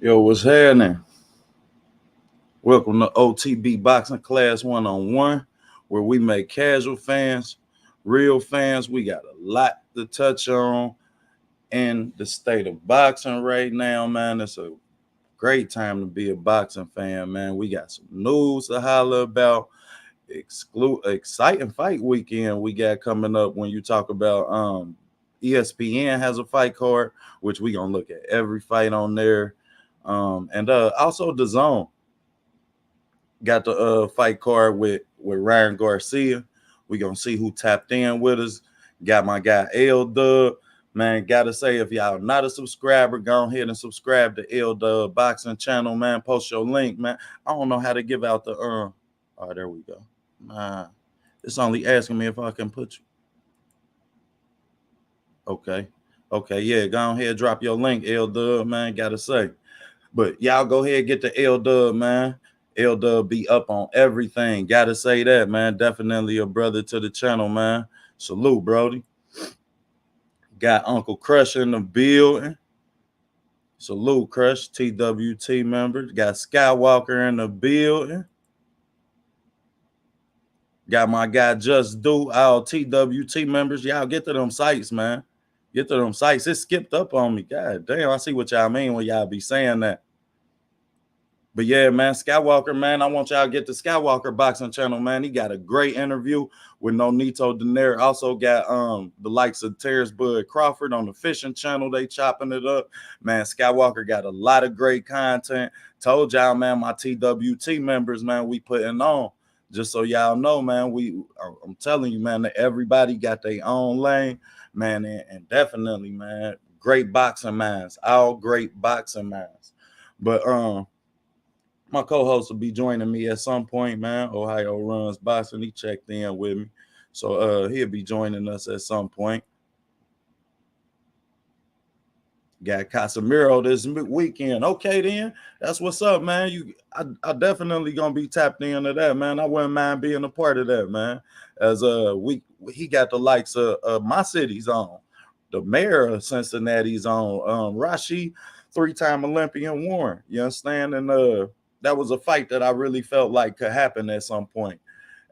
Yo, what's happening? Welcome to OTB Boxing Class 1-on-1, where we make casual fans, real fans. We got a lot to touch on in the state of boxing right now, man. It's a great time to be a boxing fan, man. We got some news to holler about. Exciting fight weekend we got coming up when you talk about ESPN has a fight card, which we gonna look at every fight on there. And also the zone got the fight card with Ryan Garcia. We gonna see who tapped in with us. Got my guy L Dub. Man, gotta say, if y'all not a subscriber, go ahead and subscribe to L Dub Boxing channel, man. Post your link, man. I don't know how to give out the oh, there we go. It's only asking me if I can put you. Okay. Okay, yeah, go ahead, drop your link, L Dub, man. Gotta say. But y'all go ahead, get the L Dub, man. L Dub be up on everything. Gotta say that, man. Definitely a brother to the channel, man. Salute, Brody. Got Uncle Crush in the building. Salute, Crush, TWT members. Got Skywalker in the building. Got my guy Just Do, all TWT members. Y'all get to them sites, man. Get to them sites. It skipped up on me. God damn, I see what y'all mean when y'all be saying that. But yeah, man, Skywalker, man, I want y'all to get the Skywalker Boxing channel, man. He got a great interview with Nonito Daenerys. Also got the likes of Terrence Bud Crawford on the fishing channel. They chopping it up. Man, Skywalker got a lot of great content. Told y'all, man, my TWT members, man, we putting on. Just so y'all know, man, I'm telling you, man, that everybody got their own lane, man, and definitely, man, great boxing minds, all great boxing minds. But my co-host will be joining me at some point, man. Ohio Runs Boxing. He checked in with me. So he'll be joining us at some point. Got Casemiro this weekend. Okay, then. That's what's up, man. I definitely gonna be tapped into that, man. I wouldn't mind being a part of that, man. As he got the likes of my city's on. The mayor of Cincinnati's on. Rashi, 3-time Olympian Warren. You understand? And that was a fight that I really felt like could happen at some point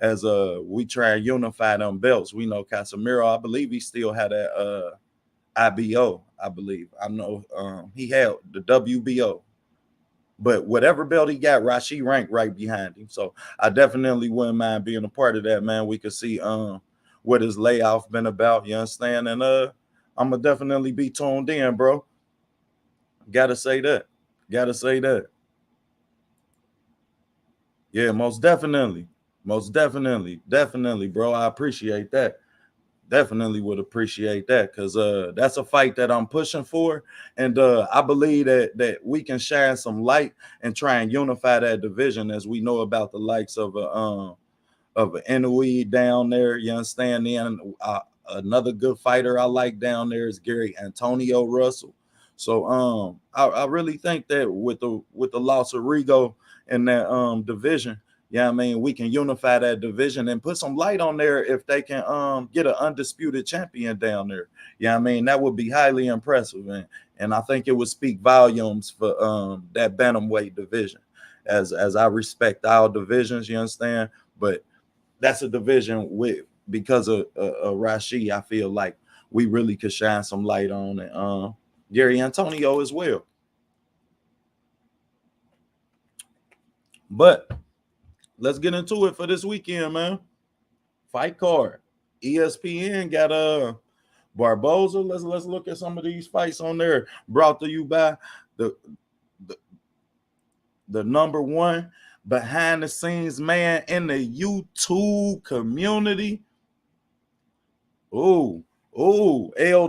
as we try and unify them belts. We know Casemiro, I believe he still had that IBO, I believe. I know he had the WBO. But whatever belt he got, Rashi ranked right behind him. So I definitely wouldn't mind being a part of that, man. We could see what his layoff been about, you understand? And I'm going to definitely be tuned in, bro. Gotta say that. Gotta say that. Yeah, most definitely. Most definitely. Definitely, bro. I appreciate that. Definitely would appreciate that because that's a fight that I'm pushing for. And I believe that we can shine some light and try and unify that division as we know about the likes of an Inoue down there. You understand? Then another good fighter I like down there is Gary Antonio Russell. So I really think that with the loss of Rigo in that division, yeah, I mean, we can unify that division and put some light on there if they can get an undisputed champion down there. Yeah, I mean, that would be highly impressive. And I think it would speak volumes for that bantamweight division. As I respect all divisions, you understand? But that's a division because of Rashi, I feel like we really could shine some light on it. Gary Antonio as well. But let's get into it for this weekend, man. Fight card. ESPN got Barboza. Let's look at some of these fights on there. Brought to you by the number one behind the scenes man in the YouTube community. L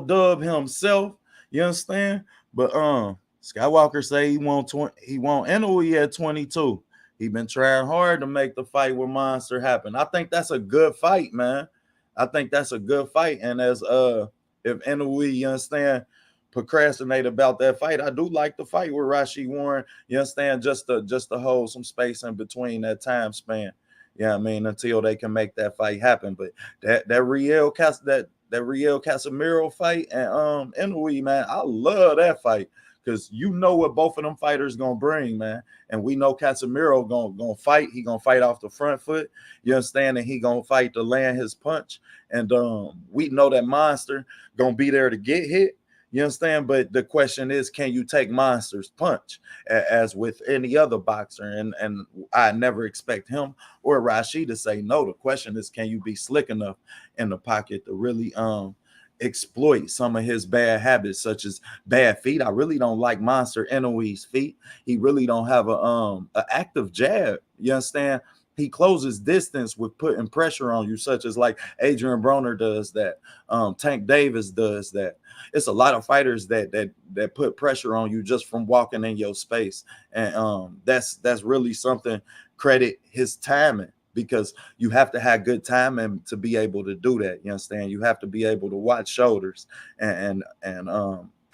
Dub himself. You understand? But Skywalker say he want Inoue at 22. He been trying hard to make the fight with Monster happen. I think that's a good fight, man. I think that's a good fight. And as if Inoue, you understand, procrastinate about that fight, I do like the fight with Rashi Warren. You understand, just to hold some space in between that time span. Yeah, I mean, until they can make that fight happen. But that Riel Casemiro fight and Inoue, man, I love that fight because you know what both of them fighters gonna bring, man. And we know Casemiro gonna fight. He gonna fight off the front foot. You understand? And he gonna fight to land his punch. And we know that Monster gonna be there to get hit. You understand? But the question is, can you take Monster's punch as with any other boxer? And I never expect him or Rashid to say no. The question is, can you be slick enough in the pocket to really exploit some of his bad habits, such as bad feet? I really don't like Monster Inouye's feet. He really don't have a active jab. You understand? He closes distance with putting pressure on you, such as like Adrian Broner does that. Tank Davis does that. It's a lot of fighters that put pressure on you just from walking in your space, and that's really something. Credit his timing, because you have to have good timing to be able to do that. You understand? You have to be able to watch shoulders and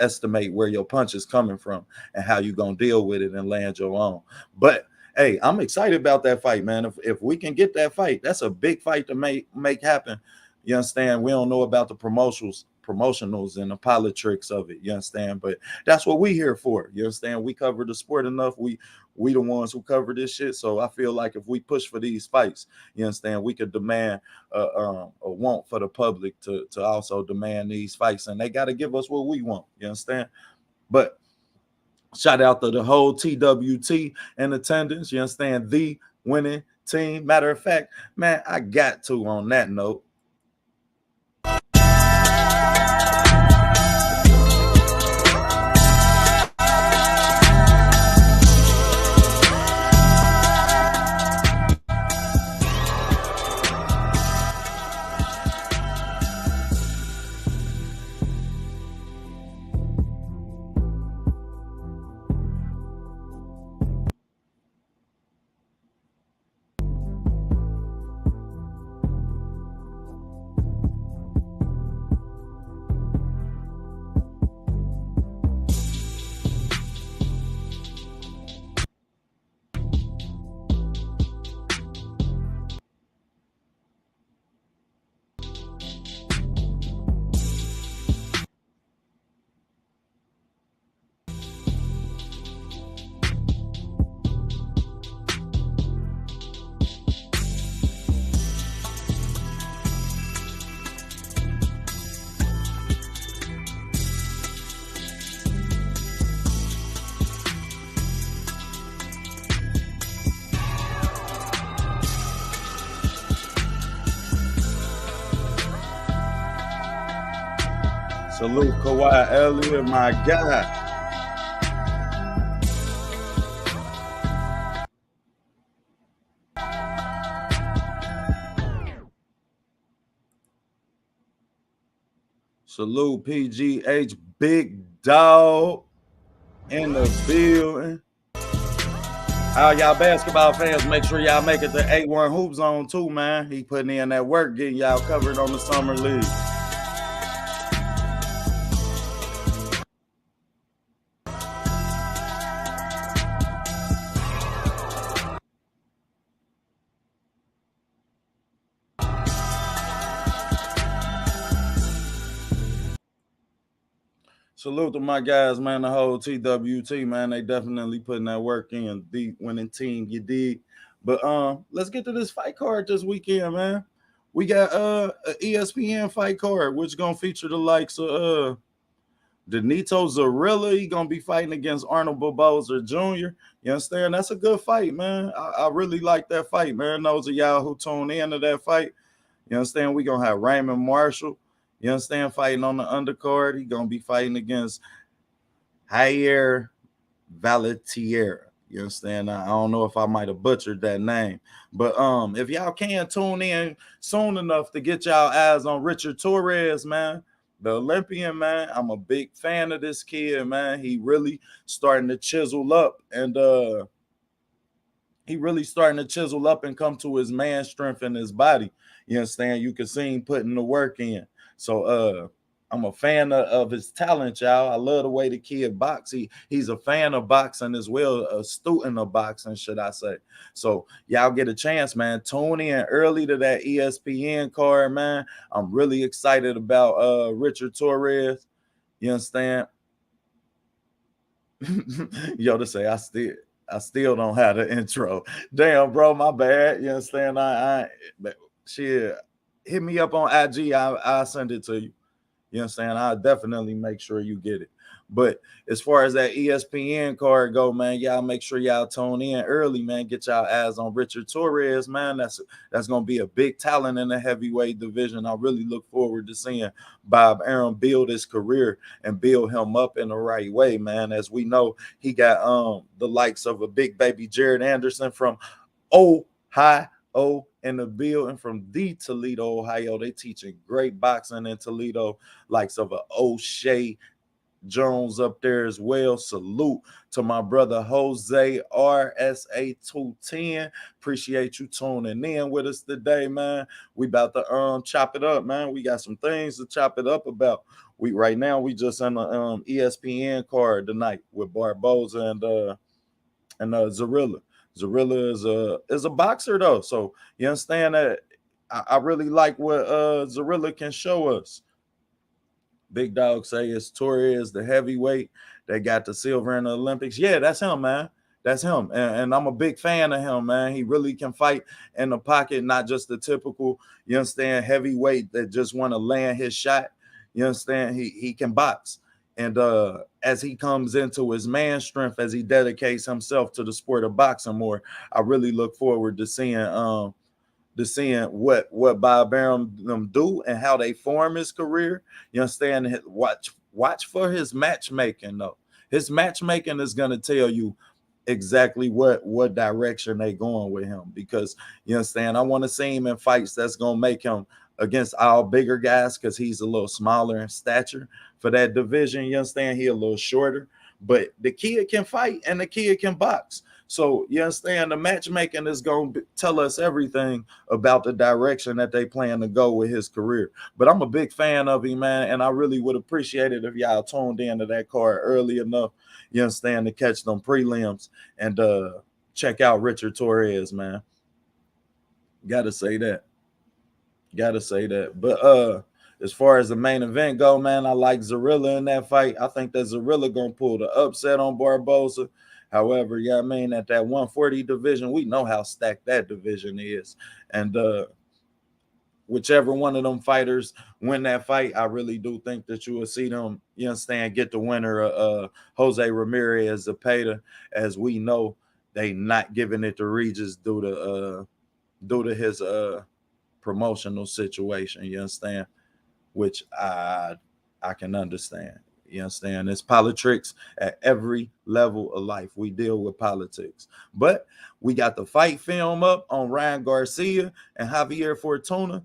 estimate where your punch is coming from and how you gonna deal with it and land your own. But hey, I'm excited about that fight, man. If we can get that fight, that's a big fight to make happen. You understand? We don't know about the promotionals and the politics of it. You understand? But that's what we here for. You understand? We cover the sport enough. We the ones who cover this shit. So I feel like if we push for these fights, you understand, we could demand a want for the public to also demand these fights, and they got to give us what we want. You understand? But shout out to the whole TWT in attendance. You understand? The winning team. Matter of fact, man, I got to on that note. Salute Kawhi Elliott, my guy. Salute PGH, big dog in the building. All y'all basketball fans, make sure y'all make it to A1 Hoop Zone too, man. He putting in that work, getting y'all covered on the summer league. Salute to my guys, man, the whole TWT, man. They definitely putting that work in. The winning team, you did. But let's get to this fight card this weekend, man. We got an ESPN fight card, which gonna feature the likes of Denito Zarilla. He gonna be fighting against Arnold Barboza Jr. You understand? That's a good fight, man. I really like that fight, man. Those of y'all who tune into that fight, you understand? We gonna have Raymond Marshall. You understand? Fighting on the undercard. He gonna be fighting against Jair Valetier. You understand? I don't know if I might have butchered that name, but if y'all can tune in soon enough to get y'all eyes on Richard Torres, man, the Olympian, man. I'm a big fan of this kid, man. He really starting to chisel up, and come to his man strength in his body. You understand? You can see him putting the work in. So I'm a fan of his talent, y'all. I love the way the kid box. He's a fan of boxing as well, a student of boxing, should I say. So y'all get a chance, man. Tune in early to that ESPN card, man. I'm really excited about Richard Torres. You understand? Yo, to say I still don't have the intro. Damn, bro, my bad. You understand? Shit, hit me up on IG. I'll send it to you. You understand? I'll definitely make sure you get it. But as far as that ESPN card go, man, y'all make sure y'all tune in early, man. Get y'all eyes on Richard Torres, man. That's gonna be a big talent in the heavyweight division. I really look forward to seeing Bob Arum build his career and build him up in the right way, man. As we know, he got the likes of a big baby Jared Anderson from Ohio in the building, from the Toledo, Ohio. They teaching great boxing in Toledo, likes of a O'Shea Jones up there as well. Salute to my brother Jose RSA 210. Appreciate you tuning in with us today, man. We about to chop it up, man. We got some things to chop it up about. We just on the ESPN card tonight with Barboza and Zarilla. Zarilla is a boxer though, so you understand that I really like what Zarilla can show us. Big Dog say it's Torres, the heavyweight that got the silver in the Olympics. Yeah, that's him, man. That's him. And I'm a big fan of him, man. He really can fight in the pocket, not just the typical, you understand, heavyweight that just want to land his shot. You understand? He can box. And as he comes into his man strength, as he dedicates himself to the sport of boxing more, I really look forward to seeing what Bob Arum them do and how they form his career. You understand? Watch for his matchmaking though. His matchmaking is gonna tell you exactly what direction they going with him, because you understand, I want to see him in fights that's gonna make him against all bigger guys, because he's a little smaller in stature for that division. You understand? He a little shorter, but the kid can fight and the kid can box. So you understand, the matchmaking is going to tell us everything about the direction that they plan to go with his career. But I'm a big fan of him, man, and I really would appreciate it if y'all tuned into that card early enough, you understand, to catch them prelims and check out Richard Torres, man. Gotta say that. But as far as the main event go, man, I like Zarilla in that fight. I think that Zarilla gonna pull the upset on Barboza. However, yeah, I mean, at that 140 division, we know how stacked that division is. And whichever one of them fighters win that fight, I really do think that you will see them, you understand, get the winner, Jose Ramirez Zepeda. As we know, they not giving it to Regis due to his promotional situation, you understand, which I can understand. You understand? It's politics at every level of life. We deal with politics. But we got the fight film up on Ryan Garcia and Javier Fortuna.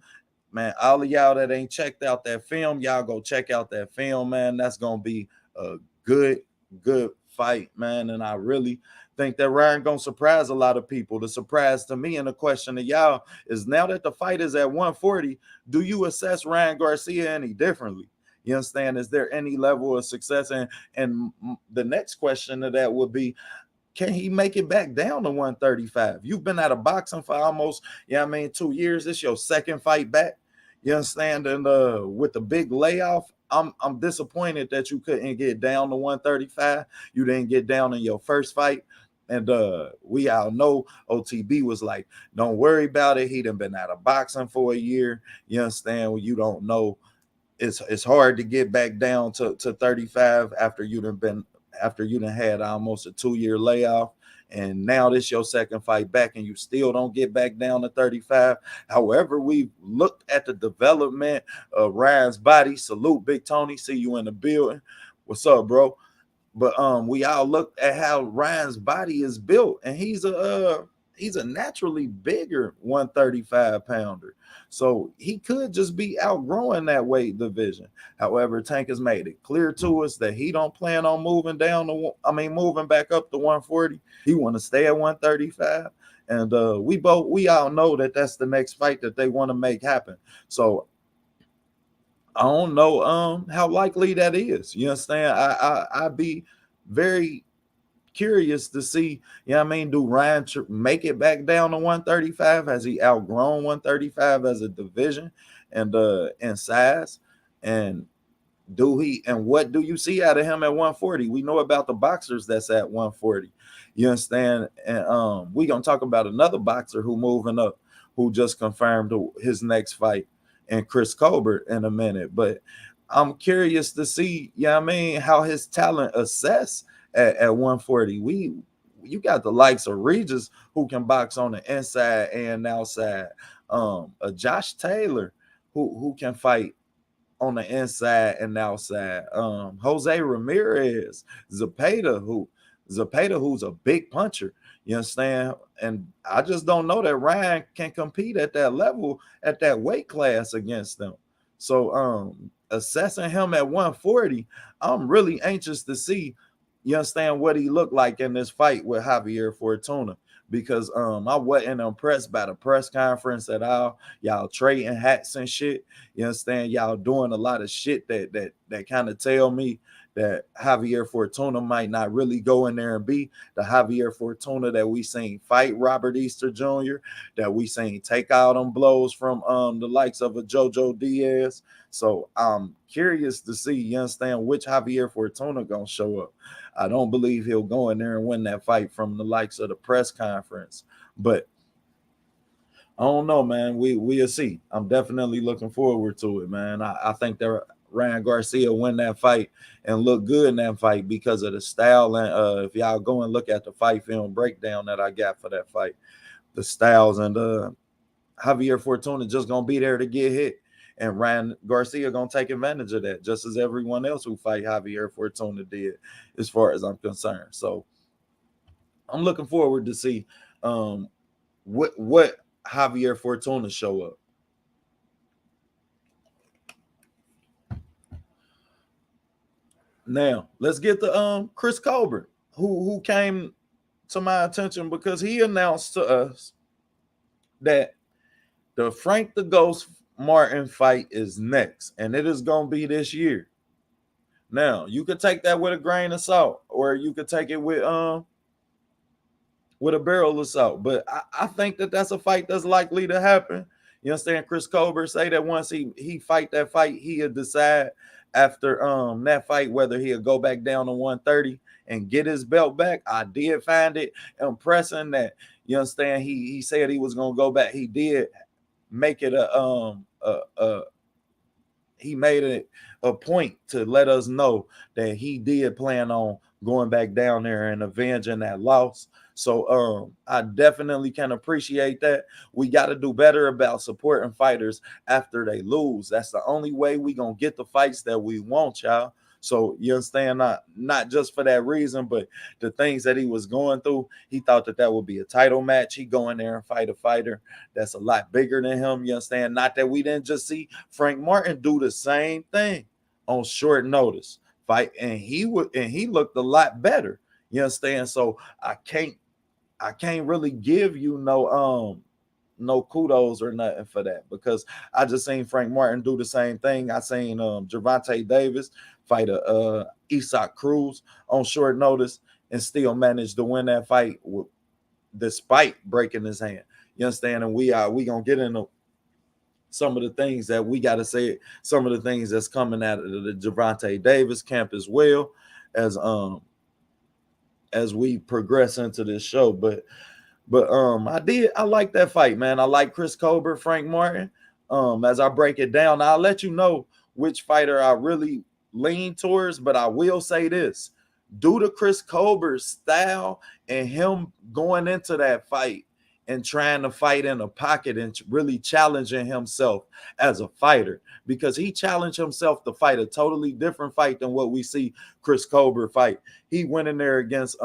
Man, all of y'all that ain't checked out that film, y'all go check out that film, man. That's going to be a good fight, man. And I really think that Ryan going to surprise a lot of people. The surprise to me and the question to y'all is, now that the fight is at 140, do you assess Ryan Garcia any differently? You understand? Is there any level of success? And the next question to that would be, can he make it back down to 135? You've been out of boxing for almost, 2 years. This your second fight back. You understand? And with the big layoff, I'm disappointed that you couldn't get down to 135. You didn't get down in your first fight. And we all know OTB was like, don't worry about it. He done been out of boxing for a year. You understand? Well, you don't know. It's hard to get back down to 35 after you done had almost a 2-year layoff, and now this your second fight back and you still don't get back down to 35. However, we looked at the development of Ryan's body. Salute, Big Tony. See you in the building. What's up, bro? But we all looked at how Ryan's body is built, and he's a naturally bigger 135 pounder. So he could just be outgrowing that weight division. However, Tank has made it clear to us that he don't plan on moving back up to 140. He want to stay at 135. And we all know that that's the next fight that they want to make happen. So I don't know how likely that is. You understand? I'd be very curious to see, do Ryan make it back down to 135? Has he outgrown 135 as a division and in size? And what do you see out of him at 140? We know about the boxers that's at 140. You understand? And we gonna talk about another boxer who moving up, who just confirmed his next fight, and Chris Colbert in a minute. But I'm curious to see, yeah, I mean, how his talent assess at 140. You got the likes of Regis who can box on the inside and outside. A Josh Taylor who can fight on the inside and outside. Jose Ramirez, Zapata, who's a big puncher. You understand? And I just don't know that Ryan can compete at that level, at that weight class against them. So assessing him at 140, I'm really anxious to see, you understand, what he looked like in this fight with Javier Fortuna. Because I wasn't impressed by the press conference at all. Y'all trading hats and shit. You understand? Y'all doing a lot of shit that kind of tell me that Javier Fortuna might not really go in there and be the Javier Fortuna that we seen fight Robert Easter Jr., that we seen take out them blows from the likes of a JoJo Diaz. So I'm curious to see, you understand, which Javier Fortuna gonna show up. I don't believe he'll go in there and win that fight from the likes of the press conference. But I don't know, man. We'll see. I'm definitely looking forward to it, man. I think that Ryan Garcia win that fight and look good in that fight because of the style. And if y'all go and look at the fight film breakdown that I got for that fight, the styles, and Javier Fortuna just gonna be there to get hit. And Ryan Garcia gonna take advantage of that, just as everyone else who fight Javier Fortuna did, as far as I'm concerned. So I'm looking forward to see what Javier Fortuna show up. Now let's get to Chris Colbert, who came to my attention because he announced to us that the Frank the Ghost Martin fight is next, and it is going to be this year. Now, you could take that with a grain of salt, or you could take it with a barrel of salt. But I think that that's a fight that's likely to happen. You understand? Chris Colbert say that once he fight that fight, he'll decide after that fight whether he'll go back down to 130 and get his belt back. I did find it impressive that, you understand, he said he was gonna go back. He did make it he made it a point to let us know that he did plan on going back down there and avenging that loss. So I definitely can appreciate that. We got to do better about supporting fighters after they lose. That's the only way we gonna get the fights that we want, y'all. So you understand, not just for that reason, but the things that he was going through, he thought that would be a title match. He go in there and fight a fighter that's a lot bigger than him. You understand? Not that we didn't just see Frank Martin do the same thing on short notice fight, and he looked a lot better. You understand? So I can't really give you no kudos or nothing for that, because I just seen Frank Martin do the same thing. I seen Gervonta Davis fight a Isaac Cruz on short notice and still managed to win that fight despite breaking his hand. You understand? And we gonna get into some of the things that we got to say, some of the things that's coming out of the Gervonta Davis camp as well as we progress into this show. But I like that fight, man. I like Chris Colbert, Frank Martin. As I break it down, I'll let you know which fighter I really lean towards, but I will say this: due to Chris Colbert's style and him going into that fight and trying to fight in a pocket and really challenging himself as a fighter, because he challenged himself to fight a totally different fight than what we see Chris Colbert fight. He went in there against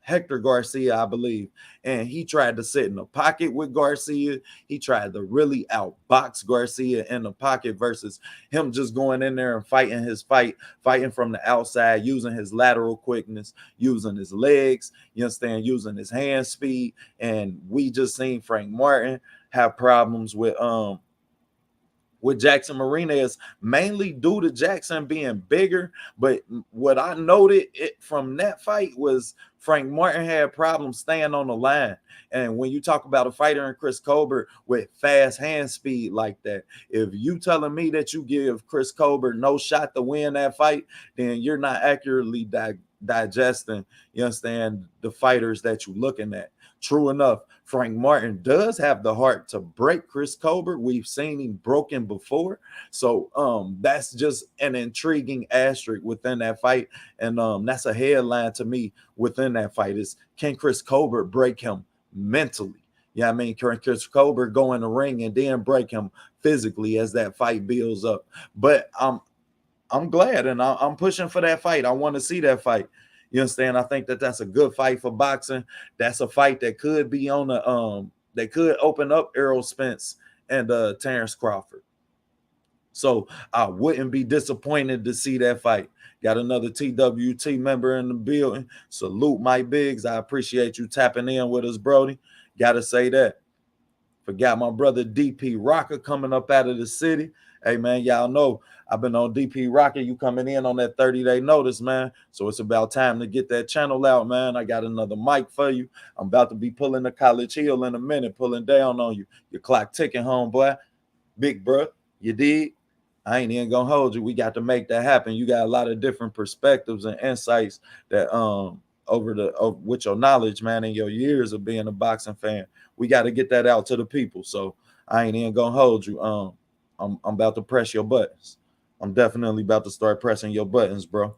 Hector Garcia, I believe, and he tried to sit in the pocket with Garcia. He tried to really outbox Garcia in the pocket versus him just going in there and fighting from the outside, using his lateral quickness, using his legs, you understand, using his hand speed. And we just seen Frank Martin have problems with with Jackson Marina is mainly due to Jackson being bigger. But what I noted from that fight was Frank Martin had problems staying on the line. And when you talk about a fighter in Chris Colbert with fast hand speed like that, if you telling me that you give Chris Colbert no shot to win that fight, then you're not accurately digesting, you understand, the fighters that you're looking at. True enough, Frank Martin does have the heart to break Chris Colbert. We've seen him broken before. So that's just an intriguing asterisk within that fight. And that's a headline to me within that fight is, can Chris Colbert break him mentally? Yeah, I mean, can Chris Colbert go in the ring and then break him physically as that fight builds up? But I'm glad, and I'm pushing for that fight. I want to see that fight. You understand? I think that that's a good fight for boxing. That's a fight that could be on the that could open up Errol Spence and Terrence Crawford. So I wouldn't be disappointed to see that fight. Got another TWT member in the building. Salute Mike Biggs. I appreciate you tapping in with us, Brody. Got to say that. Forgot my brother DP Rocker coming up out of the city. Hey, man, y'all know I've been on DP Rocker. You coming in on that 30-day notice, man. So it's about time to get that channel out, man. I got another mic for you. I'm about to be pulling the College Hill in a minute, pulling down on you. Your clock ticking, homeboy. Big bro, you dig? I ain't even gonna hold you. We got to make that happen. You got a lot of different perspectives and insights that over with your knowledge, man, and your years of being a boxing fan. We got to get that out to the people. So I ain't even gonna hold you. I'm about to press your buttons. I'm definitely about to start pressing your buttons, bro.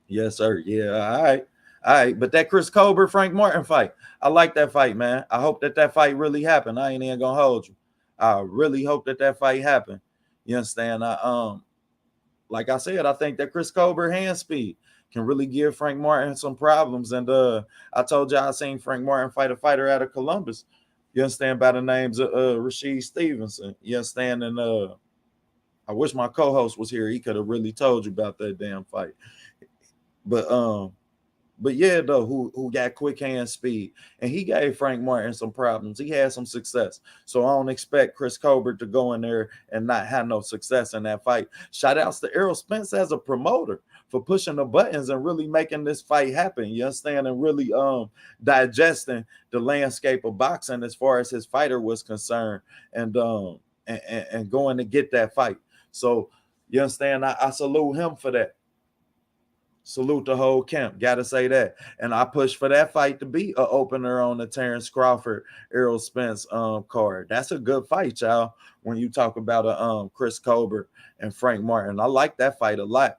Yes, sir. Yeah, all right. All right. But that Chris Colbert, Frank Martin fight, I like that fight, man. I hope that fight really happened. I ain't even gonna hold you. I really hope that fight happened. You understand? Like I said, I think that Chris Colbert hand speed can really give Frank Martin some problems. And I told you I seen Frank Martin fight a fighter out of Columbus. You understand, by the names of Rasheed Stevenson. You understand? And I wish my co-host was here. He could have really told you about that damn fight. But yeah, though, who got quick hand speed, and he gave Frank Martin some problems. He had some success, so I don't expect Chris Colbert to go in there and not have no success in that fight. Shout outs to Errol Spence as a promoter for pushing the buttons and really making this fight happen. You understand, and really digesting the landscape of boxing as far as his fighter was concerned, and going to get that fight. So you understand, I salute him for that. Salute the whole camp. Got to say that. And I push for that fight to be an opener on the Terrence Crawford, Errol Spence card. That's a good fight, y'all, when you talk about a Chris Colbert and Frank Martin. I like that fight a lot.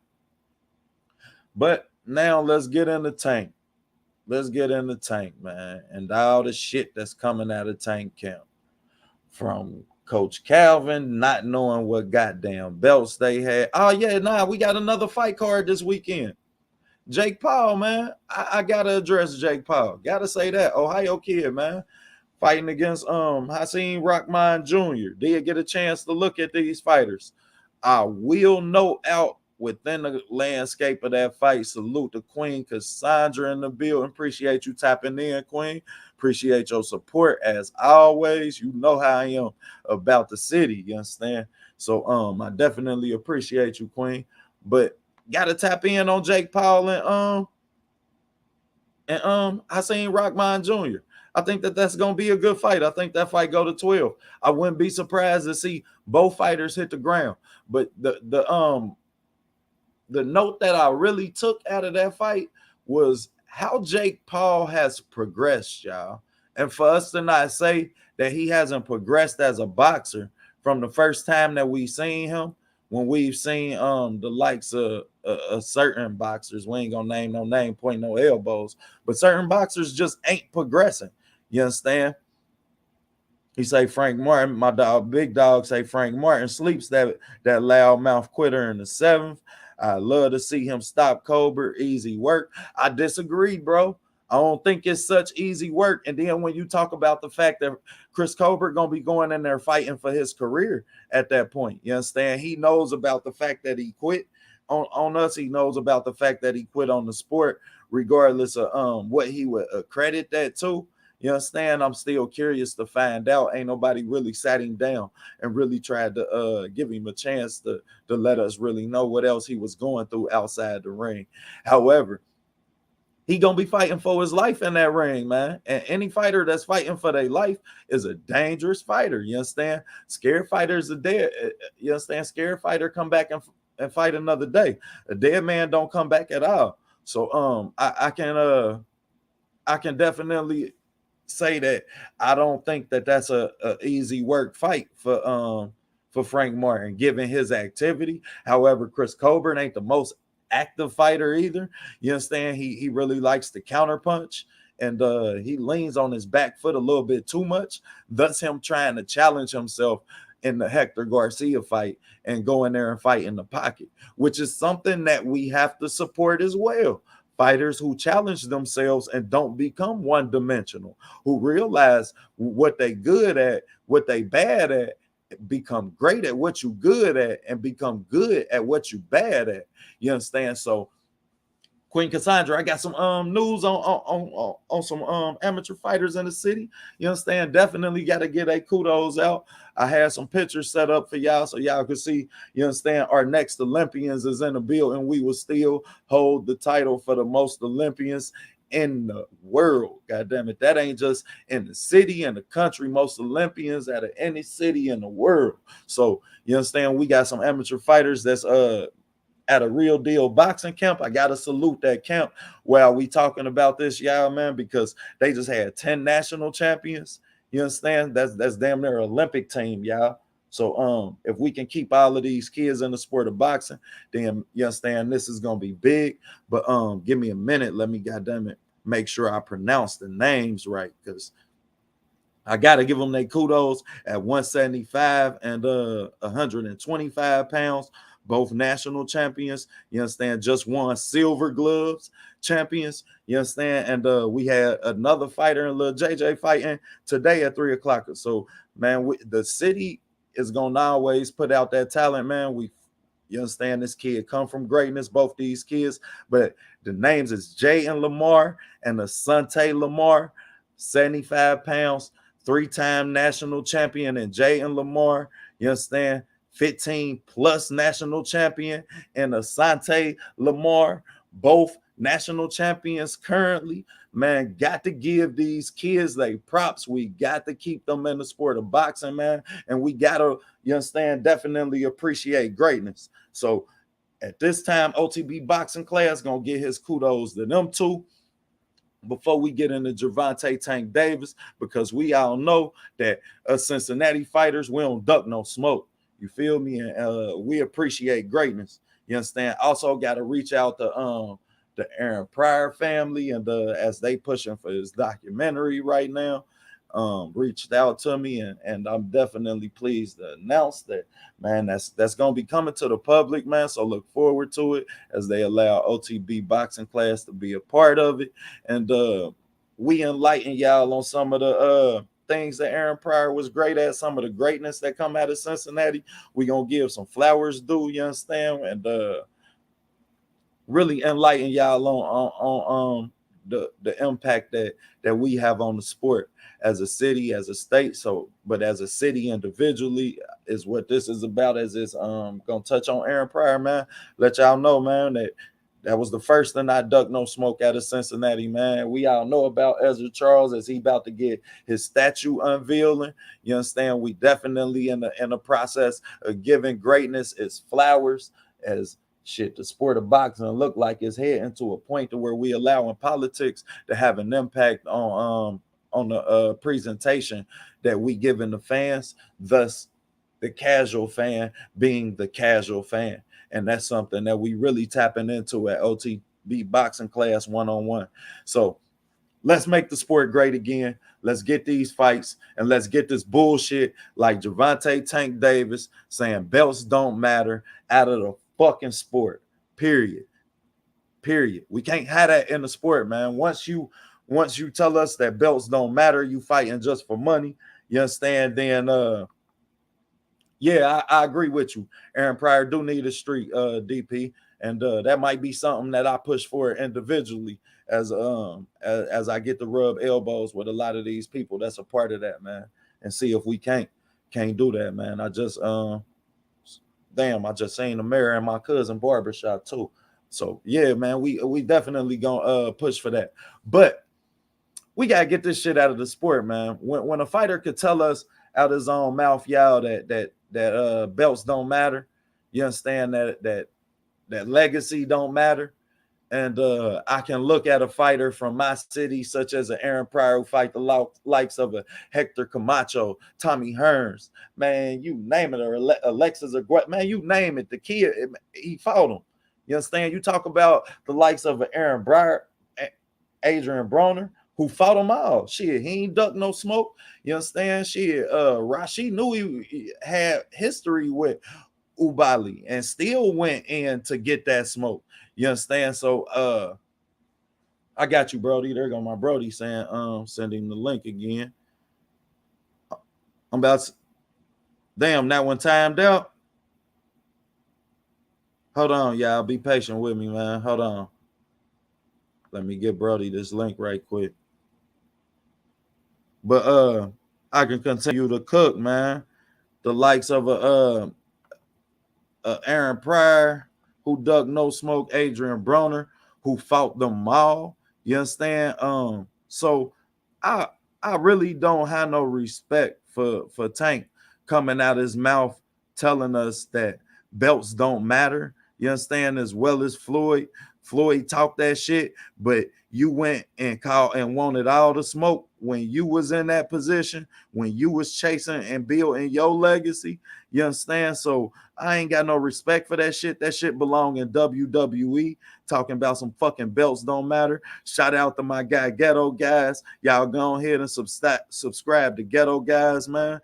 But now let's get in the tank. Let's get in the tank, man. And all the shit that's coming out of tank camp. From Coach Calvin not knowing what goddamn belts they had. Oh, yeah, we got another fight card this weekend. Jake Paul, man. I gotta address Jake Paul. Gotta say that. Ohio kid, man. Fighting against Hakeem Rockman Jr. Did get a chance to look at these fighters. I will note out within the landscape of that fight. Salute to Queen Cassandra in the building. Appreciate you tapping in, Queen. Appreciate your support as always. You know how I am about the city. You understand? So I definitely appreciate you, Queen. But got to tap in on Jake Paul and Hakeem Rockman Jr. I think that's going to be a good fight. I think that fight go to 12. I wouldn't be surprised to see both fighters hit the ground. But the note that I really took out of that fight was how Jake Paul has progressed, y'all. And for us to not say that he hasn't progressed as a boxer from the first time that we've seen him, when we've seen the likes of certain boxers, we ain't gonna name no name, point no elbows, but certain boxers just ain't progressing. You understand? He say Frank Martin, my dog, big dog, say Frank Martin sleeps that loudmouth quitter in the 7th. I love to see him stop Colbert. Easy work. I disagree, bro. I don't think it's such easy work. And then when you talk about the fact that Chris Colbert going to be going in there fighting for his career at that point, you understand? He knows about the fact that he quit on us. He knows about the fact that he quit on the sport, regardless of what he would accredit that to. You understand? I'm still curious to find out. Ain't nobody really sat him down and really tried to give him a chance to let us really know what else he was going through outside the ring. However, he gonna be fighting for his life in that ring, man. And any fighter that's fighting for their life is a dangerous fighter. You understand? Scared fighters are dead. You understand? Scared fighter come back and fight another day. A dead man don't come back at all. So I can definitely say that I don't think that that's a easy work fight for Frank Martin, given his activity. However, Chris Colbert ain't the most active fighter either. You understand? He really likes to counterpunch, and he leans on his back foot a little bit too much. Thus, him trying to challenge himself in the Hector Garcia fight and go in there and fight in the pocket, which is something that we have to support as well. Fighters who challenge themselves and don't become one-dimensional, who realize what they good at, what they bad at, become great at what you good at, and become good at what you bad at. You understand? So Queen Cassandra, I got some news on some amateur fighters in the city. You understand? Definitely got to get a kudos out. I had some pictures set up for y'all so y'all could see. You understand? Our next Olympians is in the building. We will still hold the title for the most Olympians in the world. God damn it. That ain't just in the city and the country. Most Olympians out of any city in the world. So you understand? We got some amateur fighters that's at a real deal boxing camp. I gotta salute that camp while we talking about this, y'all, man, because they just had 10 national champions. You understand? That's damn near Olympic team, y'all. So if we can keep all of these kids in the sport of boxing, then you understand this is gonna be big. But give me a minute. Let me goddamn it make sure I pronounce the names right, because I gotta give them their kudos at 175 and 125 pounds. Both national champions. You understand? Just won silver gloves champions. You understand? And we had another fighter in Lil JJ fighting today at 3 o'clock. So, man, the city is gonna always put out that talent, man. You understand? This kid come from greatness, both these kids. But the names is Jay and Lamar and Asante Lamar, 75 pounds, 3-time national champion, and Jay and Lamar. You understand? 15 plus national champion, and Asante Lamar, both national champions currently. Man, got to give these kids they props. We got to keep them in the sport of boxing, man. And we got to, you understand, definitely appreciate greatness. So at this time, OTB boxing class going to get his kudos to them two before we get into Gervonta Tank Davis, because we all know that us Cincinnati fighters, we don't duck no smoke. You feel me? And we appreciate greatness. You understand? Also got to reach out to the Aaron Pryor family, and as they pushing for his documentary right now, reached out to me, and I'm definitely pleased to announce that, man, that's gonna be coming to the public, man. So look forward to it as they allow OTB boxing class to be a part of it, and we enlighten y'all on some of the things that Aaron Pryor was great at, some of the greatness that come out of Cincinnati. We gonna give some flowers due, you understand, and really enlighten y'all on the impact that we have on the sport as a city, as a state. So, but as a city individually is what this is about. As it's gonna touch on Aaron Pryor, man. Let y'all know, man, that was the first thing I ducked no smoke out of Cincinnati, man. We all know about Ezra Charles as he about to get his statue unveiling. You understand? We definitely in the process of giving greatness its flowers, as shit, the sport of boxing look like it's heading to a point to where we allowing politics to have an impact on the presentation that we giving the fans, thus the casual fan being the casual fan. And that's something that we really tapping into at OTB boxing class 1-on-1. So let's make the sport great again. Let's get these fights, and let's get this bullshit like Gervonta Tank Davis saying belts don't matter out of the fucking sport. Period. We can't have that in the sport, man. Once you tell us that belts don't matter, you fighting just for money, you understand, then yeah, I agree with you. Aaron Pryor do need a street DP, and that might be something that I push for individually as I get to rub elbows with a lot of these people that's a part of that, man, and see if we can't do that, man. I just damn, I just seen the mayor in my cousin barbershop too. So yeah, man, we definitely gonna push for that. But we gotta get this shit out of the sport, man. When a fighter could tell us out his own mouth, y'all, that belts don't matter, you understand that legacy don't matter. And I can look at a fighter from my city, such as an Aaron Pryor, who fight the likes of a Hector Camacho, Tommy Hearns, man, you name it, or Alexis, or man, you name it. The kid, he fought him. You understand? You talk about the likes of an Aaron Pryor, Adrian Broner, who fought them all. Shit, he ain't duck no smoke. You understand? Shit, Rashid knew he had history with Ubali and still went in to get that smoke. You understand? So I got you, Brody. There go my Brody saying, send him the link again. I'm about to, damn, that one timed out. Hold on, y'all. Be patient with me, man. Hold on. Let me get Brody this link right quick. But I can continue to cook, man. The likes of a Aaron Pryor, who dug no smoke, Adrian Broner, who fought them all. You understand? So I really don't have no respect for Tank coming out his mouth telling us that belts don't matter. You understand? As well as Floyd. Floyd talked that shit, but you went and called and wanted all the smoke when you was in that position, when you was chasing and building your legacy. You understand? So I ain't got no respect for that shit. That shit belong in WWE. Talking about some fucking belts don't matter. Shout out to my guy Ghetto Guys. Y'all go ahead and subscribe to Ghetto Guys, man.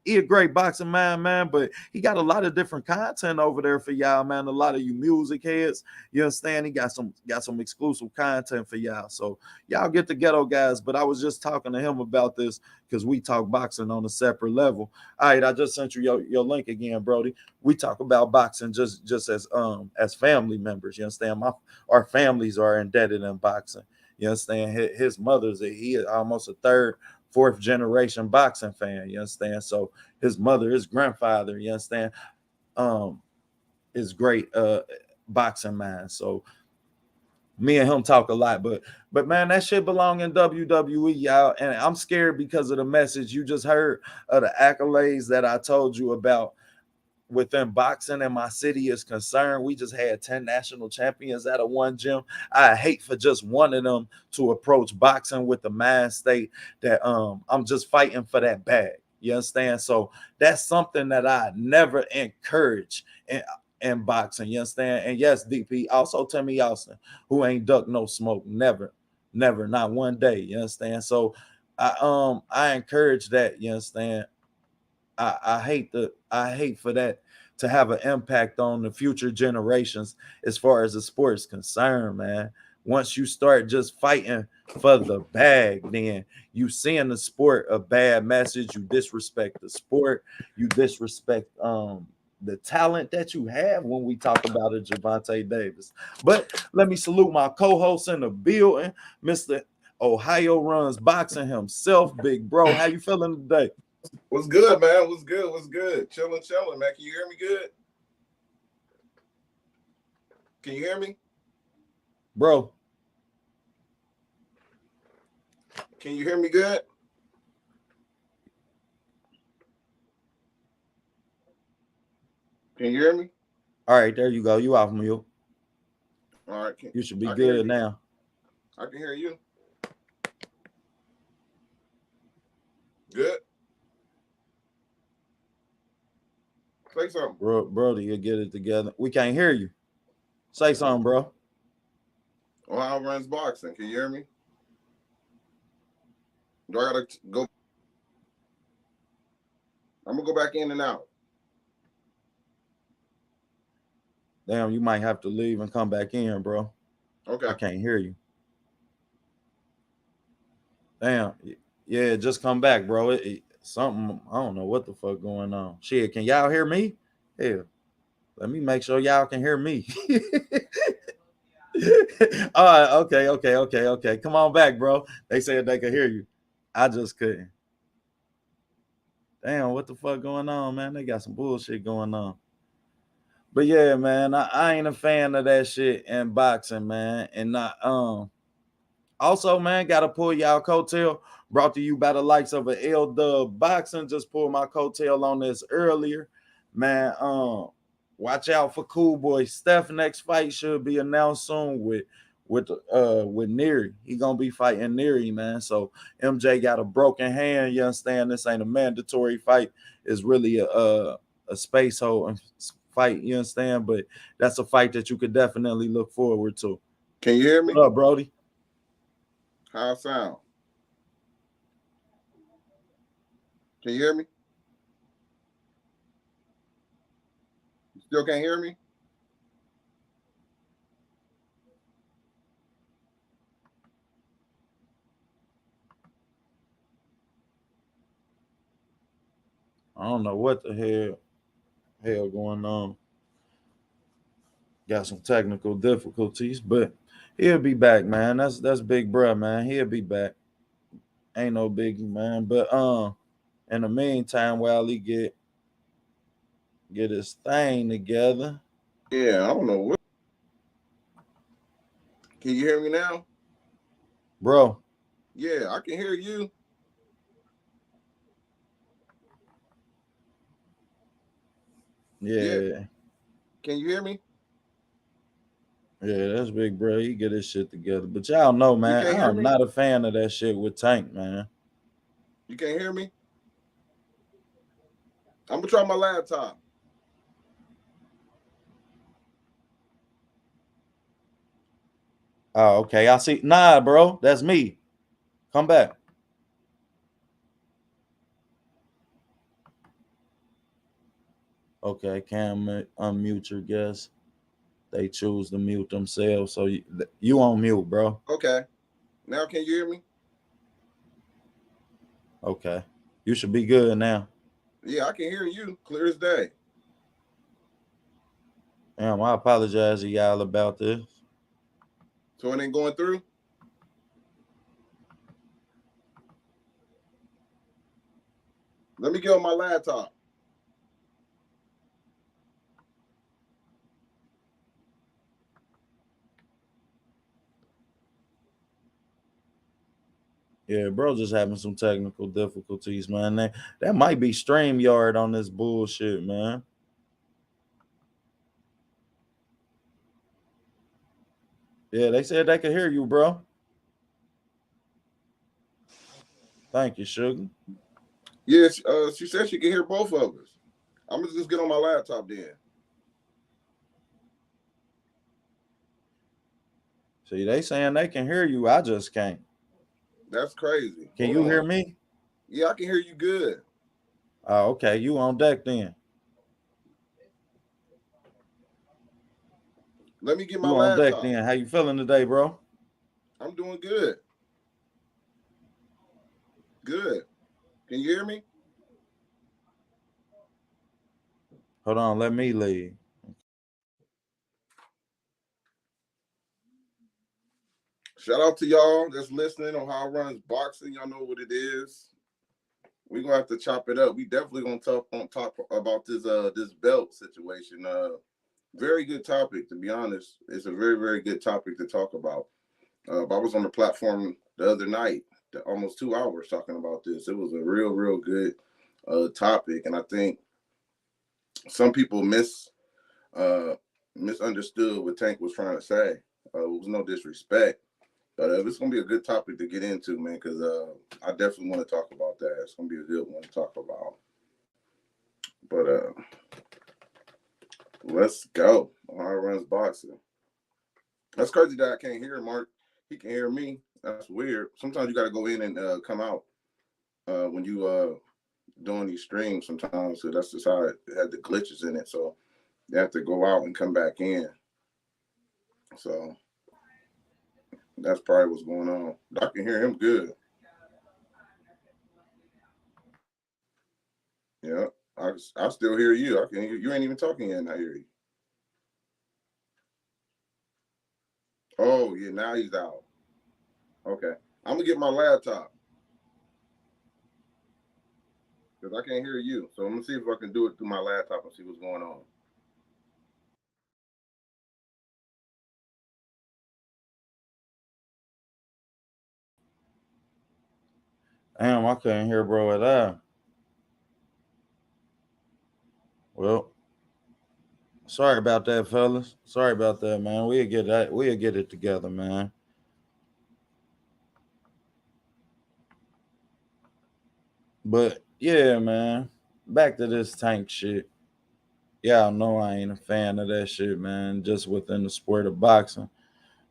He a great boxing man, but he got a lot of different content over there for y'all, man. A lot of you music heads, you understand? He got some exclusive content for y'all. So y'all get the Ghetto Guys. But I was just talking to him about this because we talk boxing on a separate level. All right, I just sent you your link again, Brody. We talk about boxing just as family members. You understand? Our families are indebted in boxing. You understand? His mother's he is almost a third, fourth generation boxing fan, you understand? So his mother, his grandfather, you understand, is great boxing man. So me and him talk a lot, but man, that shit belong in WWE, y'all. And I'm scared because of the message you just heard of the accolades that I told you about within boxing and my city is concerned. We just had 10 national champions out of one gym. I hate for just one of them to approach boxing with the mind state that I'm just fighting for that bag. You understand? So that's something that I never encourage in boxing. You understand? And yes, DP, also Timmy Austin, who ain't duck no smoke. Never, not one day. You understand? So I encourage that. You understand? I hate for that to have an impact on the future generations as far as the sport's concerned, man. Once you start just fighting for the bag, then you send the sport a bad message. You disrespect the sport. You disrespect the talent that you have when we talk about it, Gervonta Davis. But let me salute my co-host in the building, Mr. Ohio Runs Boxing himself, big bro. How you feeling today? What's good, man? What's good? Chilling, man. Can you hear me good? Can you hear me? Bro. Can you hear me good? Can you hear me? All right, there you go. You off mute. All right. You should be good now. I can hear you. Good. Say something. Brody, you'll get it together. We can't hear you. Say something, bro. Ohio Runs Boxing. Can you hear me? Do I gotta go? I'm gonna go back in and out. Damn, you might have to leave and come back in, bro. Okay. I can't hear you. Damn. Yeah, just come back, bro. Something, I don't know what the fuck going on. Shit, can y'all hear me? Hell, let me make sure y'all can hear me. All right, okay. Come on back, bro. They said they could hear you. I just couldn't. Damn, what the fuck going on, man? They got some bullshit going on. But yeah, man, I ain't a fan of that shit in boxing, man. And not also, man, gotta pull y'all coattail. Brought to you by the likes of a L Dub Boxing. Just pulled my coattail on this earlier. Man, watch out for Cool Boy Steph. Next fight should be announced soon with Neary. He gonna be fighting Neary, man. So MJ got a broken hand. You understand? This ain't a mandatory fight. It's really a space hole fight. You understand? But that's a fight that you could definitely look forward to. Can you hear me? What up, Brody? How I sound? Can you hear me? You still can't hear me? I don't know what the hell going on. Got some technical difficulties, but he'll be back, man. That's big bruh, man. He'll be back. Ain't no biggie, man. But in the meantime, while he get his thing together. Yeah, I don't know what. Can you hear me now? Bro. Yeah, I can hear you. Yeah. Can you hear me? Yeah, that's big bro. He get his shit together. But y'all know, man, I'm not a fan of that shit with Tank, man. You can't hear me? I'm gonna try my laptop. Oh, okay. I see. Nah, bro, that's me. Come back. Okay, Cam, unmute your guest. They choose to mute themselves. So you on mute, bro. Okay. Now can you hear me? Okay. You should be good now. Yeah, I can hear you clear as day. Damn, I apologize to y'all about this. So it ain't going through? Let me get on my laptop. Yeah, bro, just having some technical difficulties, man. That might be StreamYard on this bullshit, man. Yeah, they said they could hear you, bro. Thank you, sugar. Yes, she said she can hear both of us. I'm gonna just get on my laptop then. See, they saying they can hear you. I just can't. That's crazy. Can you hear me? Yeah, I can hear you good. Oh, okay. You on deck then. Let me get my you laptop. on deck then. How you feeling today, bro? I'm doing good. Good. Can you hear me? Hold on, let me leave. Shout out to y'all that's listening on How Runs Boxing. Y'all know what it is. We're gonna have to chop it up. We definitely gonna talk about this belt situation. Very good topic, to be honest. It's a very, very good topic to talk about. I was on the platform the other night, almost 2 hours talking about this. It was a real, real good topic, and I think some people misunderstood what Tank was trying to say. It was no disrespect, but it's gonna be a good topic to get into, man. Because I definitely want to talk about that. It's gonna be a good one to talk about. But let's go. How runs boxing. That's crazy that I can't hear Mark. He can hear me. That's weird. Sometimes you got to go in and come out when you doing these streams. Sometimes so that's just how it had the glitches in it. So you have to go out and come back in. So that's probably what's going on. I can hear him good. Yeah, I still hear you. I can hear you. You ain't even talking yet, and I hear you. Oh, yeah, now he's out. Okay. I'm going to get my laptop. Because I can't hear you. So I'm going to see if I can do it through my laptop and see what's going on. Damn, I couldn't hear bro at all. Well, sorry about that, fellas. Sorry about that, man. We'll get that. We'll get it together, man. But yeah, man. Back to this Tank shit. Y'all know I ain't a fan of that shit, man. Just within the sport of boxing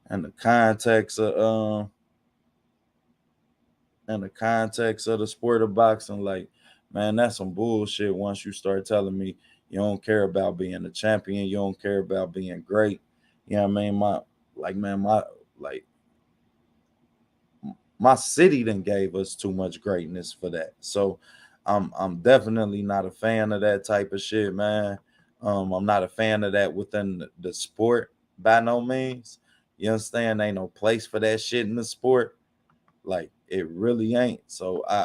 and the context of the sport of boxing, like, man, that's some bullshit. Once you start telling me you don't care about being a champion, you don't care about being great. You know what I mean? Like my city then gave us too much greatness for that. So I'm definitely not a fan of that type of shit, man. I'm not a fan of that within the sport by no means. You understand? Ain't no place for that shit in the sport. Like it really ain't. So I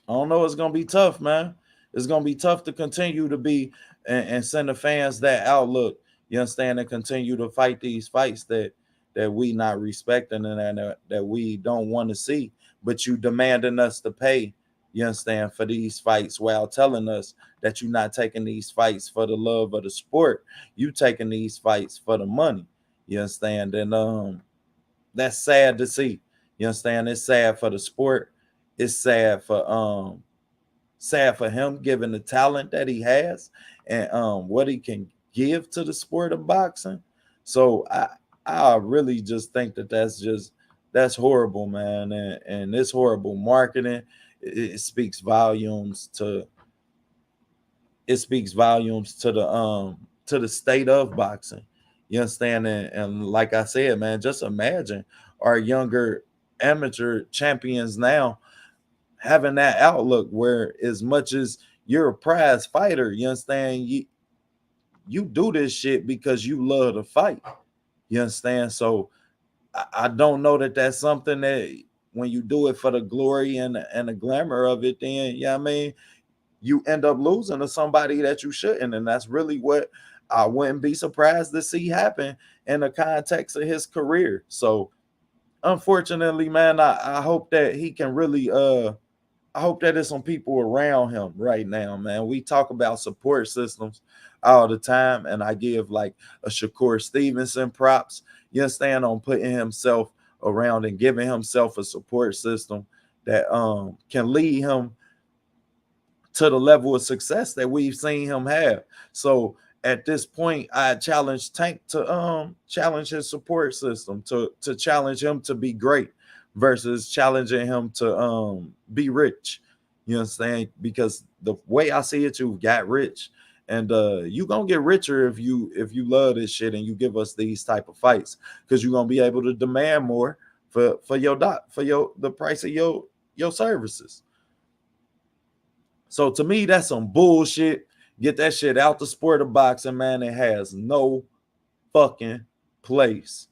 don't know. It's gonna be tough, man. It's gonna be tough to continue to be and send the fans that outlook. You understand, and continue to fight these fights that we not respecting and that we don't want to see. But you demanding us to pay. You understand, for these fights while telling us that you're not taking these fights for the love of the sport. You taking these fights for the money. You understand, and that's sad to see. You understand? It's sad for the sport. It's sad for him given the talent that he has and what he can give to the sport of boxing. So I really just think that that's horrible, man, and this horrible marketing. It speaks volumes to to the state of boxing. You understand? And like I said, man, just imagine our younger amateur champions now having that outlook where as much as you're a prize fighter, you understand, you do this shit because you love to fight. You understand? So I don't know that that's something that when you do it for the glory and the glamour of it, then yeah, I mean, you end up losing to somebody that you shouldn't. And that's really what I wouldn't be surprised to see happen in the context of his career. So unfortunately, man, I hope that he can really I hope that there's some people around him right now, man. We talk about support systems all the time, and I give like a Shakur Stevenson props. You understand, on putting himself around and giving himself a support system that can lead him to the level of success that we've seen him have. So at this point, I challenge Tank to challenge his support system to challenge him to be great versus challenging him to be rich. You understand? Because the way I see it, you got rich. And you gonna get richer if you love this shit and you give us these type of fights, because you're gonna be able to demand more for your the price of your services. So to me, that's some bullshit. Get that shit out the sport of boxing, man. It has no fucking place.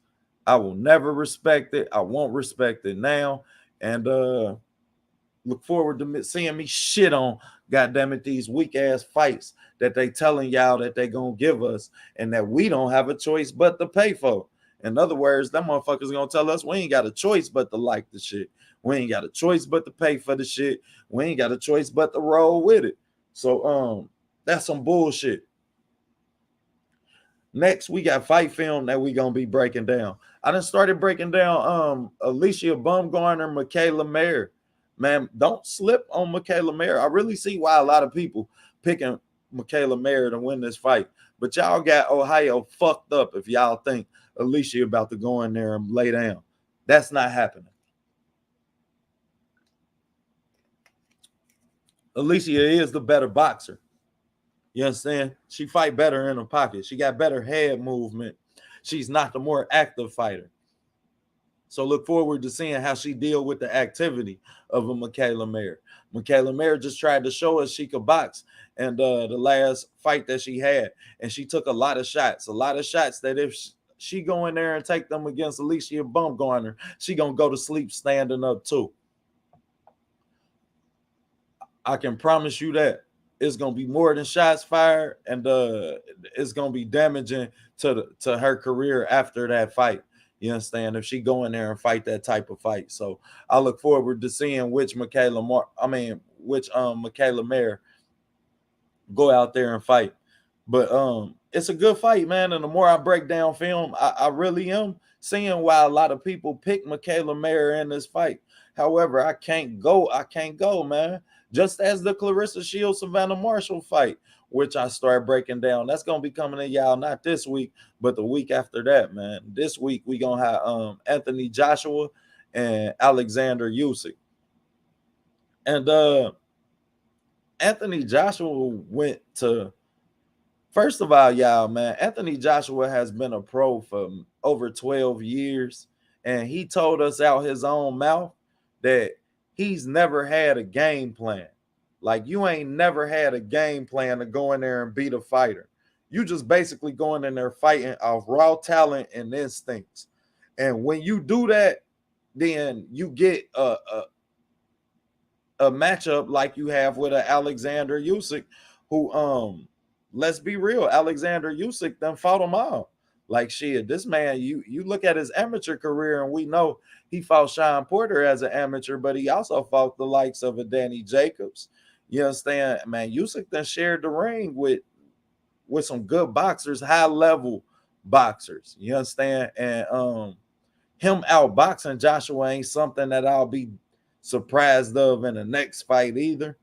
I will never respect it. I won't respect it now. And look forward to seeing me shit on, goddamn it, these weak ass fights that they telling y'all that they gonna give us and that we don't have a choice but to pay for. In other words, them motherfuckers gonna tell us we ain't got a choice but to like the shit. We ain't got a choice but to pay for the shit. We ain't got a choice but to roll with it. So that's some bullshit. Next, we got fight film that we gonna be breaking down. I done started breaking down Alicia Baumgartner, Michaela Mayer. Man, don't slip on Michaela Mayer. I really see why a lot of people picking Michaela Mayer to win this fight. But y'all got Ohio fucked up if y'all think Alicia about to go in there and lay down. That's not happening. Alicia is the better boxer. You understand? She fight better in her pocket. She got better head movement. She's not the more active fighter. So look forward to seeing how she deal with the activity of a Michaela Mayer. Michaela Mayer just tried to show us she could box, and the last fight that she had, and she took a lot of shots that if she go in there and take them against Alicia Bumgarner, she gonna go to sleep standing up too. I can promise you that it's gonna be more than shots fired, and it's gonna be damaging to her career after that fight. You understand? If she go in there and fight that type of fight, so I look forward to seeing which Michaela Mayer go out there and fight. But it's a good fight, man. And the more I break down film, I really am seeing why a lot of people pick Michaela Mayer in this fight. However, I can't go, man. Just as the Clarissa Shields Savannah Marshall fight, which I start breaking down. That's gonna be coming to y'all not this week, but the week after that, man. This week we gonna have Anthony Joshua and Alexander Usyk. And Anthony Joshua went to, first of all, y'all, man, Anthony Joshua has been a pro for over 12 years, and he told us out his own mouth that he's never had a game plan. Like, you ain't never had a game plan to go in there and beat a fighter. You just basically going in there fighting off raw talent and instincts. And when you do that, then you get a matchup like you have with an Alexander Usyk, who let's be real, Alexander Usyk then fought him all. Like, shit, this man, you look at his amateur career, and we know he fought Sean Porter as an amateur, but he also fought the likes of a Danny Jacobs. You understand, man? Usyk then shared the ring with some good boxers, high level boxers. You understand? And him outboxing Joshua ain't something that I'll be surprised of in the next fight either.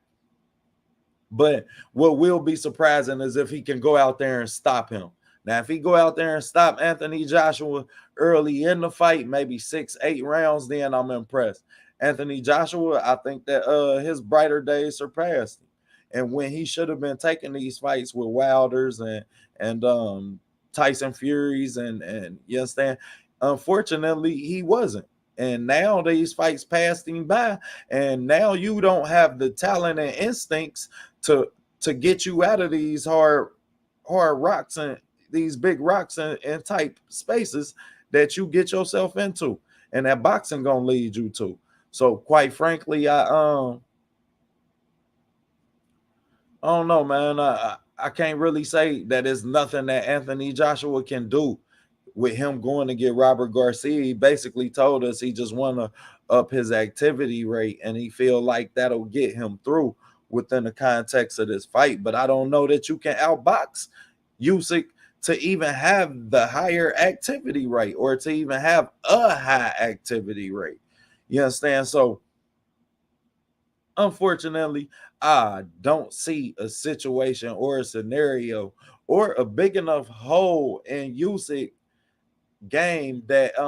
But what will be surprising is if he can go out there and stop him. Now, if he go out there and stop Anthony Joshua early in the fight, maybe 6-8 rounds, then I'm impressed. Anthony Joshua, I think that his brighter days surpassed him. And when he should have been taking these fights with Wilders and Tyson Furies and you understand, unfortunately, he wasn't. And now these fights passed him by, and now you don't have the talent and instincts to get you out of these hard rocks and these big rocks and type spaces that you get yourself into, and that boxing gonna lead you to. So quite frankly, I don't know, man. I can't really say that it's nothing that Anthony Joshua can do with him going to get Robert Garcia. He basically told us he just want to up his activity rate, and he feel like that'll get him through within the context of this fight. But I don't know that you can outbox Usyk to even have the higher activity rate, or to even have a high activity rate. You understand? So unfortunately, I don't see a situation or a scenario or a big enough hole in Usyk game that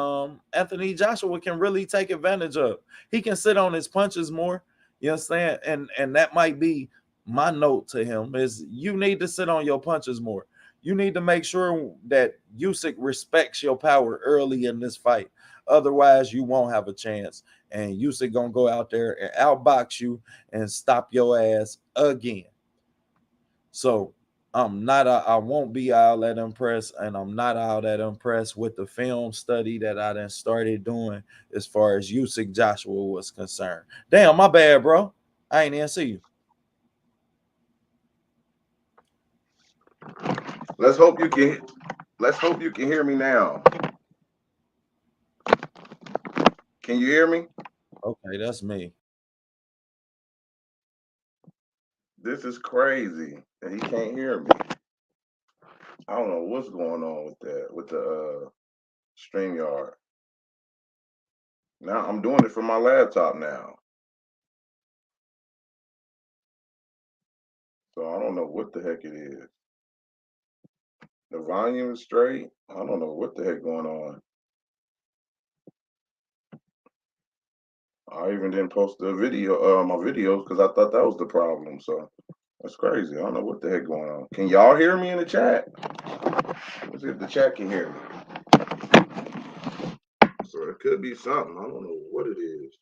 Anthony Joshua can really take advantage of. He can sit on his punches more. You understand? And that might be my note to him, is you need to sit on your punches more. You need to make sure that Usyk respects your power early in this fight. Otherwise, you won't have a chance. And Usyk gonna go out there and outbox you and stop your ass again. So I won't be all that impressed, and I'm not all that impressed with the film study that I then started doing as far as Usyk Joshua was concerned. Damn, my bad, bro. I ain't even see you. Let's hope you can hear me now. Can you hear me? Okay, that's me. This is crazy that he can't hear me. I don't know what's going on with that, with the StreamYard. Now I'm doing it from my laptop now. So I don't know what the heck it is. The volume is straight. I don't know what the heck going on. I even didn't post the video, my videos, because I thought that was the problem. So that's crazy. I don't know what the heck going on. Can y'all hear me in the chat? Let's see if the chat can hear me. So It could be something. I don't know what it is.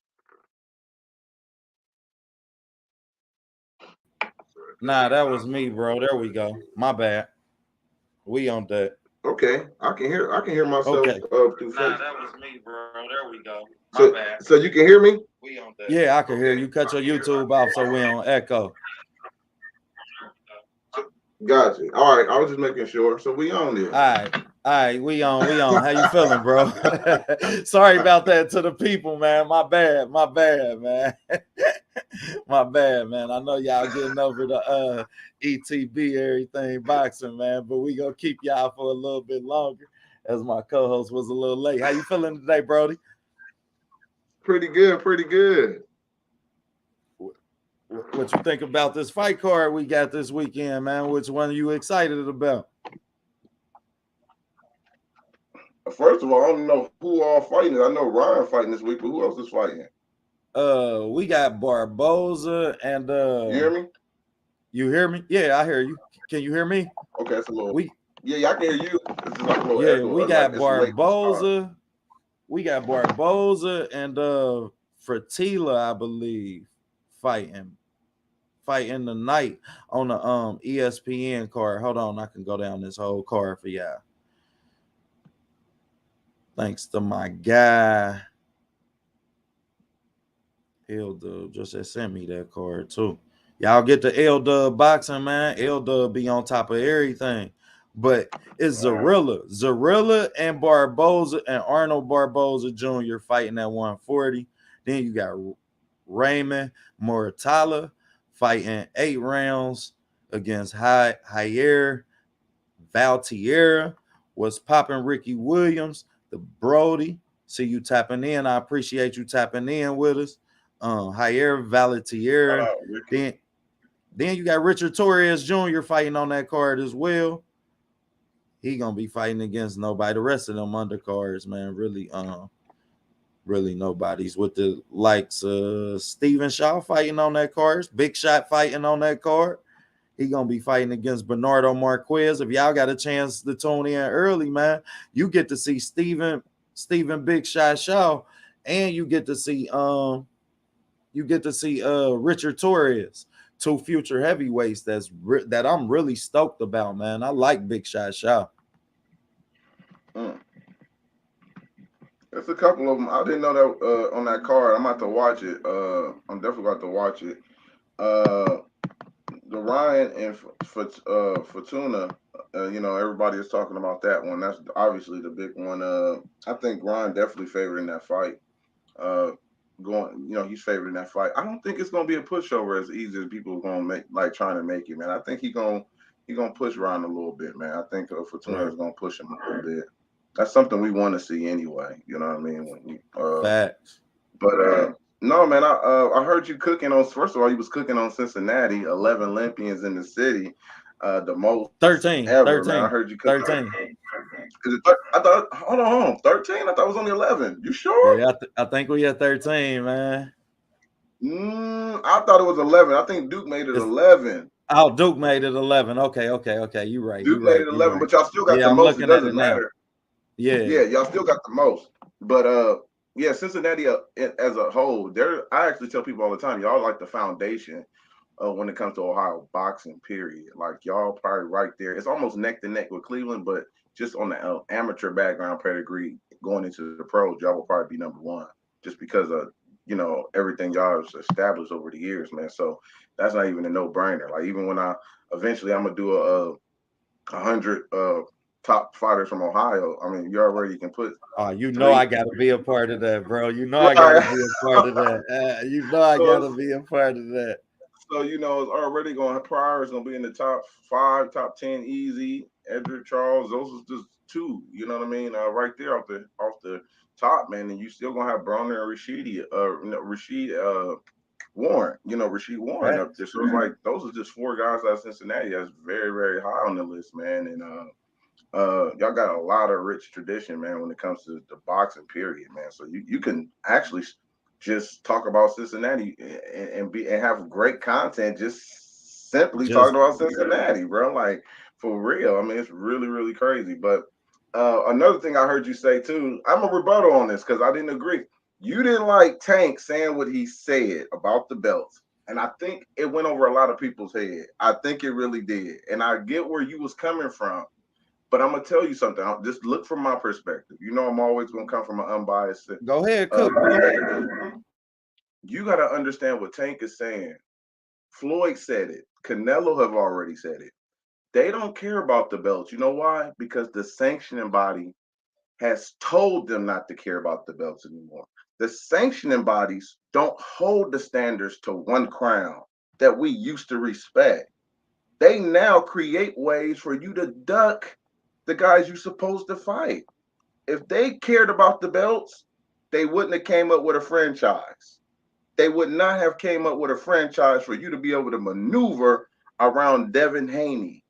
Nah, that was me, bro. There we go. My bad. We on that. Okay, I can hear myself Okay. through Nah, Facebook. that was me, bro. There we go. My So, bad. so you can hear me? We on that. Yeah, I can hear you. Cut your YouTube off so we on echo. Gotcha. All right, I was just making sure. So we on there. All right, we on. How you feeling, bro? Sorry about that to the people, man. My bad, man. My bad, man. I know y'all getting over the ETB everything boxing, man, but we gonna keep y'all for a little bit longer as my co-host was a little late. How you feeling today, Brody? Pretty good. What you think about this fight card we got this weekend, man? Which one are you excited about? First of all, I don't know who all fighting. I know Ryan fighting this week, but who else is fighting? We got Barboza and You hear me? You hear me? Yeah, I hear you. Can you hear me? Okay, it's a little. We Yeah, I can hear you. It's like a little yeah, echo. we got like Barboza. We got Barboza and Fertila, I believe, fighting tonight on the ESPN card. Hold on, I can go down this whole card for y'all. Thanks to my guy. L-Dub just sent me that card too. Y'all get the L-Dub boxing, man. L-Dub be on top of everything. But it's Zarilla and Barboza and Arnold Barboza Jr. fighting at 140. Then you got Raymond Moratala fighting 8 rounds against Jair Valtierra. Was popping Ricky Williams, the Brody. See you tapping in. I appreciate you tapping in with us. Jair Valtierra. Then you got Richard Torres Jr. fighting on that card as well. He gonna be fighting against nobody. The rest of them undercards, man, really nobody's with the likes Steven Shaw fighting on that card. Big Shot fighting on that card. He gonna be fighting against Bernardo Marquez. If y'all got a chance to tune in early, man, you get to see Steven Big Shot Shaw, and you get to see Richard Torres, 2 future heavyweights that I'm really stoked about, man. I like Big Shot Shaw. There's a couple of them. I didn't know that on that card. I'm about to watch it. I'm definitely about to watch it. The Ryan and Fortuna, everybody is talking about that one. That's obviously the big one. I think Ryan definitely favored in that fight. He's favored in that fight. I don't think it's gonna be a pushover as easy as people are gonna make, trying to make it, man. I think he gonna push Ryan a little bit, man. I think Fortuna is gonna push him a little bit. That's something we want to see anyway. You know what I mean? Facts. But no, man. I heard you cooking on. First of all, you was cooking on Cincinnati. 11 Olympians in the city. The most 13 ever, 13 man. I heard you cooking. 13. I thought. Hold on. 13. I thought it was only 11. You sure? Yeah, I think we at 13, man. I thought it was 11. I think Duke made it 11. Oh, Duke made it 11. Okay. You right. Duke made it 11, but y'all still got the I'm most. It doesn't matter. Now. Yeah, y'all still got the most. But Cincinnati as a whole, I actually tell people all the time, y'all like the foundation when it comes to Ohio boxing. Period. Like y'all probably right there. It's almost neck to neck with Cleveland, but just on the amateur background pedigree going into the pros, y'all will probably be number one just because of everything y'all have established over the years, man. So that's not even a no-brainer. Like even when I'm gonna do a 100 top fighters from Ohio. I mean, you already can put. I got to be a part of that, bro. I got to be a part of that. I got to be a part of that. So it's already going. Pryor is going to be in the top 5, top 10, easy. Edric Charles, those are just 2. You know what I mean? Right there off the top, man. And you still gonna have Bronner and Rashid Warren. Rashid Warren up there. So it's like those are just 4 guys out of Cincinnati that's very, very high on the list, man. And y'all got a lot of rich tradition, man, when it comes to the boxing period, man. So you can actually just talk about Cincinnati and have great content just simply talking about Cincinnati, bro. Like for real. I mean, it's really, really crazy. But Another thing I heard you say too, I'm a rebuttal on this because I didn't agree. You didn't like Tank saying what he said about the belts. And I think it went over a lot of people's head. I think it really did. And I get where you was coming from. But I'm gonna tell you something. Just look from my perspective. You know, I'm always gonna come from an unbiased. Go ahead, cook. You gotta understand what Tank is saying. Floyd said it. Canelo have already said it. They don't care about the belts. You know why? Because the sanctioning body has told them not to care about the belts anymore. The sanctioning bodies don't hold the standards to one crown that we used to respect. They now create ways for you to duck the guys you're supposed to fight. If they cared about the belts, they wouldn't have came up with a franchise. They would not have came up with a franchise for you to be able to maneuver around Devin Haney.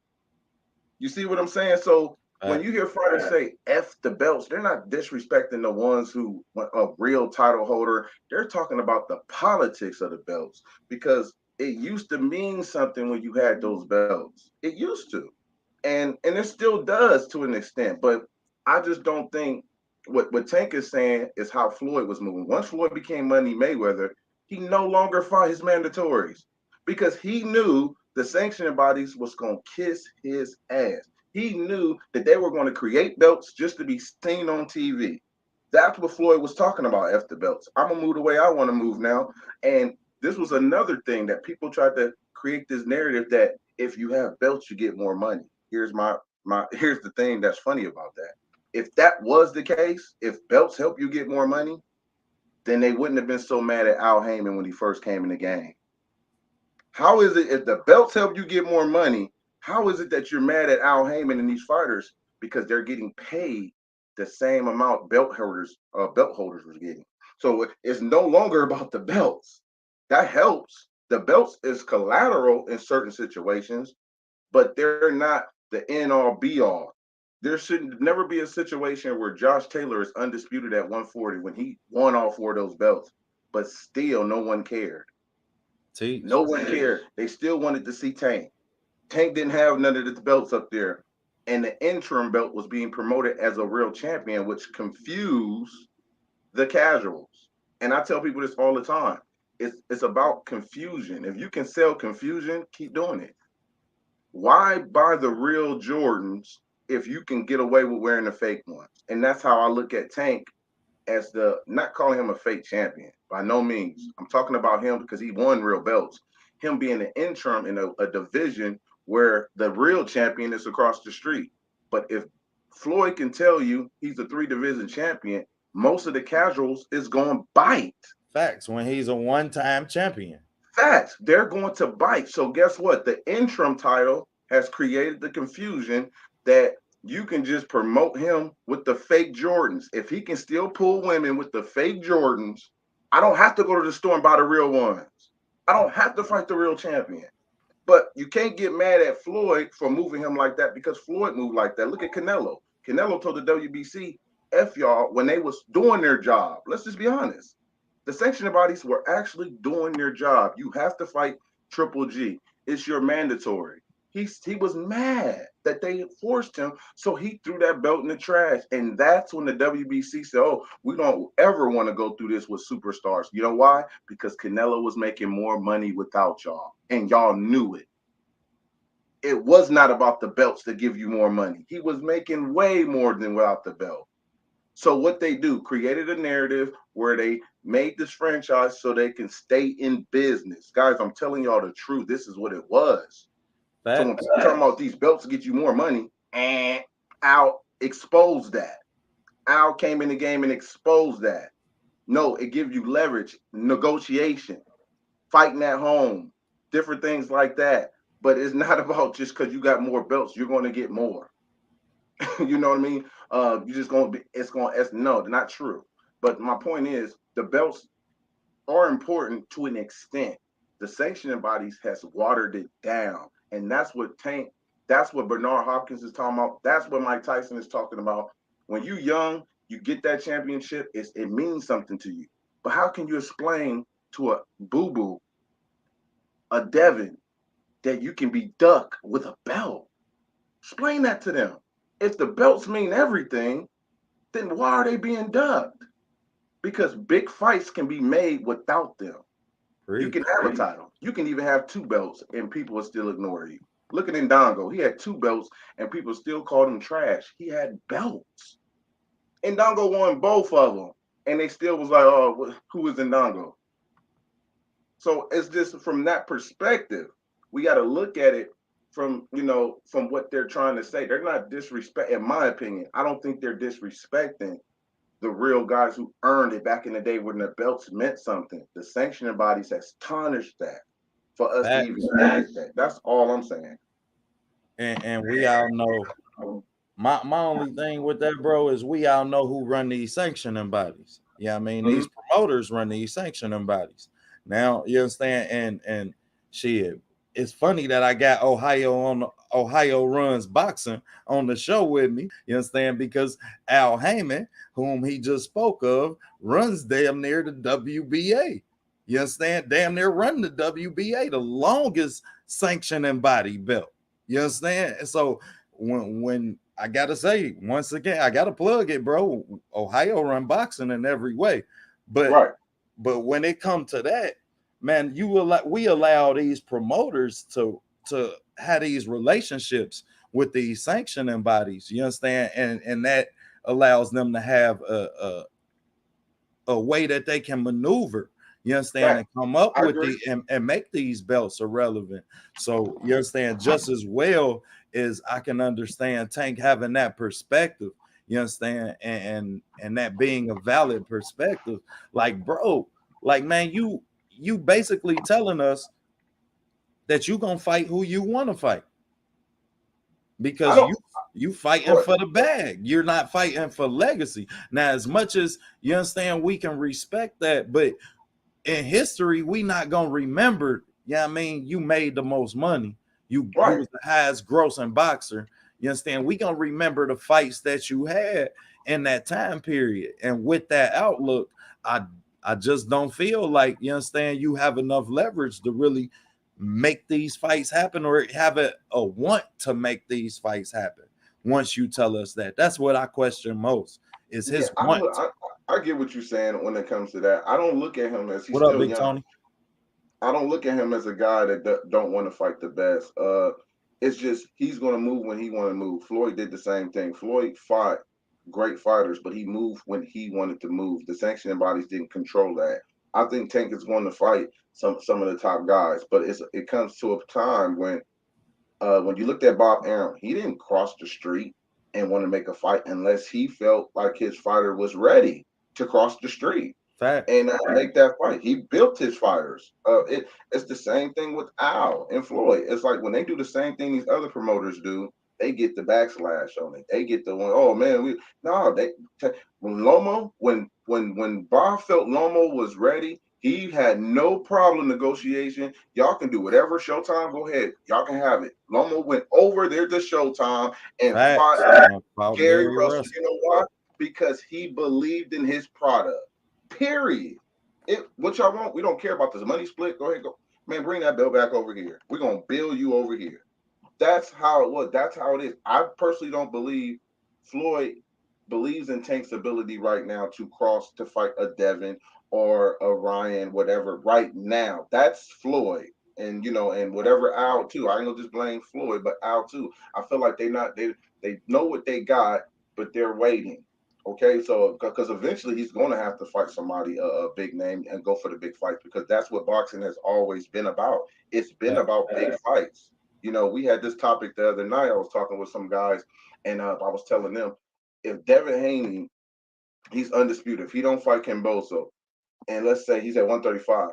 You see what I'm saying? So when you hear fighters say F the belts, they're not disrespecting the ones who a real title holder. They're talking about the politics of the belts because it used to mean something when you had those belts. It used to. And it still does to an extent, but I just don't think what Tank is saying is how Floyd was moving. Once Floyd became Money Mayweather, he no longer fought his mandatories because he knew the sanctioning bodies was going to kiss his ass. He knew that they were going to create belts just to be seen on TV. That's what Floyd was talking about after belts. I'm gonna move the way I want to move now. And this was another thing that people tried to create this narrative that if you have belts, you get more money. Here's the thing that's funny about that. If that was the case, if belts help you get more money, then they wouldn't have been so mad at Al Heyman when he first came in the game. How is it if the belts help you get more money? How is it that you're mad at Al Heyman and these fighters because they're getting paid the same amount belt holders was getting? So it's no longer about the belts. That helps. The belts is collateral in certain situations, but they're not the end all be all. There should never be a situation where Josh Taylor is undisputed at 140 when he won all four of those belts, but still no one cared. Teach. No one cared. They still wanted to see Tank. Tank didn't have none of the belts up there. And the interim belt was being promoted as a real champion, which confused the casuals. And I tell people this all the time. It's about confusion. If you can sell confusion, keep doing it. Why buy the real Jordans if you can get away with wearing the fake ones? And that's how I look at Tank as the not calling him a fake champion by no means. I'm talking about him because he won real belts. Him being an interim in a division where the real champion is across the street. But if Floyd can tell you he's a 3 division champion, most of the casuals is going to bite. Facts. When he's a one-time champion. Facts. They're going to bite. So guess what? The interim title has created the confusion that you can just promote him with the fake Jordans. If he can still pull women with the fake Jordans, I don't have to go to the store and buy the real ones. I don't have to fight the real champion. But you can't get mad at Floyd for moving him like that because Floyd moved like that. Look at Canelo. Canelo told the WBC, F y'all, when they was doing their job. Let's just be honest. The sanctioning bodies were actually doing their job. You have to fight Triple G. It's your mandatory. He was mad that they forced him, so he threw that belt in the trash. And that's when the WBC said, oh, we don't ever want to go through this with superstars. You know why? Because Canelo was making more money without y'all, and y'all knew it. It was not about the belts to give you more money. He was making way more than without the belt. So what they do, created a narrative where they made this franchise so they can stay in business. Guys, I'm telling y'all the truth. This is what it was. So when people talking about these belts to get you more money, and Al exposed that. Al came in the game and exposed that. No, it gives you leverage, negotiation, fighting at home, different things like that. But it's not about just because you got more belts, you're going to get more. You know what I mean? You just gonna be. It's no, not true. But my point is, the belts are important to an extent. The sanctioning bodies has watered it down, and that's what Tank. That's what Bernard Hopkins is talking about. That's what Mike Tyson is talking about. When you young, you get that championship. It means something to you. But how can you explain to a boo boo, a Devin, that you can be duck with a belt? Explain that to them. If the belts mean everything, then why are they being dubbed? Because big fights can be made without them. You can Preach. have a title. You can even have two belts and people will still ignore you. Look at Ndongo. He had two belts and people still called him trash. He had belts. Ndongo won both of them. And they still was like, oh, who is Ndongo? So it's just from that perspective, we got to look at it from, from what they're trying to say. They're not disrespect, in my opinion. I don't think they're disrespecting the real guys who earned it back in the day when the belts meant something. The sanctioning bodies has tarnished that for us to even act that. That's all I'm saying. And we all know my only thing with that, bro, is we all know who run these sanctioning bodies. Yeah, I mean, Mm-hmm. these promoters run these sanctioning bodies. Now, you understand, and shit. It's funny that I got Ohio Runs Boxing on the show with me. You understand? Because Al Heyman, whom he just spoke of, runs damn near the WBA. You understand? Damn near running the WBA, the longest sanctioning body belt. You understand? And so when I gotta say once again, I gotta plug it, bro. Ohio run boxing in every way, but Right. when it comes to that, man, we allow these promoters to have these relationships with these sanctioning bodies. You understand, and that allows them to have a way that they can maneuver. You understand, That and come up I with agree. and make these belts irrelevant. So you understand just as well as I can understand Tank having that perspective. You understand, and that being a valid perspective. Like, bro, like man, you basically telling us that you gonna fight who you want to fight I because don't. you fighting What? for the bag. You're not fighting for legacy. Now, as much as you understand, we can respect that, but in history, we not gonna remember. Yeah, I mean, you made the most money. You Right. was the highest grossing boxer. You understand? We gonna remember the fights that you had in that time period. And with that outlook, I just don't feel like you understand you have enough leverage to really make these fights happen or have a want to make these fights happen. Once you tell us that, that's what I question most is Yeah, his want. I get what you're saying when it comes to that. I don't look at him as he's What up, still Big young. Tony? I don't look at him as a guy that don't want to fight the best. It's just he's going to move when he want to move. Floyd did the same thing. Floyd fought great fighters, but he moved when he wanted to move. The sanctioning bodies didn't control that. I think Tank is going to fight some of the top guys, but it comes to a time when you looked at Bob Arum, he didn't cross the street and want to make a fight unless he felt like his fighter was ready to cross the street Facts. and make that fight. He built his fighters. It's the same thing with Al and Floyd. It's like when they do the same thing these other promoters do, they get the backslash on it. They get the one, oh man, when Lomo, when Bob felt Lomo was ready, he had no problem negotiation. Y'all can do whatever Showtime. Go ahead. Y'all can have it. Lomo went over there to Showtime and Facts. fought About Gary Gary Russell. Russell. You know why? Because he believed in his product. Period. What y'all want? We don't care about this money split. Go ahead, go. Man, bring that bill back over here. We're gonna bill you over here. That's how it was. That's how it is. I personally don't believe Floyd believes in Tank's ability right now to cross to fight a Devin or a Ryan, whatever, right now. That's Floyd. And whatever Al too. I ain't gonna just blame Floyd, but Al too. I feel like they know what they got, but they're waiting. Okay, so because eventually he's going to have to fight somebody a big name and go for the big fights because that's what boxing has always been about. It's been about big fights. We had this topic the other night. I was talking with some guys, and I was telling them if Devin Haney, he's undisputed. If he don't fight Kimboso, and let's say he's at 135,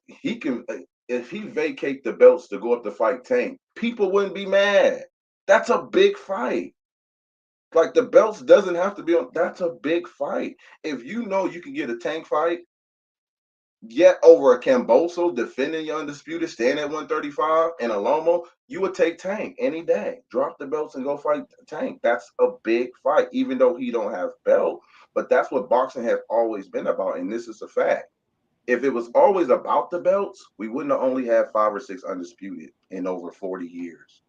he can. If he vacate the belts to go up to fight Tank, people wouldn't be mad. That's a big fight. Like the belts doesn't have to be on. That's a big fight. If you know you can get a Tank fight, yet over a Camboso defending your undisputed, stand at 135 and a Lomo, you would take Tank any day. Drop the belts and go fight Tank. That's a big fight, even though he don't have belt. But that's what boxing has always been about, and this is a fact. If it was always about the belts, we wouldn't have only had 5 or 6 undisputed in over 40 years.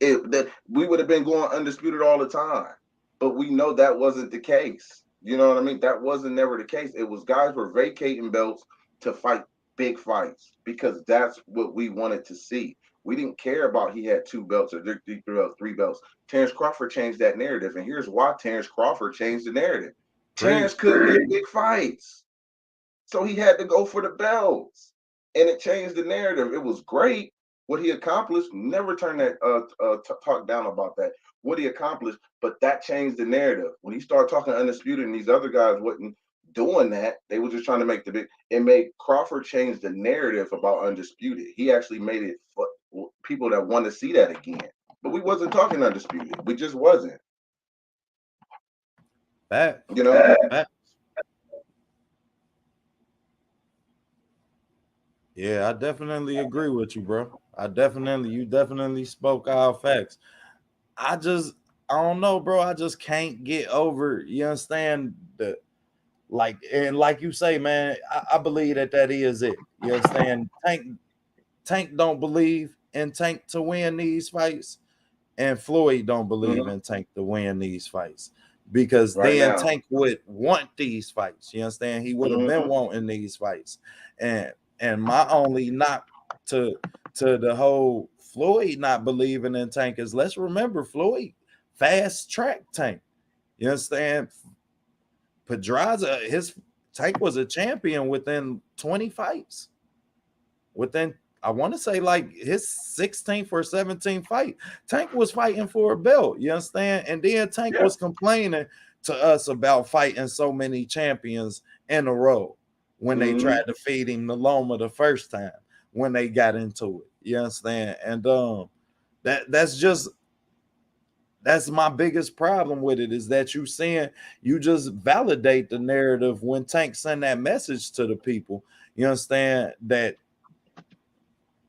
that we would have been going undisputed all the time. But we know that wasn't the case. You know what I mean? That wasn't never the case. It was guys were vacating belts to fight big fights because that's what we wanted to see. We didn't care about he had 2 belts or 3 belts, 3 belts. Terrence Crawford changed that narrative, and here's why Terrence Crawford changed the narrative. Terrence Preach. couldn't get big fights, so he had to go for the belts, and it changed the narrative. It was great what he accomplished. Never turn that talk down about that. What he accomplished, but that changed the narrative. When he started talking undisputed, and these other guys wasn't doing that, they were just trying to make the big. It made Crawford change the narrative about undisputed. He actually made it for people that want to see that again. But we wasn't talking undisputed. We just wasn't. Back. You know. Back. Yeah, I definitely agree with you, bro. You definitely spoke our facts. I just, I don't know, bro. I just can't get over. You understand the and like you say, man. I believe that is it. You understand? Tank don't believe in Tank to win these fights, and Floyd don't believe in Tank to win these fights because Right then now. Tank would want these fights. You understand? He would have been wanting these fights, and my only knock to the whole Floyd not believing in Tank is, let's remember Floyd fast track Tank. You understand? Pedraza, his Tank was a champion within 20 fights. Within, I want to say, like his 16th or 17th fight, Tank was fighting for a belt. You understand? And then Tank was complaining to us about fighting so many champions in a row when they tried to feed him the Loma the first time when they got into it. You understand? And that's my biggest problem with it, is that you just validate the narrative when Tank send that message to the people. You understand that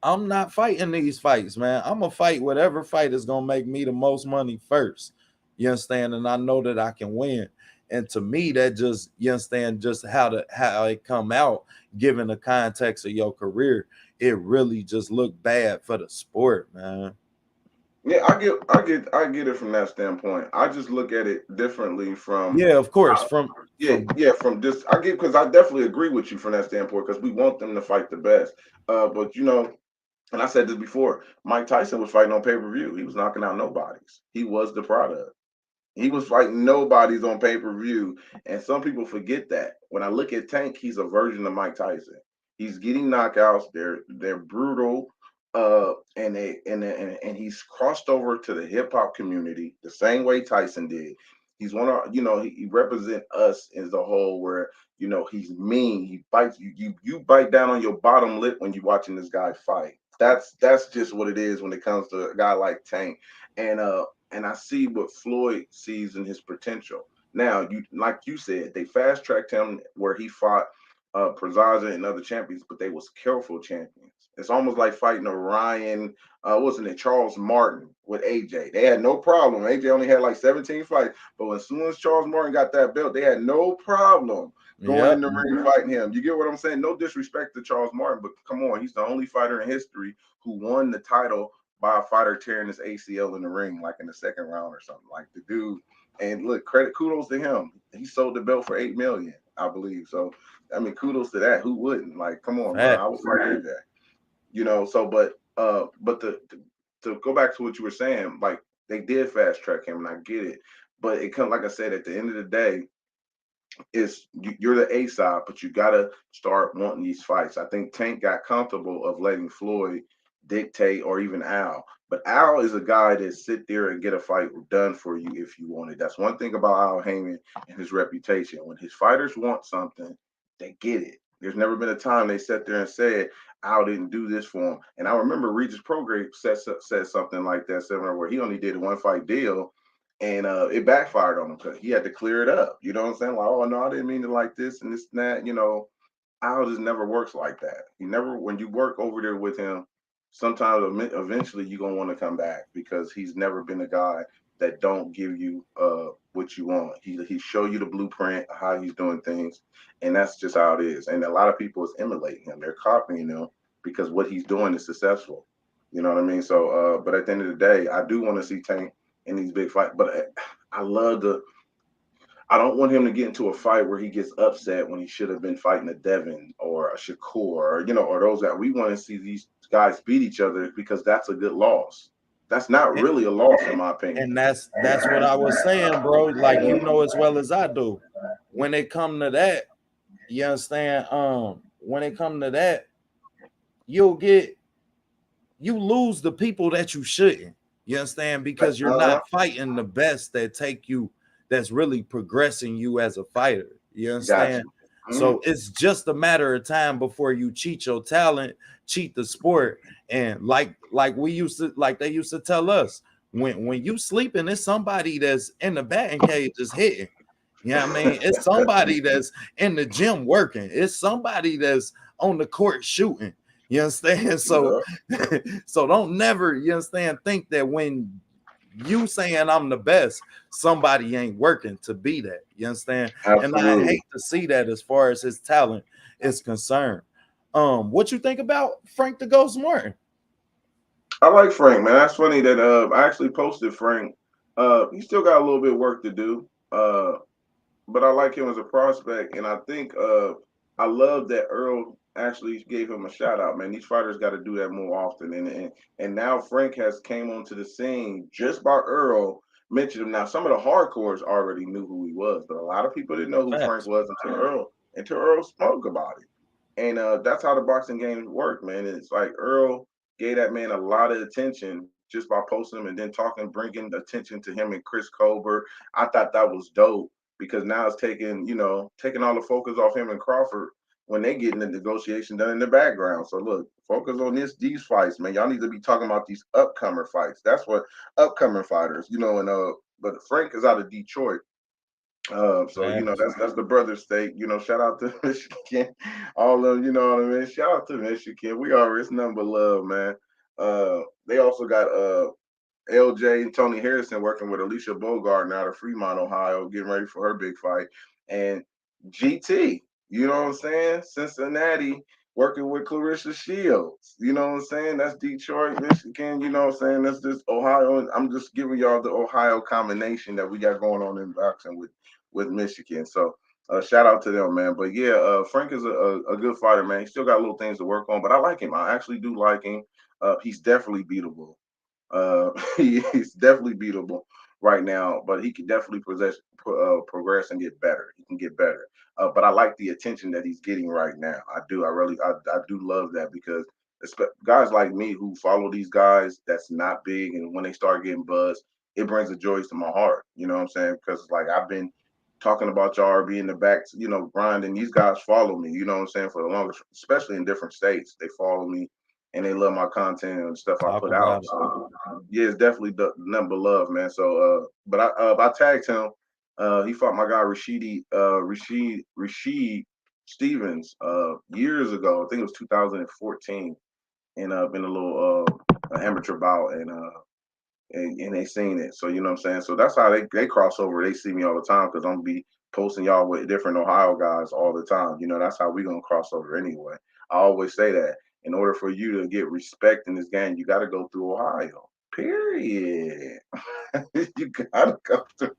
I'm not fighting these fights, man. I'm gonna fight whatever fight is gonna make me the most money first. You understand? And I know that I can win. And to me, that just, you understand, just how it come out, given the context of your career, it really just looked bad for the sport, man. Yeah, I get it from that standpoint. I just look at it differently from. Yeah, of course. From From this, I get, because I definitely agree with you from that standpoint, because we want them to fight the best. But and I said this before, Mike Tyson was fighting on pay-per-view. He was knocking out nobodies. He was the product. He was fighting nobodies on pay-per-view, and some people forget that. When I look at Tank, he's a version of Mike Tyson. He's getting knockouts. They're brutal, and he's crossed over to the hip hop community the same way Tyson did. He's one of, he represent us as a whole, where he's mean. He bites you bite down on your bottom lip when you're watching this guy fight. That's just what it is when it comes to a guy like Tank. And I see what Floyd sees in his potential. Now, like you said, they fast tracked him where he fought Prazaza and other champions, but they was careful champions. It's almost like fighting a Ryan, wasn't it Charles Martin with AJ? They had no problem. AJ only had like 17 fights, but as soon as Charles Martin got that belt, they had no problem going in the ring fighting him. You get what I'm saying? No disrespect to Charles Martin, but come on, he's the only fighter in history who won the title by a fighter tearing his ACL in the ring, like in the second round or something. Like the dude, and look, kudos to him. He sold the belt for $8 million, I believe. So, I mean, kudos to that. Who wouldn't? Like, come on, bro. I was fighting that. So, but to go back to what you were saying, like they did fast track him, and I get it. But it comes, like I said, at the end of the day, you're the A side, but you gotta start wanting these fights. I think Tank got comfortable of letting Floyd dictate, or even Al. But Al is a guy that sit there and get a fight done for you if you want it. That's one thing about Al Heyman and his reputation. When his fighters want something, they get it. There's never been a time they sat there and said Al didn't do this for him. And I remember Regis Prograde said something like that, similar, where he only did a one fight deal, and it backfired on him because he had to clear it up. You know what I'm saying? Like, oh no, I didn't mean it like this and this and that. Al just never works like that. He never, when you work over there with him, sometimes eventually you're gonna want to come back, because he's never been a guy that don't give you what you want. He show you the blueprint of how he's doing things, and that's just how it is. And a lot of people is emulating him. They're copying him because what he's doing is successful. You know what I mean? So, but at the end of the day, I do want to see Tank in these big fights. But I love the. I don't want him to get into a fight where he gets upset when he should have been fighting a Devin or a Shakur, or or those that we want to see these guys beat each other because that's a good loss. That's not And, really a loss in my opinion. and that's what I was saying, bro. Like you know as well as I do. When it come to that, you understand? When it come to that, you'll get you lose the people that you shouldn't. You understand? Because you're Uh-huh. not fighting the best that take you, that's really progressing you as a fighter. You Got understand? you. So it's just a matter of time before you cheat your talent, cheat the sport, and like we used to, like they used to tell us, when you sleeping, it's somebody that's in the batting cage just hitting. You know what I mean? It's somebody that's in the gym working. It's somebody that's on the court shooting. You understand? So Yeah, so don't never, you understand, think that when you saying I'm the best, somebody ain't working to be that. You understand? And I absolutely. hate to see that as far as his talent is concerned. What you think about Frank the Ghost Martin? I like Frank, man. That's funny that I actually posted Frank. He still got a little bit of work to do. But I like him as a prospect, and I think I love that Earl actually gave him a shout out. Man, these fighters got to do that more often, and now Frank has came onto the scene just by Earl mentioned him. Now some of the hardcores already knew who he was, but a lot of people didn't know who Frank Facts. was until Earl spoke about it. And that's how the boxing game work, man. It's like Earl gave that man a lot of attention just by posting him and then talking, bringing attention to him and Chris Colbert. I thought that was dope because now it's taking all the focus off him and Crawford when they get in the negotiation done in the background. So look, focus on these fights, man. Y'all need to be talking about these upcoming fights. That's what upcoming fighters, and but Frank is out of Detroit. So Facts. that's the brother state. Shout out to Michigan, all of them. You know what I mean. Shout out to Michigan. We are it's nothing but love, man. They also got LJ and Tony Harrison working with Alicia Bogart out of Fremont, Ohio, getting ready for her big fight. And GT, you know what I'm saying? Cincinnati working with Clarissa Shields. You know what I'm saying? That's Detroit, Michigan, you know what I'm saying? That's just Ohio. And I'm just giving y'all the Ohio combination that we got going on in boxing with Michigan. So shout out to them, man. But yeah, Frank is a good fighter, man. He still got little things to work on, but I like him. I actually do like him. He's definitely beatable. He's definitely beatable right now, but he can definitely progress and get better. He can get better. But I like the attention that he's getting right now. I do. I do love that because guys like me who follow these guys that's not big, and when they start getting buzz, it brings a joy to my heart. You know what I'm saying? Because like I've been talking about y'all being the back, grinding. These guys follow me. You know what I'm saying? For the longest, especially in different states, they follow me and they love my content and stuff I Talk put out. about it. So yeah, it's definitely the number love, man. So but I tagged him. He fought my guy Rashid Stevens years ago. I think it was 2014, and been a little amateur bout, and they seen it. So you know what I'm saying. So that's how they cross over. They see me all the time because I'm gonna be posting y'all with different Ohio guys all the time. That's how we gonna cross over anyway. I always say that in order for you to get respect in this game, you got to go through Ohio. Period. You gotta go through.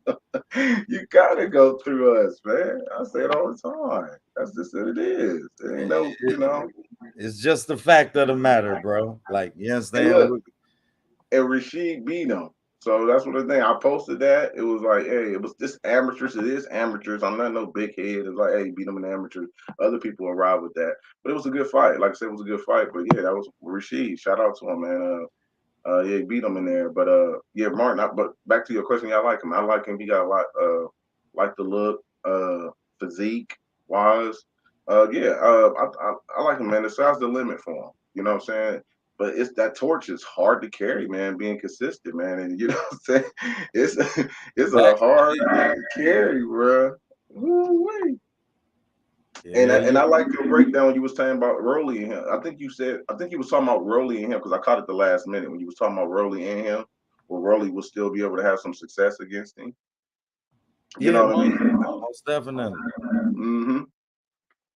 You gotta go through us, man. I say it all the time. That's just what it is. It ain't no, It's just the fact of the matter, bro. Like, you And understand? look, and Rashid beat him. So that's what the thing. I posted that. It was like, hey, it was this amateurs. It is amateurs. I'm not no big head. It's like, hey, beat them in amateurs. Other people arrived with that. But it was a good fight. Like I said, it was a good fight. But yeah, that was Rashid. Shout out to him, man. Yeah, he beat him in there. But yeah, Martin. But back to your question, yeah, I like him. I like him. He got a lot. Like the look, physique wise. Yeah, I like him, man. The sky's the limit for him. You know what I'm saying? But it's that torch is hard to carry, man. Being consistent, man, and you know what I'm saying. It's it's a Facts. hard thing to carry, bro. Woo-wee. And Yeah, I yeah. like your breakdown when you was talking about Rolly and him. I think you was talking about Rolly and him because I caught it the last minute when you was talking about Rolly and him. Will Rolly will still be able to have some success against him. You Yeah, know what I mean? most definitely. Mm-hmm.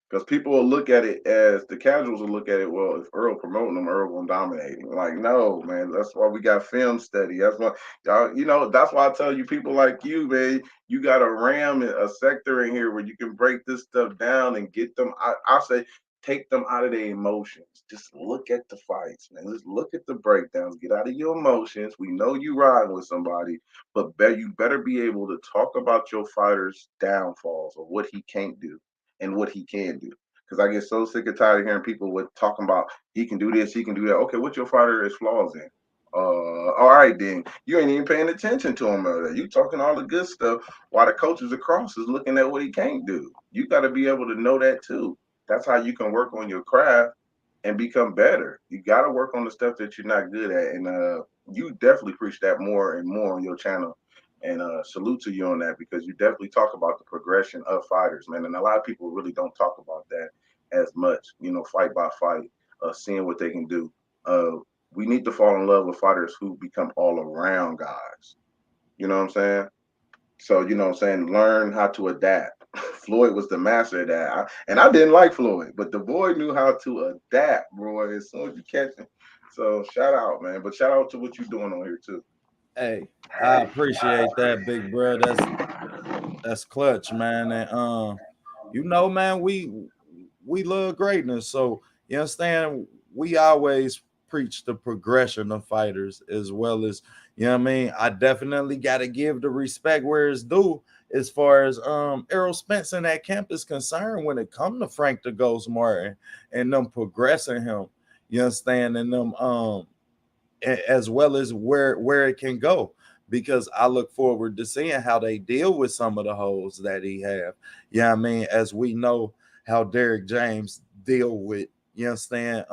Because people will look at it as the casuals will look at it. Well, if Earl promoting them, Earl gonna dominate him. Like, no, man. That's why we got film study. That's why, y'all. That's why I tell you, people like you, man. You got a ram, a sector in here where you can break this stuff down and get them. I say, take them out of their emotions. Just look at the fights, man. Just look at the breakdowns. Get out of your emotions. We know you riding with somebody, but you better be able to talk about your fighter's downfalls or what he can't do and what he can do. Because I get so sick and tired of hearing people with talking about he can do this, he can do that. Okay, what your fighter is flaws in? All right, then you ain't even paying attention to him. You talking all the good stuff while the coaches across is looking at what he can't do. You got to be able to know that too. That's how you can work on your craft and become better. You got to work on the stuff that you're not good at, and you definitely preach that more and more on your channel. And salute to you on that because you definitely talk about the progression of fighters, man. And a lot of people really don't talk about that as much, fight by fight, seeing what they can do. We need to fall in love with fighters who become all around guys. You know what I'm saying? So, learn how to adapt. Floyd was the master of that. And I didn't like Floyd, but the boy knew how to adapt, bro, as soon as you catch him. So, shout out, man. But shout out to what you're doing on here, too. Hey, I appreciate that, big bro. That's clutch, man. And man, we love greatness. So you understand, we always preach the progression of fighters as well as I definitely gotta give the respect where it's due as far as Errol Spence and that camp is concerned when it come to Frank the Ghost Martin and them progressing him. You understand, and them as well as where it can go, because I look forward to seeing how they deal with some of the holes that he have. As we know how Derek James deal with, you understand,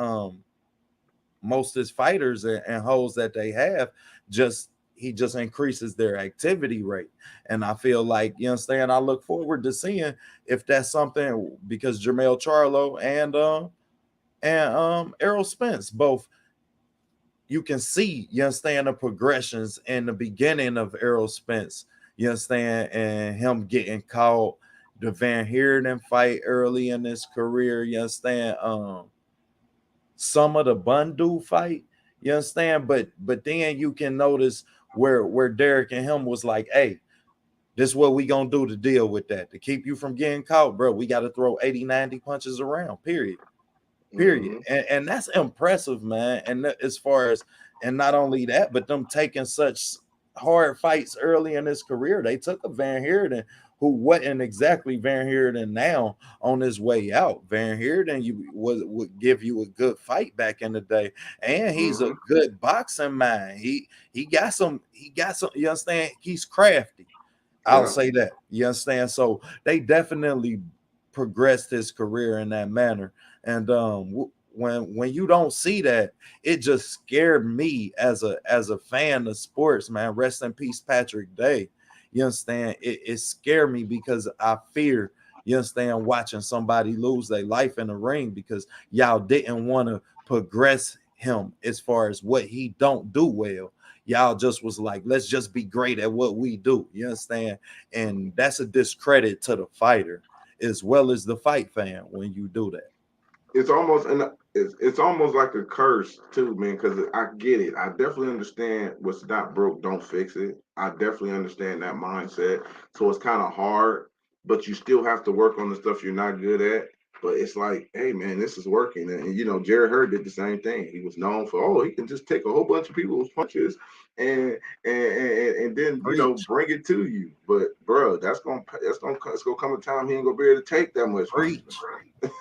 most of his fighters and holes that they have, just he just increases their activity rate. And I feel like, you understand, I look forward to seeing if that's something, because Jermell Charlo and Errol Spence both, you can see, you understand, the progressions in the beginning of Errol Spence, you understand, and him getting caught, the Van Heerden fight early in his career, you understand, some of the Bundu fight, you understand, but then you can notice where Derek and him was like, hey, this is what we gonna do to deal with that, to keep you from getting caught, bro. We got to throw 80, 90 punches around, period. Mm-hmm. And that's impressive, man. And as far as, and not only that, but them taking such hard fights early in his career. They took a Van Heerden who wasn't exactly Van Heerden now on his way out. Van Heerden would give you a good fight back in the day, and he's a Mm-hmm. good boxing man. He got some, you understand, he's crafty, I'll Yeah. say that. You understand? So they definitely progressed his career in that manner. And when you don't see that, it just scared me as a fan of sports, man. Rest in peace, Patrick Day. You understand? It scared me because I fear, you understand, watching somebody lose their life in the ring because y'all didn't want to progress him as far as what he don't do well. Y'all just was like, let's just be great at what we do. You understand? And that's a discredit to the fighter as well as the fight fan when you do that. It's almost it's almost like a curse too, man. Because I get it. I definitely understand what's not broke, don't fix it. I definitely understand that mindset. So it's kind of hard, but you still have to work on the stuff you're not good at. But it's like, hey, man, this is working. And Jared Hurd did the same thing. He was known for, oh, he can just take a whole bunch of people's punches and and then Preach, bring it to you. But bro, it's gonna come a time he ain't gonna be able to take that much punishment.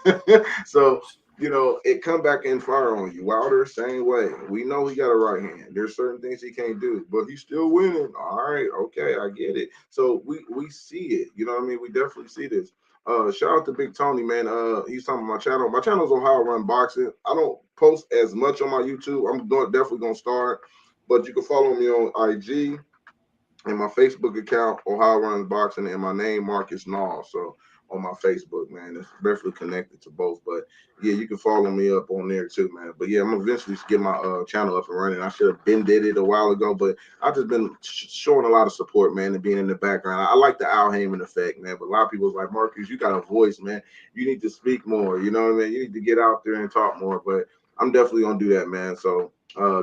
preach, So, it come back and fire on you. Wilder, same way. We know he got a right hand. There's certain things he can't do, but he's still winning. All right, okay, I get it. So we see it. You know what I mean? We definitely see this. Shout out to Big Tony, man. He's talking about my channel. My channel's Ohio Run Boxing. I don't post as much on my YouTube. Definitely gonna start, but you can follow me on IG and my Facebook account, Ohio Runs Boxing, and my name, Marcus Nall. So on my Facebook, man. It's definitely connected to both. But yeah, you can follow me up on there too, man. But yeah, I'm gonna eventually get my channel up and running. I should have been did it a while ago, but I've just been showing a lot of support, man, and being in the background. I like the Al Heyman effect, man. But a lot of people's like, Marcus, you got a voice, man. You need to speak more. You know what I mean? You need to get out there and talk more. But I'm definitely gonna do that, man. So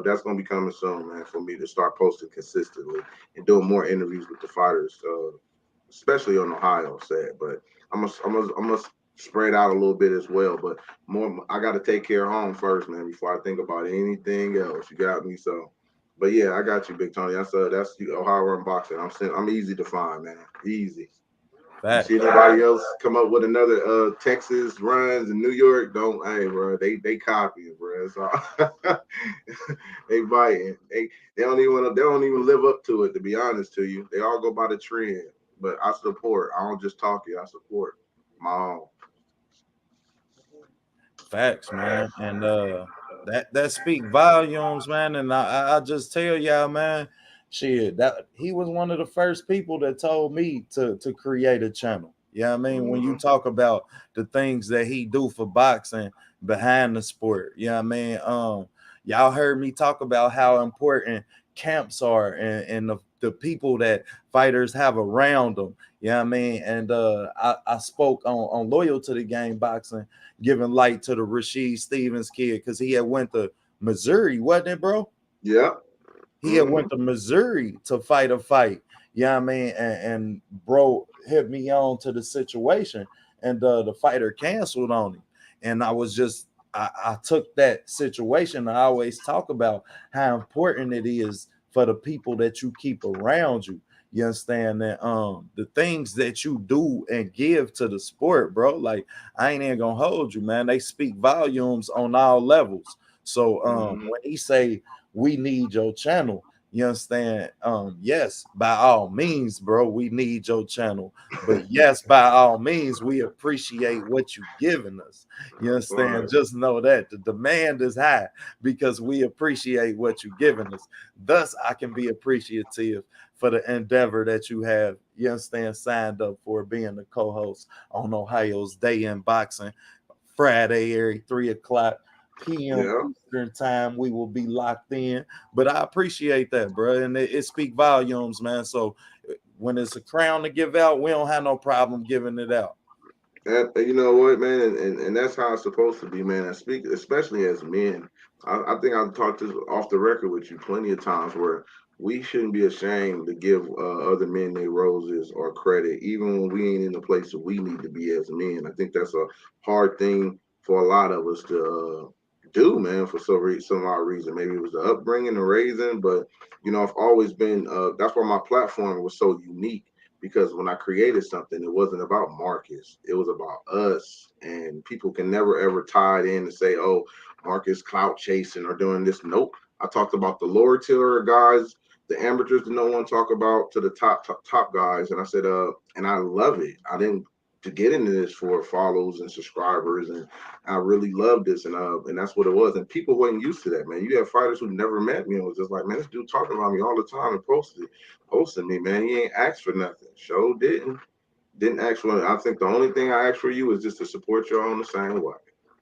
that's gonna be coming soon, man, for me to start posting consistently and doing more interviews with the fighters, especially on Ohio set. But I'm gonna spread out a little bit as well. But more, I got to take care of home first, man, before I think about anything else. You got me, so. But yeah, I got you, Big Tony. That's the Ohio Run Boxing. I'm easy to find, man. Easy. You see Facts. anybody else come up with another Texas runs in New York? Don't, hey, bro. They copy it, bro. So they biting. They don't even live up to it. To be honest to you, they all go by the trend. But I support. I don't just talk it. I support my own. Facts, man. And that speak volumes, man. And I just tell y'all, man, shit, that he was one of the first people that told me to create a channel. Yeah, I mean, when you Mm-hmm. talk about the things that he do for boxing behind the sport, yeah, I mean, y'all heard me talk about how important camps are and the people that fighters have around them. Yeah, I mean, and I spoke on loyal to the game boxing, giving light to the Rasheed Stevens kid because he had went to Missouri, wasn't it, bro? Yeah. He had Mm-hmm. went to Missouri to fight a fight. Yeah, I mean, and bro hit me on to the situation, and the fighter canceled on him. And I was just I took that situation. I always talk about how important it is for the people that you keep around you. You understand that the things that you do and give to the sport, bro. Like I ain't even gonna hold you, man. They speak volumes on all levels. So Mm-hmm. when he say we need your channel, you understand? Yes, by all means, bro, we need your channel. But yes, by all means, we appreciate what you giving us. You That's understand? right. Just know that the demand is high because we appreciate what you giving us. Thus, I can be appreciative for the endeavor that you have, you understand, signed up for being the co-host on Ohio's Day in Boxing, Friday every 3 o'clock p.m. Yeah. Eastern time. We will be locked in. But I appreciate that, bro. And it speak volumes, man. So when it's a crown to give out, we don't have no problem giving it out. And you know what, man, and that's how it's supposed to be, man. I speak, especially as men. I think I've talked this off the record with you plenty of times where we shouldn't be ashamed to give other men their roses or credit, even when we ain't in the place that we need to be as men. I think that's a hard thing for a lot of us to do, man, for some odd reason. Maybe it was the upbringing, the raising, but I've always been. That's why my platform was so unique because when I created something, it wasn't about Marcus. It was about us. And people can never ever tie it in and say, oh, Marcus clout chasing or doing this. Nope. I talked about the lower tier guys, the amateurs that no one talk about to the top guys. And I said, and I love it. I didn't to get into this for follows and subscribers, and I really love this, and that's what it was. And people weren't used to that, man. You have fighters who never met me and was just like, man, this dude talking about me all the time and posting me, man. He ain't asked for nothing. Show didn't ask for. I think the only thing I asked for you is just to support y'all on the same way.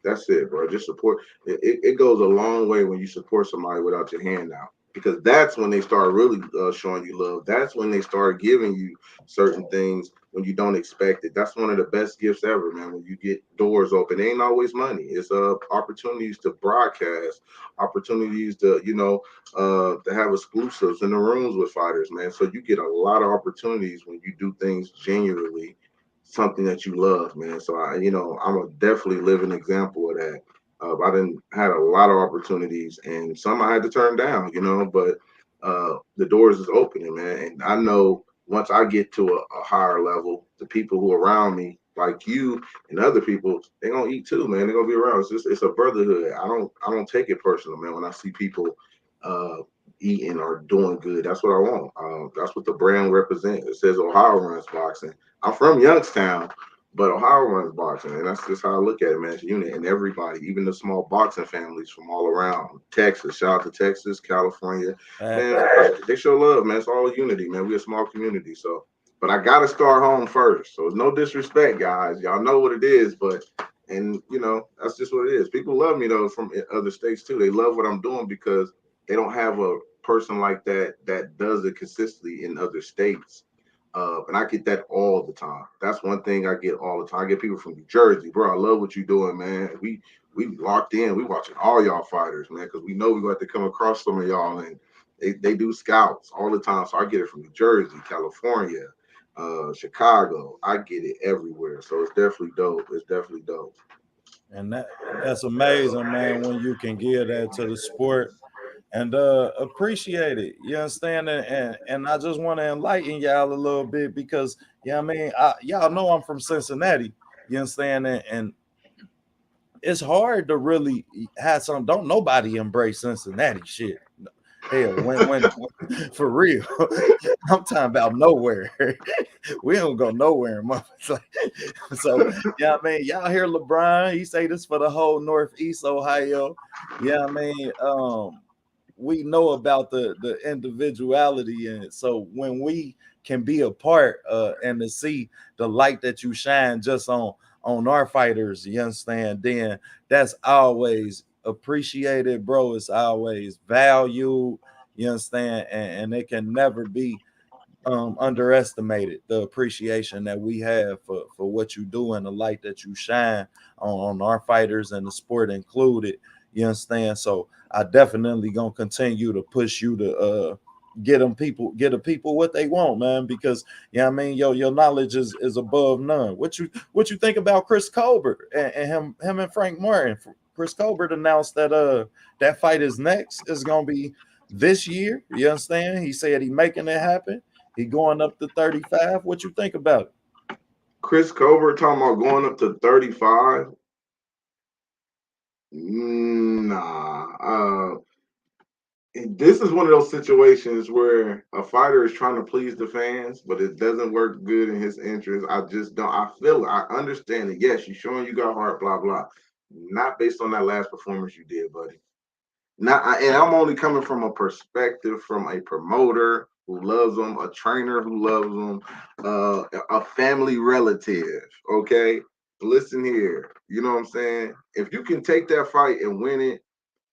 That's it, bro. Just support. It goes a long way when you support somebody without your hand out, because that's when they start really showing you love. That's when they start giving you certain things when you don't expect it. That's one of the best gifts ever, man. When you get doors open, it ain't always money. It's opportunities to broadcast, opportunities to to have exclusives in the rooms with fighters, man. So you get a lot of opportunities when you do things genuinely, something that you love, man. So I'm a definitely living example of that. I didn't had a lot of opportunities, and some I had to turn down, but the doors is opening, man. And I know once I get to a higher level, the people who are around me, like you and other people, they're gonna eat too, man. They're gonna be around. It's a brotherhood. I don't take it personal, man. When I see people uh eating or doing good, that's what I want. That's what the brand represents. It says Ohio runs boxing. I'm from Youngstown, but Ohio runs boxing, and that's just how I look at it, man. It's a unit, and everybody, even the small boxing families from all around Texas. Shout out to Texas, California, man. Facts. They show love, man. It's all unity, man. We're a small community, so But I gotta start home first. So it's no disrespect, guys. Y'all know what it is, but and you know, that's just what it is. People love me though from other states too. They love what I'm doing because they don't have a person like that that does it consistently in other states. And I get that all the time. That's one thing I get all the time. I get people from New Jersey, bro. I love what you're doing, man. We locked in. We watching all y'all fighters, man, because we know we're going to come across some of y'all, and they do scouts all the time. So I get it from New Jersey, California, Chicago. I get it everywhere. So it's definitely dope. It's definitely dope. And that's amazing, man, when you can give that to the sport and appreciate it. You understand? And I just want to enlighten y'all a little bit because I mean, y'all know I'm from Cincinnati. You understand? And it's hard to really have some. Don't nobody embrace Cincinnati shit. Hell, when for real, I'm talking about nowhere. We don't go nowhere, motherfucker. So yeah, I mean, y'all hear LeBron? He say this for the whole Northeast Ohio. Yeah, I mean, we know about the individuality, and so when we can be a part and to see the light that you shine just on our fighters, you understand, then that's always appreciated, bro. It's always valued, you understand, and it can never be underestimated, the appreciation that we have for what you do and the light that you shine on our fighters and the sport included. You understand? So I definitely gonna continue to push you to get the people what they want, man, because I mean your knowledge is above none. What you think about Chris Colbert and him and Frank Martin? Chris Colbert announced that that fight is next, is gonna be this year. You understand? He said he making it happen. He going up to 35. What you think about it? Chris Colbert talking about going up to 35. Nah. This is one of those situations where a fighter is trying to please the fans, but it doesn't work good in his interest. I just don't. I feel it. I understand it. Yes, you're showing you got heart, blah, blah. Not based on that last performance you did, buddy. And I'm only coming from a perspective from a promoter who loves them, a trainer who loves them, a family relative. Okay, listen here. You know what I'm saying? If you can take that fight and win it,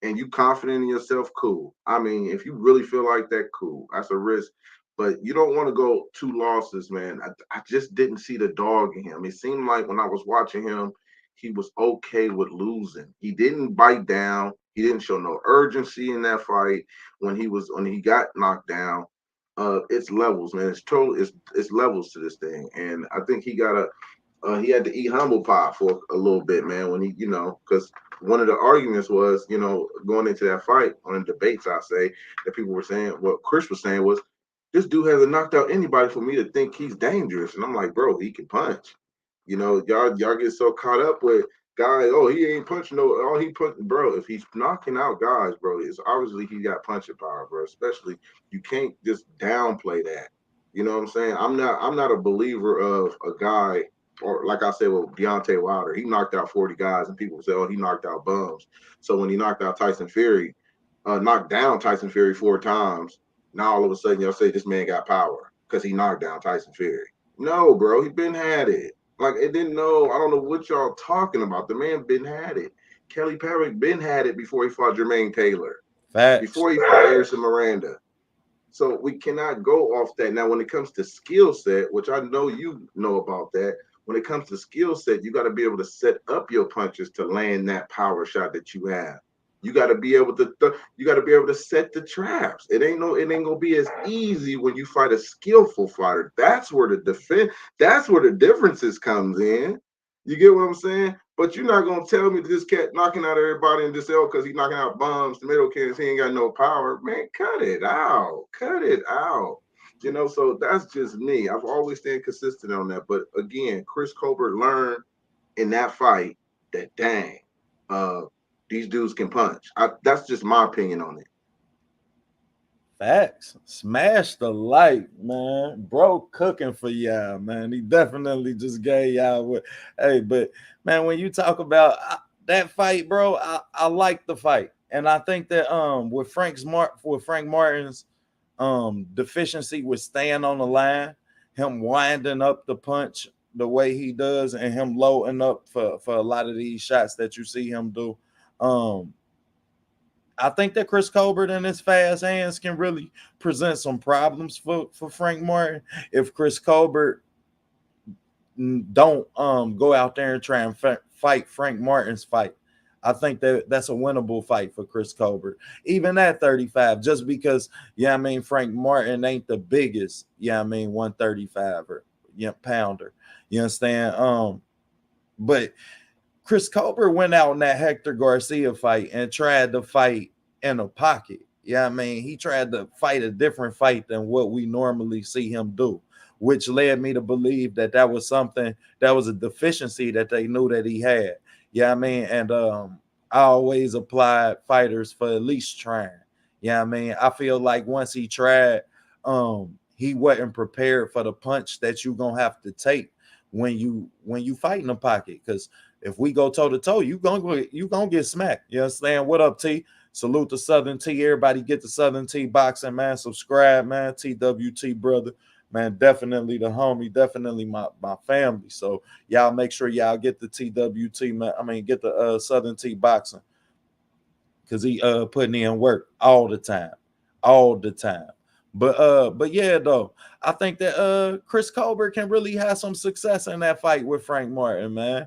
and you confident in yourself, cool. I mean, if you really feel like that, cool. That's a risk. But you don't want to go 2 losses, man. I just didn't see the dog in him. It seemed like when I was watching him, he was okay with losing. He didn't bite down. He didn't show no urgency in that fight when he got knocked down. It's levels, man. It's levels to this thing. And I think he had to eat humble pie for a little bit, man, when because one of the arguments was, going into that fight on the debates, I say, that people were saying, what Chris was saying was, this dude hasn't knocked out anybody for me to think he's dangerous. And I'm like, bro, he can punch. Y'all get so caught up with guys, oh, he ain't punching all he punching, bro. If he's knocking out guys, bro, it's obviously he got punching power, bro. Especially you can't just downplay that. You know what I'm saying? I'm not a believer of a guy, or like I said, with Deontay Wilder, he knocked out 40 guys, and people say, oh, he knocked out bums. So when he knocked out Tyson Fury, knocked down Tyson Fury 4 times, now all of a sudden y'all say this man got power because he knocked down Tyson Fury. No, bro, he been had it. Like, it didn't know. I don't know what y'all talking about. The man been had it. Kelly Parrick been had it before he fought Jermaine Taylor, Facts. before he fought Harrison Miranda. So we cannot go off that. Now, when it comes to skill set, which I know you know about that, when it comes to skill set, you got to be able to set up your punches to land that power shot that you have. You got to be able to set the traps. It ain't gonna be as easy when you fight a skillful fighter. That's where the differences comes in. You get what I'm saying? But you're not gonna tell me that this cat knocking out everybody and just say, oh, because he's knocking out bums, tomato cans, he ain't got no power. Man, cut it out. Cut it out. So that's just me. I've always stayed consistent on that. But again, Chris Colbert learned in that fight that dang, these dudes can punch. That's just my opinion on it. Facts. Smash the light, man. Bro cooking for y'all, man. He definitely just gave y'all what. Hey, but man, when you talk about that fight, bro, I like the fight. And I think that with Frank Martin's deficiency with staying on the line, him winding up the punch the way he does and him loading up for a lot of these shots that you see him do. I think that Chris Colbert and his fast hands can really present some problems for Frank Martin if Chris Colbert don't go out there and try and fight Frank Martin's fight. I think that that's a winnable fight for Chris Colbert, even at 35, just because, yeah, I mean, Frank Martin ain't the biggest, yeah, I mean, 135 or pounder. You understand? But Chris Colbert went out in that Hector Garcia fight and tried to fight in a pocket. Yeah, I mean, he tried to fight a different fight than what we normally see him do, which led me to believe that that was something that was a deficiency that they knew that he had. Yeah, I mean, and I always applied fighters for at least trying. Yeah, I mean, I feel like once he tried, he wasn't prepared for the punch that you're gonna have to take when you fight in the pocket. Because if we go toe to toe, you gonna get smacked. You understand? What up, T? Salute to Southern T. Everybody get the Southern T boxing, man. Subscribe, man. TWT brother. Man, definitely the homie, definitely my family. So y'all make sure y'all get the TWT, man. I mean, get the Southern T boxing, because he putting in work all the time. All the time. But yeah, though, I think that Chris Colbert can really have some success in that fight with Frank Martin, man.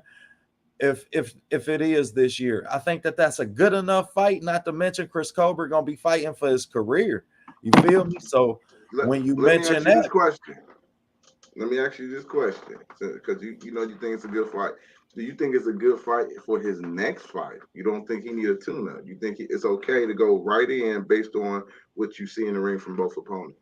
If it is this year, I think that that's a good enough fight. Not to mention Chris Colbert gonna be fighting for his career. You feel me? So when you let me ask mention you this that, question. Let me ask you this question, because you know you think it's a good fight. Do you think it's a good fight for his next fight? You don't think he need a tune-up? You think it's okay to go right in based on what you see in the ring from both opponents?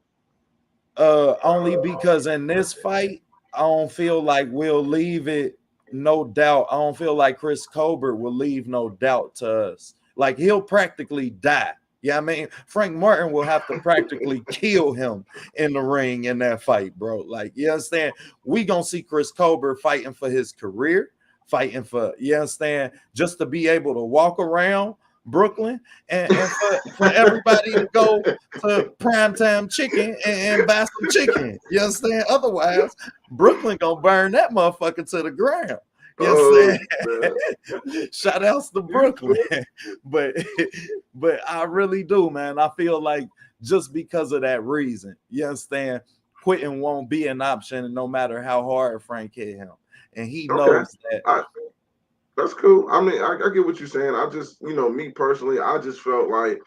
only because in this fight, I don't feel like we'll leave it no doubt. I don't feel like Chris Colbert will leave no doubt to us. Like he'll practically die. Yeah, I mean, Frank Martin will have to practically kill him in the ring in that fight, bro. Like, you understand? We gonna see Chris Colbert fighting for his career, fighting for, you understand, just to be able to walk around Brooklyn and for everybody to go to primetime chicken and buy some chicken. You understand? Otherwise, Brooklyn gonna burn that motherfucker to the ground. You Oh, understand? Shout outs to Brooklyn. but but I really do, man. I feel like just because of that reason, you understand, quitting won't be an option no matter how hard Frank hit him. And he okay. knows that. That's cool. I mean, I get what you're saying. I just, me personally, I just felt like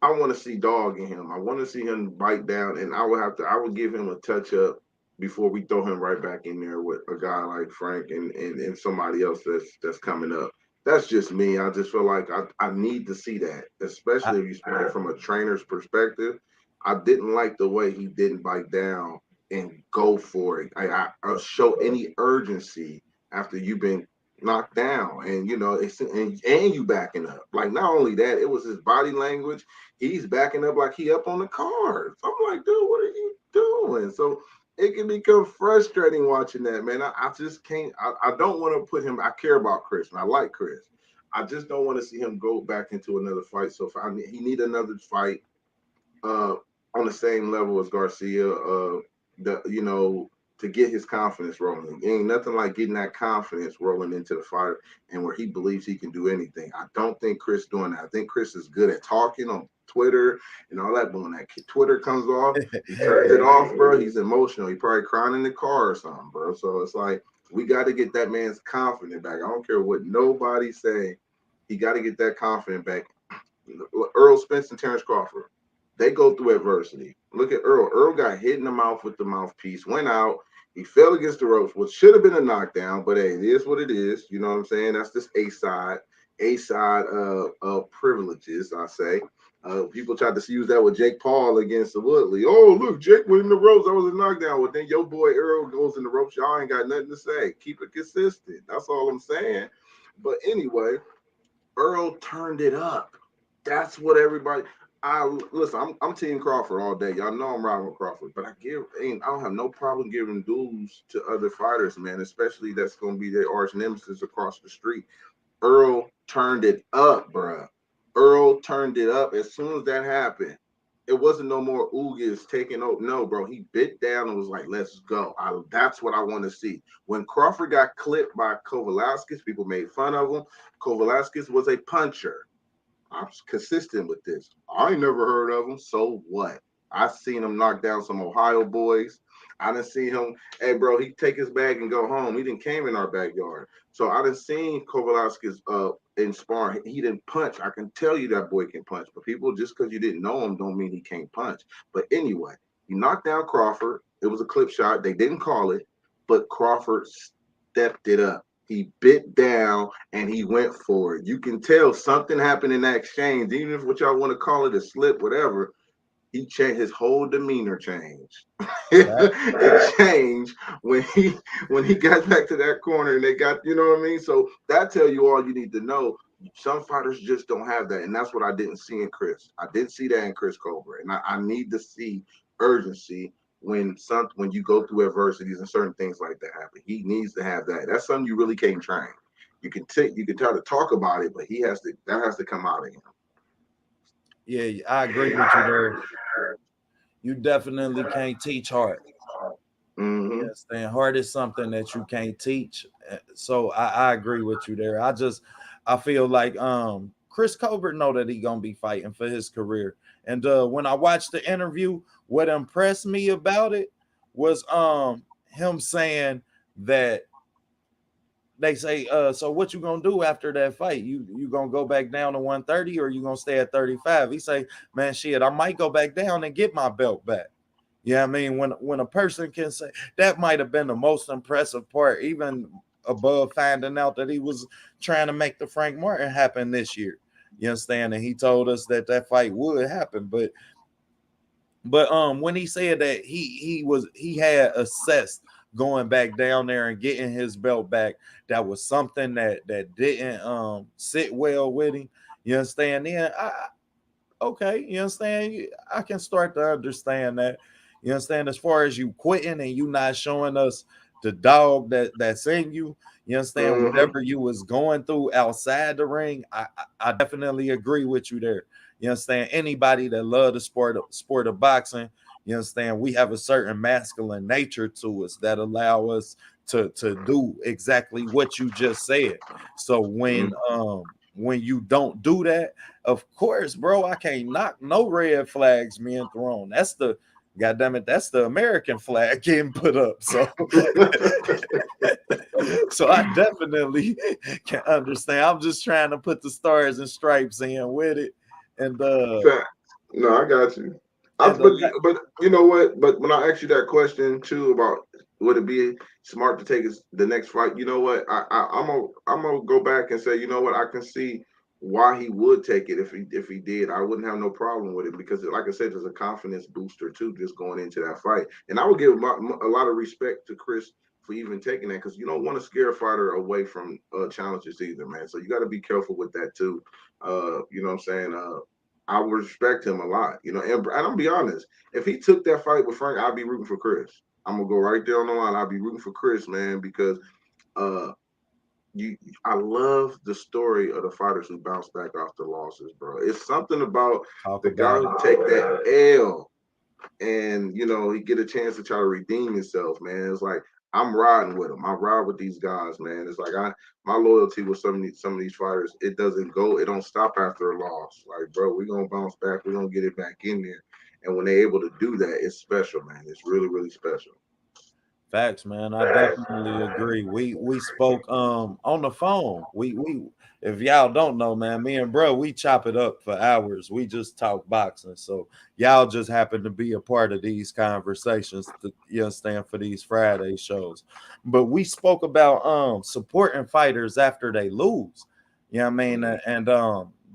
I want to see dog in him. I want to see him bite down, and I would give him a touch up before we throw him right back in there with a guy like Frank and somebody else that's coming up. That's just me. I just feel like I need to see that, especially if you speak from a trainer's perspective. I didn't like the way he didn't bite down and go for it. I show any urgency after you've been knocked down, and and you backing up. Like, not only that, it was his body language. He's backing up like he up on the cards. I'm like, dude, what are you doing? So it can become frustrating watching that, man. I just can't. I don't want to put him. I care about Chris, and I like Chris. I just don't want to see him go back into another fight. So if he need another fight uh, on the same level as Garcia, to get his confidence rolling. It ain't nothing like getting that confidence rolling into the fight and where he believes he can do anything. I don't think Chris doing that. I think Chris is good at talking on Twitter and all that, but when that Twitter comes off, he turns it off, bro. He's emotional. He probably crying in the car or something, bro. So it's like, we got to get that man's confidence back. I don't care what nobody say. He got to get that confidence back. Earl Spence and Terrence Crawford, they go through adversity. Look at Earl. Earl got hit in the mouth with the mouthpiece, went out. He fell against the ropes, which should have been a knockdown, but hey, it is what it is. You know what I'm saying? That's this A side of privileges, I say. People tried to use that with Jake Paul against the Woodley. Oh, look, Jake went in the ropes. That was a knockdown. Well, then your boy Earl goes in the ropes. Y'all ain't got nothing to say. Keep it consistent. That's all I'm saying. But anyway, Earl turned it up. That's what everybody. Listen. I'm Team Crawford all day. Y'all know I'm riding with Crawford, but I don't have no problem giving dues to other fighters, man. Especially that's going to be their arch nemesis across the street. Earl turned it up, bruh. Earl turned it up. As soon as that happened, it wasn't no more Ugas taking over. No, bro, he bit down and was like, let's go. That's what I want to see. When Crawford got clipped by Kovalevskis, people made fun of him. Kovalevskis was a puncher. I'm consistent with this. I ain't never heard of him. So what? I seen him knock down some Ohio boys. I done see him. Hey, bro, he take his bag and go home. He didn't came in our backyard. So I done seen Kovalevskis in sparring. He didn't punch. I can tell you that boy can punch. But people, just because you didn't know him, don't mean he can't punch. But anyway, he knocked down Crawford. It was a clip shot. They didn't call it, but Crawford stepped it up. He bit down and he went for it. You can tell something happened in that exchange, even if what y'all want to call it a slip, whatever. He changed, his whole demeanor changed. It changed when he got back to that corner and they got, you know what I mean? So that tell you all you need to know. Some fighters just don't have that, and that's what I didn't see in Chris. I didn't see that in Chris Colbert, and I need to see urgency when you go through adversities and certain things like that happen. He needs to have that. That's something you really can't train. You can try to talk about it, but that has to come out of him. Yeah, I agree with you there. You definitely can't teach heart. Mm-hmm. Yes, and heart is something that you can't teach. So I agree with you there. I feel like Chris Colbert know that he gonna be fighting for his career. And when I watched the interview, what impressed me about it was him saying that they say, so what you gonna do after that fight? You gonna go back down to 130 or you gonna stay at 35? He say, man, shit, I might go back down and get my belt back. Yeah, I mean, when a person can say that, might have been the most impressive part, even above finding out that he was trying to make the Frank Martin happen this year. You understand? And he told us that fight would happen, but when he said that he had assessed going back down there and getting his belt back, that was something that didn't sit well with him. You understand? Then okay, you understand? I can start to understand that. You understand? As far as you quitting and you not showing us the dog that's in you, you understand? Mm-hmm. Whatever you was going through outside the ring, I definitely agree with you there. You understand? Anybody that love the sport of boxing, you understand? We have a certain masculine nature to us that allow us to do exactly what you just said. So when you don't do that, of course, bro, I can't knock no red flags being thrown. That's the goddamn it, that's the American flag getting put up. So so I definitely can understand. I'm just trying to put the stars and stripes in with it. And no, I got you. But you know what? But when I asked you that question too about would it be smart to take the next fight, you know what? I'm gonna go back and say, you know what? I can see why he would take it if he did. I wouldn't have no problem with it because, like I said, there's a confidence booster too, just going into that fight. And I would give a lot of respect to Chris for even taking that because you don't want to scare a fighter away from challenges either, man. So you got to be careful with that too. You know what I'm saying? I would respect him a lot, you know. And I'm gonna be honest, if he took that fight with Frank, I'd be rooting for Chris. I'm gonna go right there on the line. I'd be rooting for Chris, man, because I love the story of the fighters who bounce back off the losses, bro. It's something about the guy who take that L and you know he get a chance to try to redeem himself, man. It's like I'm riding with him. I ride with these guys, man. It's like my loyalty with some of these fighters, it don't stop after a loss. Like, bro, we're gonna bounce back, we're gonna get it back in there. And when they're able to do that, it's special, man. It's really, really special. Facts, man. I definitely agree. We spoke on the phone. We if y'all don't know, man, me and bro, we chop it up for hours. We just talk boxing. So y'all just happen to be a part of these conversations, you understand, for these Friday shows. But we spoke about supporting fighters after they lose. You know what I mean? And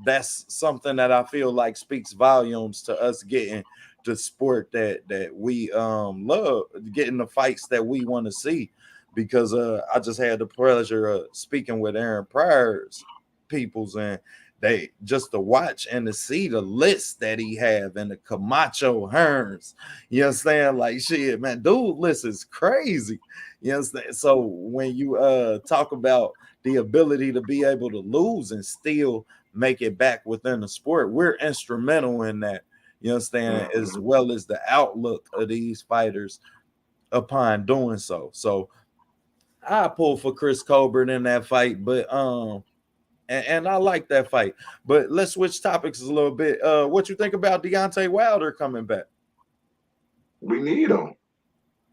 that's something that I feel like speaks volumes to us getting the sport that we love, getting the fights that we want to see, because I just had the pleasure of speaking with Aaron Pryor's peoples, and they just to watch and to see the list that he have and the Camacho Hearns, you understand? Like, shit, man, dude, list is crazy. You understand? So when you talk about the ability to be able to lose and still make it back within the sport, we're instrumental in that. You understand? As well as the outlook of these fighters upon doing so. So I pulled for Chris Colbert in that fight, but and I like that fight. But let's switch topics a little bit. What you think about Deontay Wilder coming back? We need him.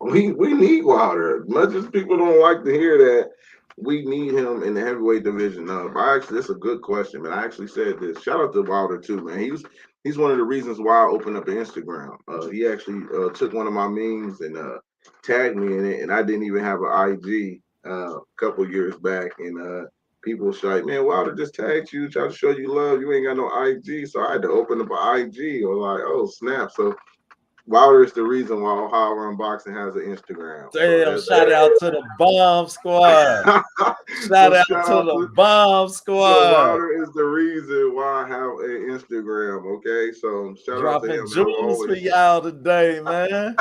We need Wilder. As much as people don't like to hear that, we need him in the heavyweight division. That's a good question, man. I actually said this. Shout out to Wilder too, man. He's one of the reasons why I opened up an Instagram. He actually took one of my memes and tagged me in it, and I didn't even have an IG a couple years back, and people was like, "Man, Wilder just tagged you, tried to show you love. You ain't got no IG," so I had to open up an IG. Or like, oh snap! So Wilder is the reason why Ohio Run Boxing has an Instagram. Damn, shout out to the Bomb Squad. Shout out to the Bomb Squad. So Wilder is the reason why I have an Instagram, okay? So shout out to him. Dropping jewels for y'all today, man.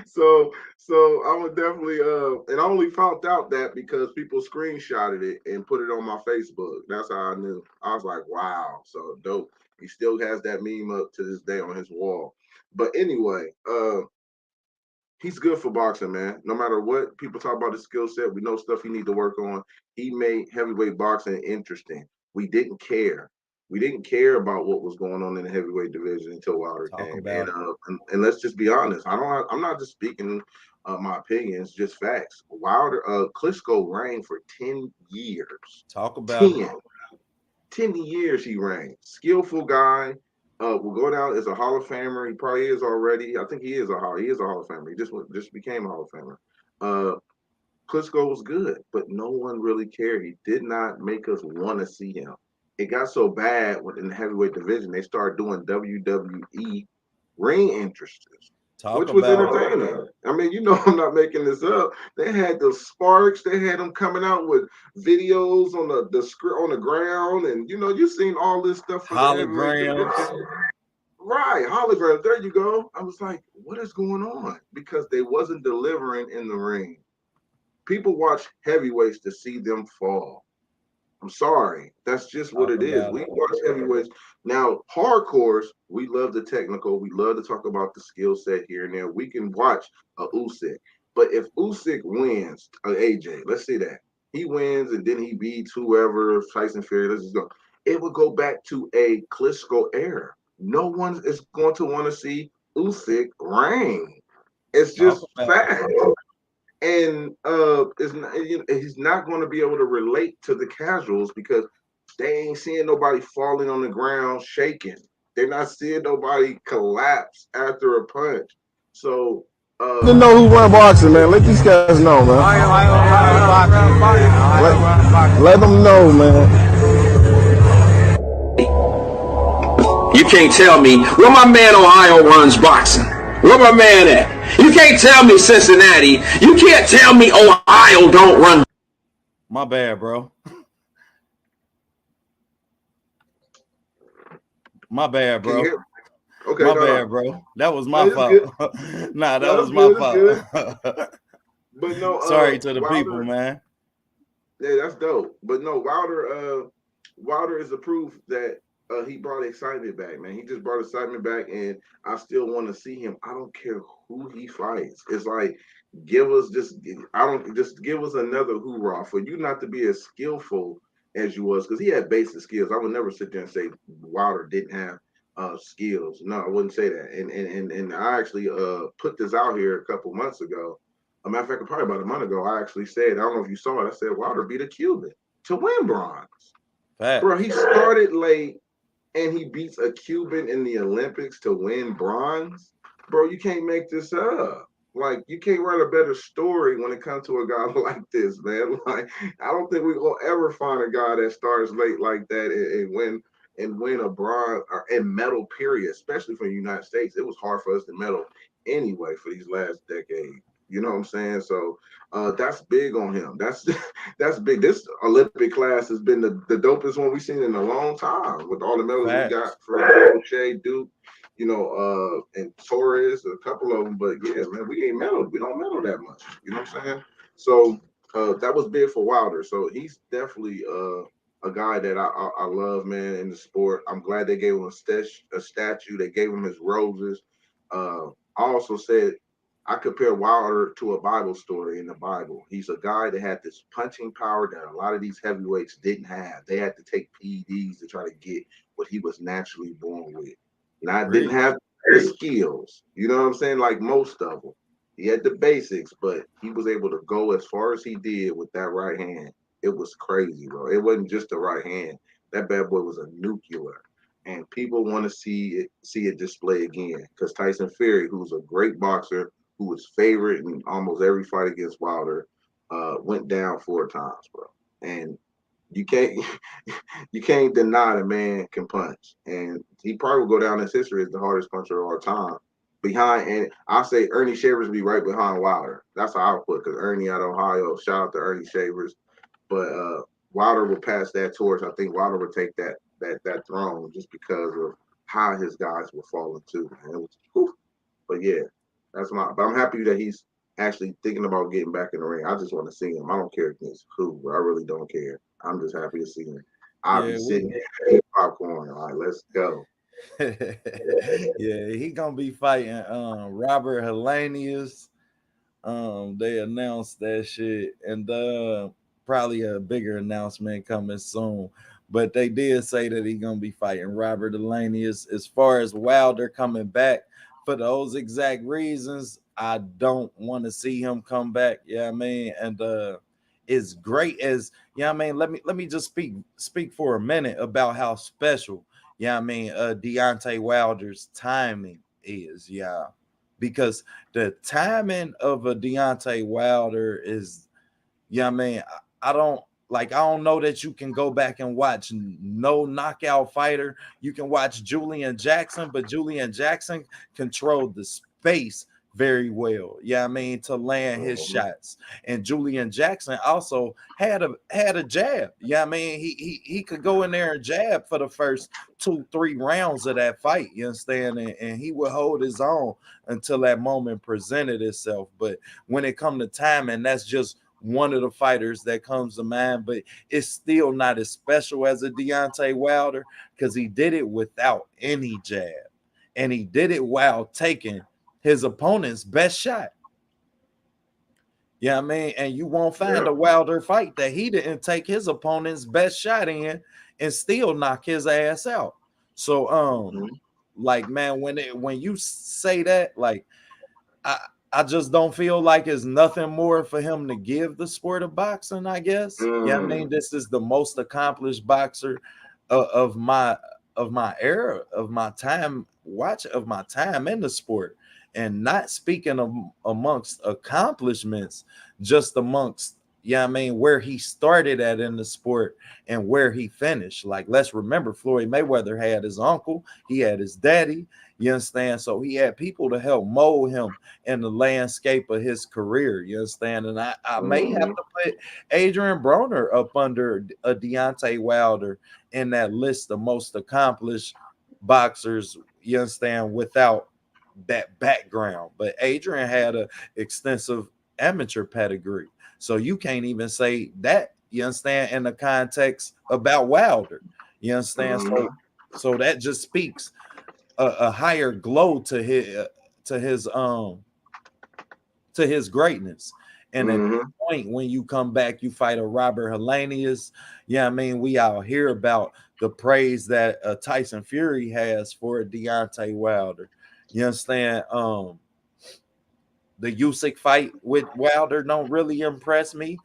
So I would definitely and I only found out that because people screenshotted it and put it on my Facebook. That's how I knew. I was like, wow, so dope. He still has that meme up to this day on his wall. But anyway, he's good for boxing, man. No matter what people talk about his skill set, we know stuff he need to work on. He made heavyweight boxing interesting. We didn't care. We didn't care about what was going on in the heavyweight division until Wilder came. And let's just be honest. I'm not just speaking my opinions, just facts. Wilder, Klitschko reigned for 10 years. Talk about 10 years he reigned. Skillful guy. Will go down as a Hall of Famer. He probably is already. I think he is a Hall of Famer. He just became a Hall of Famer. Klitschko was good, but no one really cared. He did not make us want to see him. It got so bad in the heavyweight division, they started doing WWE ring entrances, which was entertaining. I mean, I'm not making this up. They had the Sparks. They had them coming out with videos on the ground, and you've seen all this stuff for holograms. Right, holograms. There you go. I was like, what is going on? Because they wasn't delivering in the ring. People watch heavyweights to see them fall. I'm sorry. That's just what it is. We watch heavyweights. Now, hardcores, we love the technical. We love to talk about the skill set here and there. We can watch a Usyk. But if Usyk wins, AJ, let's see that. He wins and then he beats whoever, Tyson Fury, let's just go. It would go back to a Klitschko era. No one is going to want to see Usyk reign. It's just fact. And he's not going to be able to relate to the casuals because they ain't seeing nobody falling on the ground shaking. They're not seeing nobody collapse after a punch. So to know who run boxing, man. Let these guys know, man. Let them know, man. You can't tell me where my man Ohio runs boxing. Where my man at? You can't tell me Cincinnati. You can't tell me Ohio don't run. My bad, bro. My bad, bro. Okay, my bad, bro. That was my fault. Nah, that was my fault. But no, sorry to the Wilder, people, man. Yeah, that's dope. But no, Wilder is the proof that he brought excitement back, man. He just brought excitement back, and I still want to see him. I don't care who he fights. It's like give us another hoorah for you not to be as skillful as you was, because he had basic skills. I would never sit there and say Wilder didn't have skills. No, I wouldn't say that. And I actually put this out here a couple months ago. A matter of fact, probably about a month ago, I actually said, I don't know if you saw it, I said Wilder beat a Cuban to win bronze. Fact. Bro, he started late and he beats a Cuban in the Olympics to win bronze. Bro, you can't make this up. Like, you can't write a better story when it comes to a guy like this, man. Like, I don't think we're going to ever find a guy that starts late like that and win a bronze and medal, period, especially for the United States. It was hard for us to medal anyway for these last decades. You know what I'm saying? So that's big on him. That's big. This Olympic class has been the dopest one we've seen in a long time with all the medals we got from O'Shea, Duke, and Torres, a couple of them. But yeah, man, we ain't medaled. We don't medal that much. You know what I'm saying? So that was big for Wilder. So he's definitely a guy that I love, man, in the sport. I'm glad they gave him a statue. They gave him his roses. I also said I compare Wilder to a Bible story in the Bible. He's a guy that had this punching power that a lot of these heavyweights didn't have. They had to take PEDs to try to get what he was naturally born with. Not didn't Preach. have the skills. You know what I'm saying? Like most of them. He had the basics, but he was able to go as far as he did with that right hand. It was crazy, bro. It wasn't just the right hand. That bad boy was a nuclear. And people want to see it display again. Because Tyson Fury, who's a great boxer, who was favored in almost every fight against Wilder, went down 4 times, bro. And you can't you can't deny the man can punch. And he probably will go down in history as the hardest puncher of all time. Behind, and I'll say Ernie Shavers be right behind Wilder. That's how I would put it, because Ernie out of Ohio, shout out to Ernie Shavers. But Wilder will pass that torch. I think Wilder would take that throne just because of how his guys were falling too. And it was, whew. But yeah, but I'm happy that he's actually thinking about getting back in the ring. I just want to see him. I don't care against who, but I really don't care. I'm just happy to see him. I'll be sitting here eating popcorn. All right, let's go. Yeah, he gonna be fighting Robert Helenius. They announced that shit, and probably a bigger announcement coming soon. But they did say that he's gonna be fighting Robert Helenius. As far as Wilder coming back, for those exact reasons, I don't want to see him come back. Yeah, I mean, and as great as I mean, let me just speak for a minute about how special I mean Deontay Wilder's timing is, because the timing of a Deontay Wilder is, I mean, I don't know that you can go back and watch no knockout fighter. You can watch Julian Jackson, but Julian Jackson controlled the space very well. I mean, to land his shots. And Julian Jackson also had a jab. I mean, he could go in there and jab for the first 2-3 rounds of that fight. You understand? And he would hold his own until that moment presented itself. But when it come to time, and that's just one of the fighters that comes to mind, but it's still not as special as a Deontay Wilder, because he did it without any jab, and he did it while taking his opponent's best shot. I mean, and you won't find a Wilder fight that he didn't take his opponent's best shot in and still knock his ass out. So like, man, when you say that, like, I just don't feel like it's nothing more for him to give the sport of boxing, I guess. I mean, this is the most accomplished boxer of my era, of my time in the sport. And not speaking of amongst accomplishments, just amongst, I mean, where he started at in the sport and where he finished. Like, let's remember, Floyd Mayweather had his uncle, he had his daddy, you understand? So he had people to help mold him in the landscape of his career, you understand? And I may have to put Adrian Broner up under a Deontay Wilder in that list of most accomplished boxers, you understand, without that background. But Adrian had an extensive amateur pedigree, so you can't even say that, you understand, in the context about Wilder, you understand. So that just speaks a higher glow to his greatness. And at this point, when you come back, you fight a Robert Helenius. I mean, we all hear about the praise that Tyson Fury has for Deontay Wilder. You understand? The Usyk fight with Wilder don't really impress me.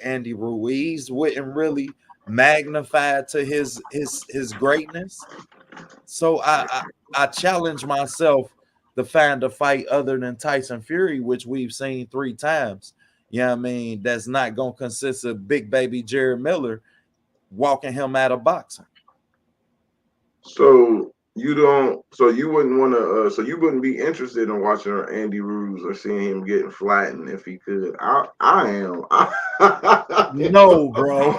Andy Ruiz wouldn't really magnify to his greatness. So I challenge myself to find a fight other than Tyson Fury, which we've seen 3 times. I mean, that's not gonna consist of big baby Jared Miller walking him out of boxing. So you wouldn't want to, so you wouldn't be interested in watching Andy Ruiz or seeing him getting flattened if he could. I am. No, bro.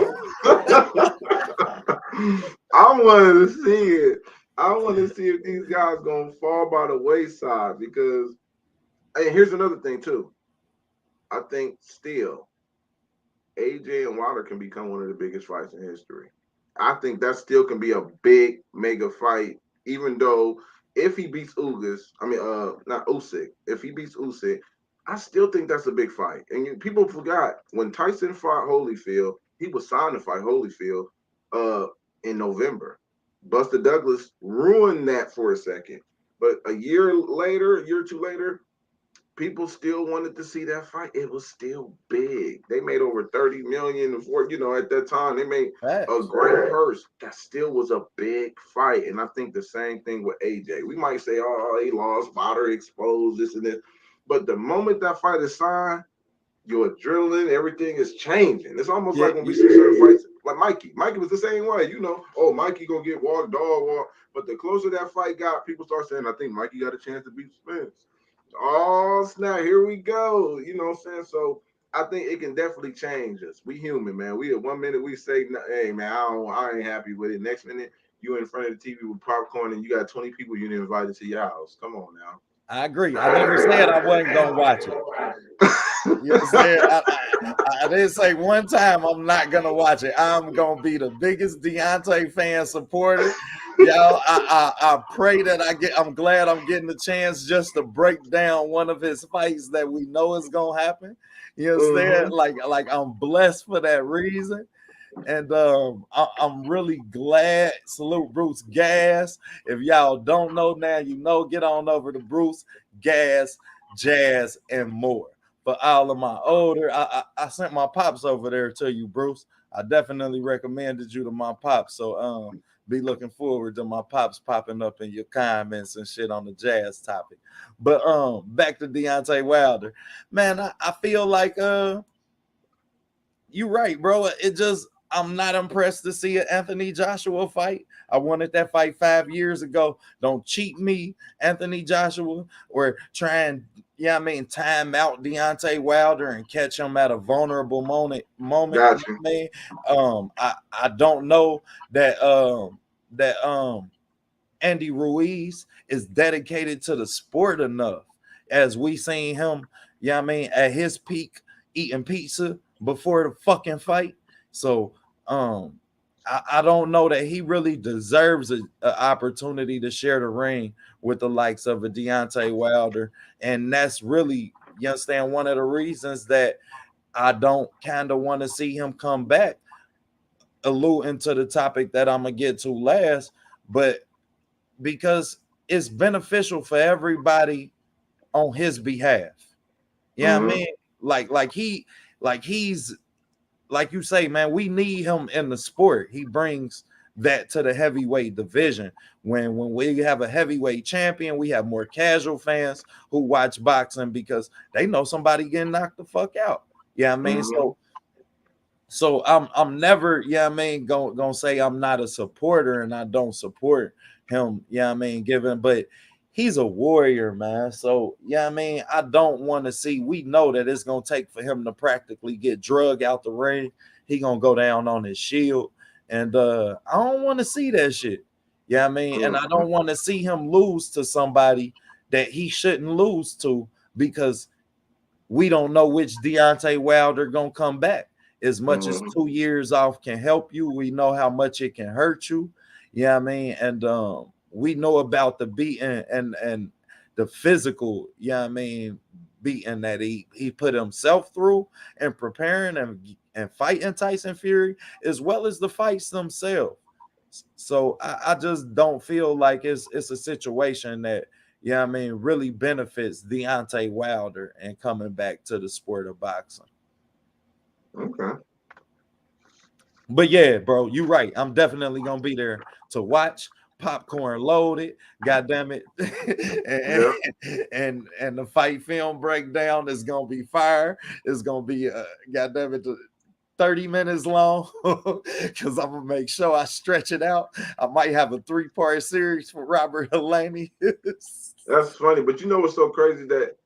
I wanted to see it. I want to see if these guys gonna fall by the wayside, because, and here's another thing too. I think still AJ and Wilder can become one of the biggest fights in history. I think that still can be a big mega fight, even though if he beats not Usyk, if he beats Usyk, I still think that's a big fight. And people forgot when Tyson fought Holyfield, he was signed to fight Holyfield in November. Buster Douglas ruined that for a second. But a year or two later, people still wanted to see that fight. It was still big. They made over 30 million before, at that time. They made a great purse. That still was a big fight. And I think the same thing with AJ. We might say, oh, he lost, fodder exposed, this and this. But the moment that fight is signed, your adrenaline, everything is changing. It's almost like when we see certain fights, like Mikey. Mikey was the same way, oh, Mikey gonna get walk. But the closer that fight got, people start saying, I think Mikey got a chance to beat Spence. Oh, snap, here we go. You know what I'm saying? So I think it can definitely change us. We human, man. We at 1 minute we say, hey, man, I ain't happy with it. Next minute, you in front of the TV with popcorn and you got 20 people you didn't invite to your house. Come on now. I agree. I never said I wasn't going to watch it. You know what I'm saying? I didn't say one time I'm not going to watch it. I'm going to be the biggest Deontay fan supporter. Y'all, I pray that I'm glad I'm getting the chance just to break down one of his fights that we know is going to happen. You understand? Like I'm blessed for that reason. And I'm really glad. Salute Bruce Gas. If y'all don't know now, get on over to Bruce Gas, Jazz, and more. For all of my older, I sent my pops over there to you, Bruce. I definitely recommended you to my pops. So be looking forward to my pops popping up in your comments and shit on the jazz topic. But back to Deontay Wilder. Man, I feel like you're right, bro. I'm not impressed to see an Anthony Joshua fight. I wanted that fight 5 years ago. Don't cheat me, Anthony Joshua, or try and time out Deontay Wilder and catch him at a vulnerable moment. Gotcha. I don't know that Andy Ruiz is dedicated to the sport enough, as we seen him, at his peak eating pizza before the fucking fight. So I don't know that he really deserves an opportunity to share the ring with the likes of a Deontay Wilder. And that's really, you understand, one of the reasons that I don't kind of want to see him come back, alluding to the topic that I'm going to get to last, but because it's beneficial for everybody on his behalf. Yeah, I mean, he's like you say, man, we need him in the sport. He brings that to the heavyweight division. When we have a heavyweight champion, we have more casual fans who watch boxing because they know somebody getting knocked the fuck out. Yeah, I mean, so I'm never, gonna say I'm not a supporter and I don't support him. But he's a warrior, man. So, I don't want to see. We know that it's going to take for him to practically get drug out the ring. He going to go down on his shield. And I don't want to see that shit. And I don't want to see him lose to somebody that he shouldn't lose to because we don't know which Deontay Wilder going to come back. As much as 2 years off can help you, we know how much it can hurt you. And we know about the beating and the physical, beating that he put himself through and preparing and fighting Tyson Fury, as well as the fights themselves. So I just don't feel like it's a situation that, really benefits Deontay Wilder and coming back to the sport of boxing. Okay. But yeah, bro, you're right. I'm definitely gonna be there to watch. Popcorn loaded, goddamn it. and the fight film breakdown is gonna be fire. It's gonna be goddamn it 30 minutes long because I'm gonna make sure I stretch it out. I might have a 3-part series for Robert Delaney. That's funny, but you know what's so crazy that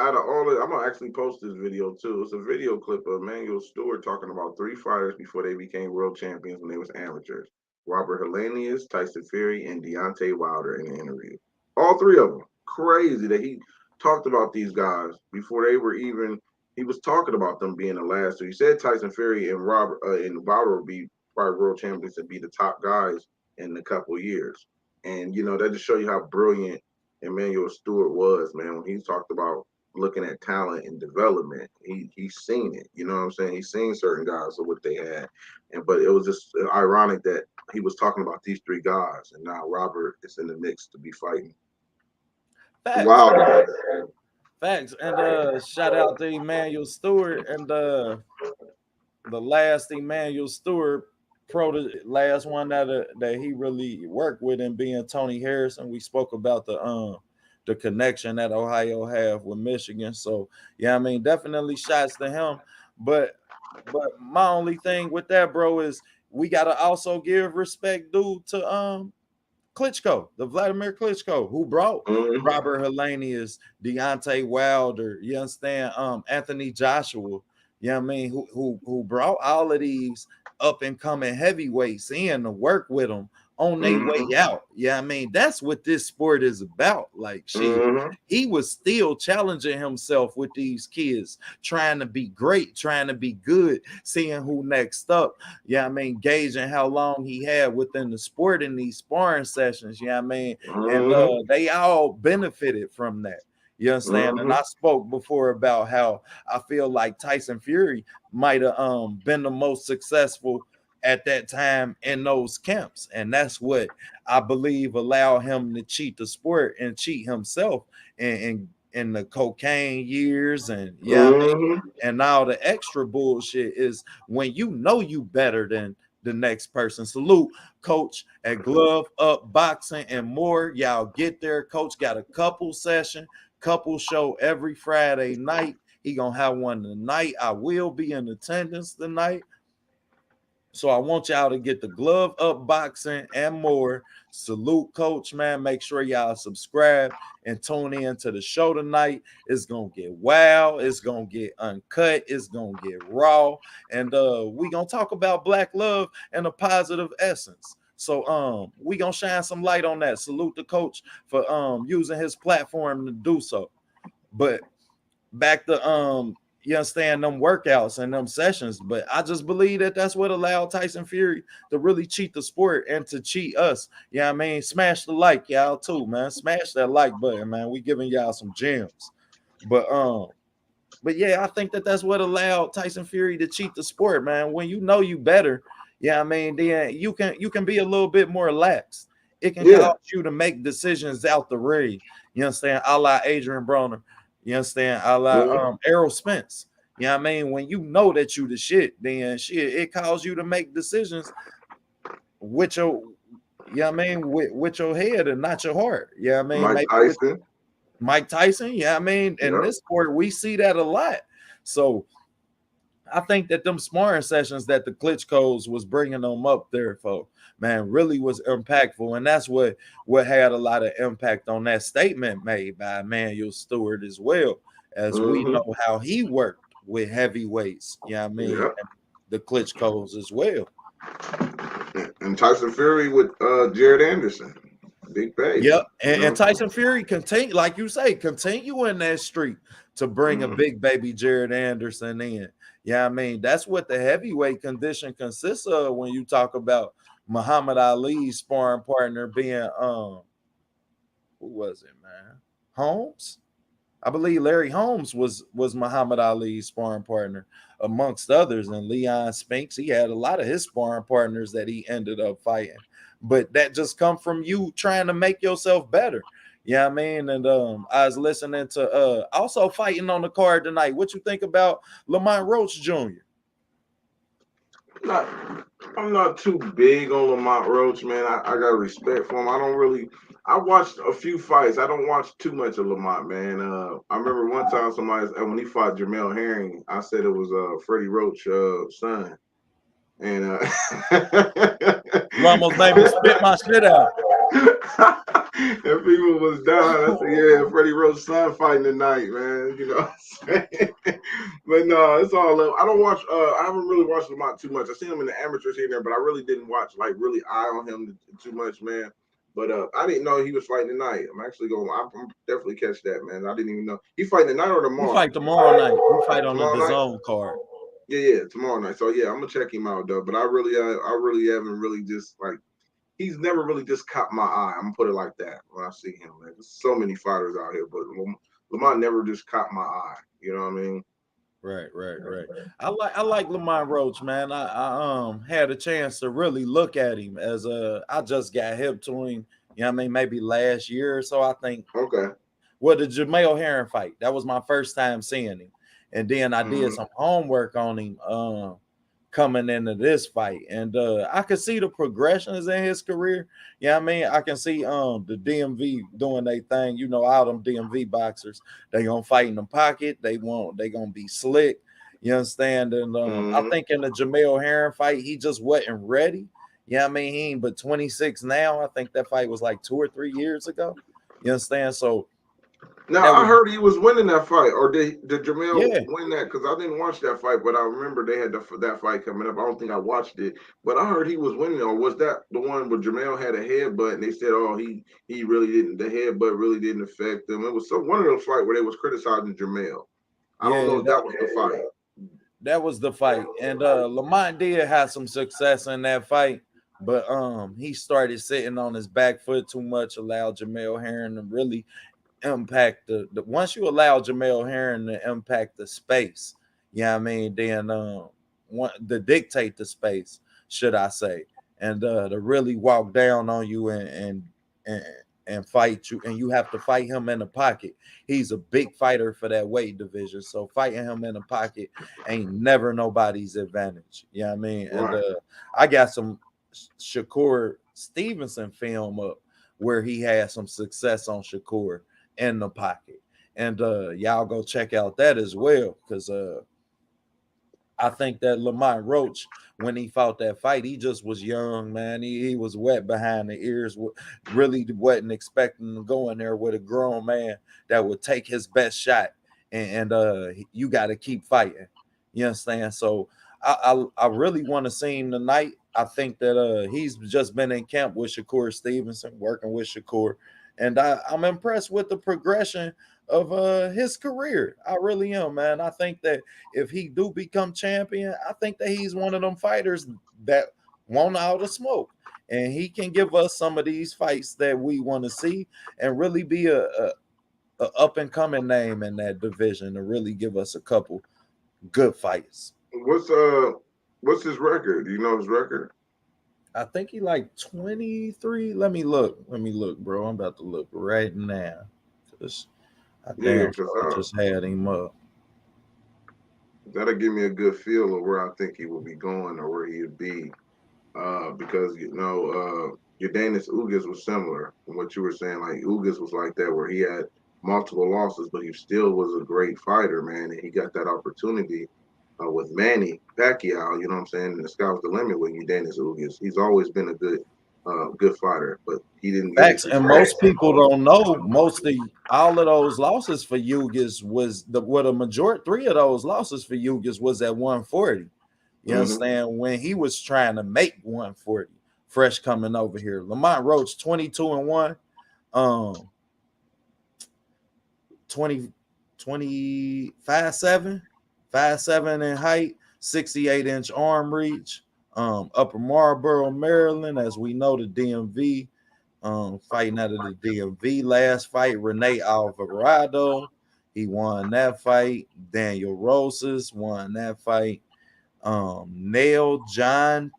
out of all of, I'm gonna actually post this video too. It's a video clip of Emmanuel Stewart talking about 3 fighters before they became world champions when they was amateurs. Robert Helenius, Tyson Fury, and Deontay Wilder in the interview. All 3 of them. Crazy that he talked about these guys before they were even. He was talking about them being the last 2. He said Tyson Fury and Wilder would be fight world champions and be the top guys in a couple of years. And that just show you how brilliant Emmanuel Stewart was, man. When he talked about looking at talent and development, he's seen it. You know what I'm saying? He's seen certain guys of what they had, but it was just ironic that he was talking about these three guys, and now Robert is in the mix to be fighting. Facts. Wow. Facts. And shout out to Emmanuel Stewart and the last Emmanuel Stewart the last one that he really worked with in being Tony Harrison. We spoke about the connection that Ohio have with Michigan. So yeah, I mean, definitely shots to him. But my only thing with that, bro, is we gotta also give respect due to Klitschko, the Vladimir Klitschko, who brought Robert Helenius, Deontay Wilder, you understand, Anthony Joshua, you know what I mean, who brought all of these up and coming heavyweights in to work with them on their way out. Yeah, I mean, that's what this sport is about. Like, shit, he was still challenging himself with these kids, trying to be great, trying to be good, seeing who next up. Yeah, I mean, gauging how long he had within the sport in these sparring sessions. Yeah, I mean, and they all benefited from that. You understand? And I spoke before about how I feel like Tyson Fury might have been the most successful at that time in those camps, and that's what I believe allowed him to cheat the sport and cheat himself in the cocaine years, and I mean, and all the extra bullshit is when you know you better than the next person. Salute Coach at Glove Up Boxing and more. Y'all get there. Coach got a couple show every Friday night. He gonna have one tonight. I will be in attendance tonight. So I want y'all to get the Glove Up Boxing and more. Salute Coach, man. Make sure y'all subscribe and tune in to the show tonight. It's going to get wild. It's going to get uncut. It's going to get raw. And we going to talk about black love and a positive essence. So we going to shine some light on that. Salute the coach for using his platform to do so. But back to you understand, them workouts and them sessions, but I just believe that that's what allowed Tyson Fury to really cheat the sport and to cheat us. Yeah, you know I mean, smash the like, y'all too, man. Smash that like button, man. We giving y'all some gems, but yeah, I think that that's what allowed Tyson Fury to cheat the sport, man. When you know you better, yeah, I mean, then you can be a little bit more lax. It can cause you to make decisions out the ring. You understand, a la Adrian Broner. You understand? A la Errol Spence. You know what I mean? When you know that you the shit, then shit, it calls you to make decisions with your, you know what I mean, with your head and not your heart. You know what I mean? Mike Tyson, yeah, I mean, in this sport, we see that a lot. So I think that them sparring sessions that the Klitschko's was bringing them up there for, man, really was impactful. And that's what had a lot of impact on that statement made by Emmanuel Stewart as well, as we know how he worked with heavyweights, you know what I mean, and the Klitschko's as well. And Tyson Fury with Jared Anderson. Big baby. Yep. And Tyson Fury continue, like you say, continue in that streak to bring a big baby Jared Anderson in. Yeah, I mean, that's what the heavyweight condition consists of when you talk about Muhammad Ali's sparring partner being who was it, man? Holmes? I believe Larry Holmes was Muhammad Ali's sparring partner, amongst others, and Leon Spinks. He had a lot of his sparring partners that he ended up fighting. But that just come from you trying to make yourself better. Yeah, you know what I mean, and I was listening to also fighting on the card tonight. What you think about Lamont Roach Jr.? I'm not too big on Lamont Roach, man. I got respect for him. I watched a few fights. I don't watch too much of Lamont, man. I remember one time when he fought Jamel Herring, I said it was Freddie Roach's son. And you almost made me spit my shit out. And people was down. I said, yeah, Freddie Roach's son fighting tonight, man. You know what I'm saying? But no, it's all up. I don't watch I haven't really watched Lamont too much. I seen him in the amateurs here and there, but I really didn't watch, like, really eye on him too much, man. But I didn't know he was fighting tonight. I'm definitely catch that, man. I didn't even know. He fighting tonight or tomorrow? He fight tomorrow night. He fight on the DAZN card. Yeah, tomorrow night. So yeah, I'm gonna check him out though. But I really haven't really just like he's never really just caught my eye. I'm gonna put it like that when I see him. Man, there's so many fighters out here, but Lamont never just caught my eye. You know what I mean? Right. I like Lamont Roach, man. I had a chance to really look at him as I just got hip to him. You know what I mean? Maybe last year or so. I think Okay. well, the Jamel Herring fight. That was my first time seeing him. And then I did some homework on him coming into this fight. And I could see the progressions in his career. Yeah, I mean, I can see the DMV doing their thing. You know, all them DMV boxers, they gonna fight in the pocket. They gonna be slick. You understand? And I think in the Jamel Herring fight, he just wasn't ready. Yeah, I mean, he ain't but 26 now. I think that fight was like 2 or 3 years ago. You understand? So now I heard he was winning that fight, or did Jamel yeah. win that? Because I didn't watch that fight, but I remember they had that fight coming up. I don't think I watched it, but I heard he was winning. Or was that the one where Jamel had a headbutt and they said, "Oh, he really didn't. The headbutt really didn't affect him." It was one of those fights where they was criticizing Jamel. I don't know if that was the fight. That was the fight, and Lamont did have some success in that fight, but he started sitting on his back foot too much, allowed Jamel Herring to really impact the once you allow Jamel Herring to impact the space, I mean, then to dictate the space, should I say, and to really walk down on you and fight you, and you have to fight him in the pocket. He's a big fighter for that weight division, so fighting him in the pocket ain't never nobody's advantage. You know what I mean? Right. And I got some Shakur Stevenson film up where he had some success on Shakur in the pocket, and y'all go check out that as well, because I think that Lamont Roach, when he fought that fight, he just was young, man. He was wet behind the ears. Really wasn't expecting to go in there with a grown man that would take his best shot, and you got to keep fighting. You understand? So I really want to see him tonight. I think that he's just been in camp with Shakur Stevenson, working with Shakur, and I'm impressed with the progression of his career. I really am, man. I think that if he do become champion, I think that he's one of them fighters that want all the smoke, and he can give us some of these fights that we want to see, and really be a up and coming name in that division, to really give us a couple good fights. What's his record? Do you know his record? I think he like 23. Let me look, bro. I'm about to look right now. Just had him up. That'll give me a good feel of where I think he will be going or where he'd be. Because Yordenis Ugas was similar from what you were saying. Like Ugas was like that, where he had multiple losses, but he still was a great fighter, man. And he got that opportunity with Manny Pacquiao. You know what I'm saying? And the sky was the limit with Yordenis Ugas. He's always been a good fighter, but he didn't get Facts, and most people don't know. All of those losses for Ugas was a majority. 3 of those losses for Ugas was at 140. You understand? When he was trying to make 140, fresh coming over here. Lamont Roach 22-1, 5'7", 5'7" in height, 68-inch arm reach. Upper Marlboro, Maryland, as we know, the DMV, fighting out of the DMV. Last fight, Rene Alvarado, he won that fight. Daniel Rosas won that fight. Nail John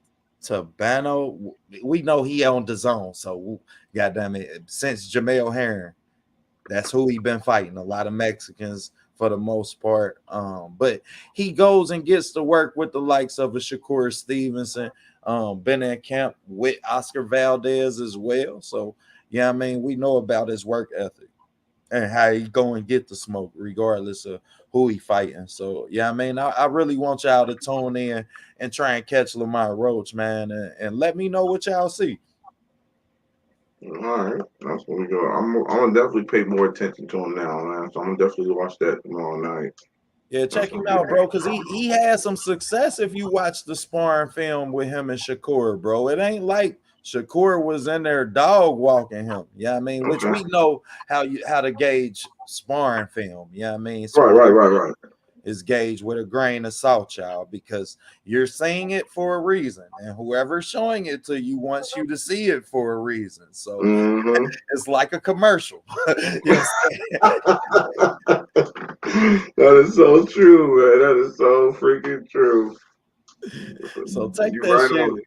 Tabano, we know he on the zone, so goddamn it, since Jamel Herring, that's who he been fighting. A lot of Mexicans for the most part. But he goes and gets to work with the likes of a Shakur Stevenson, been in camp with Oscar Valdez as well. So, I mean, we know about his work ethic and how he go and get the smoke regardless of who he fighting. So, I mean, I really want y'all to tune in and try and catch Lamont Roach, man, and let me know what y'all see. All right, that's what we go. I'm gonna definitely pay more attention to him now, man. So I'm gonna definitely watch that tomorrow night. Yeah, check him out, bro, because he had some success if you watch the sparring film with him and Shakur, bro. It ain't like Shakur was in there dog walking him. I mean, which we know how to gauge sparring film. I mean, so, right. is gauged with a grain of salt, y'all, because you're seeing it for a reason, and whoever's showing it to you wants you to see it for a reason. So Mm-hmm. it's like a commercial. You know That is so true, man. That is so freaking true. so take You're that right shit on it.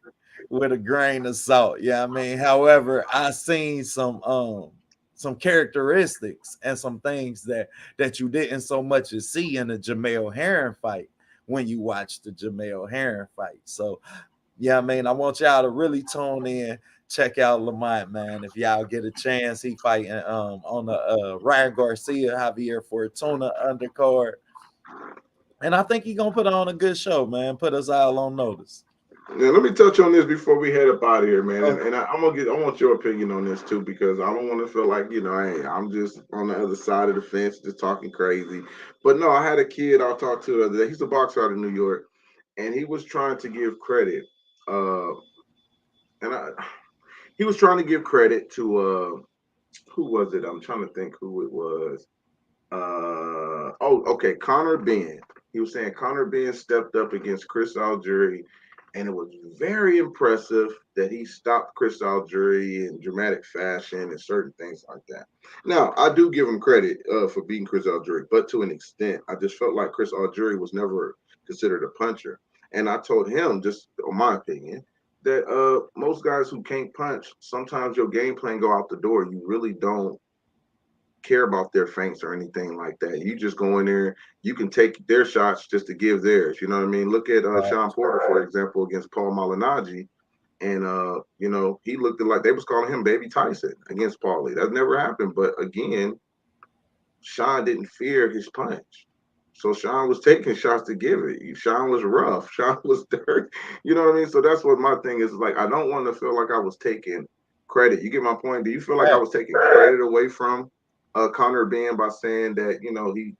with a grain of salt. Yeah, I mean, however, I seen some characteristics and some things that you didn't so much as see in the Jamel Herring fight when you watch the Jamel Herring fight. So yeah, I mean, I want y'all to really tune in, check out Lamont, man. If y'all get a chance, he fighting on the Ryan Garcia, Javier Fortuna undercard. And I think he gonna put on a good show, man. Put us all on notice. Now, let me touch on this before we head up out of here, man. Okay. And I want your opinion on this too, because I don't want to feel like, hey, I'm just on the other side of the fence, just talking crazy. But no, I had a kid I talked to the other day. He's a boxer out of New York, and he was trying to give credit. Uh, and he was trying to give credit to who was it? I'm trying to think who it was. Okay, Conor Benn. He was saying Conor Benn stepped up against Chris Algieri, and it was very impressive that he stopped Chris Algieri in dramatic fashion and certain things like that. Now, I do give him credit for beating Chris Algieri, but to an extent, I just felt like Chris Algieri was never considered a puncher. And I told him, just on my opinion, that most guys who can't punch, sometimes your game plan go out the door. You really don't care about their feints or anything like that. You just go in there, you can take their shots just to give theirs. You know what I mean? Look at Sean Porter, for example, against Paul Malignaggi. And he looked like they was calling him Baby Tyson against Paulie. That never happened. But again, Sean didn't fear his punch. So Sean was taking shots to give it. Sean was rough. Sean was dirt. You know what I mean? So that's what my thing is. Like, I don't want to feel like I was taking credit. You get my point? Do you feel like I was taking credit away from Conor Benn by saying that, he,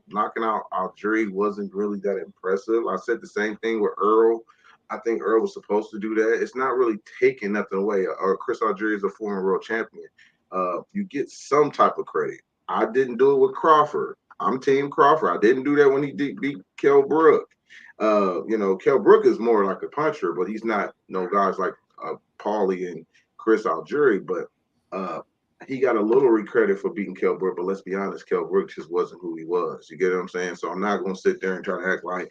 knocking out Algieri wasn't really that impressive? I said the same thing with Earl. I think Earl was supposed to do that. It's not really taking nothing away. Chris Algieri is a former world champion. You get some type of credit. I didn't do it with Crawford. I'm Team Crawford. I didn't do that when he beat Kell Brook. Kell Brook is more like a puncher, but he's not guys like Paulie and Chris Algieri. But he got a little credit for beating Kell Brook. But let's be honest, Kell Brook just wasn't who he was. You get what I'm saying? So I'm not going to sit there and try to act like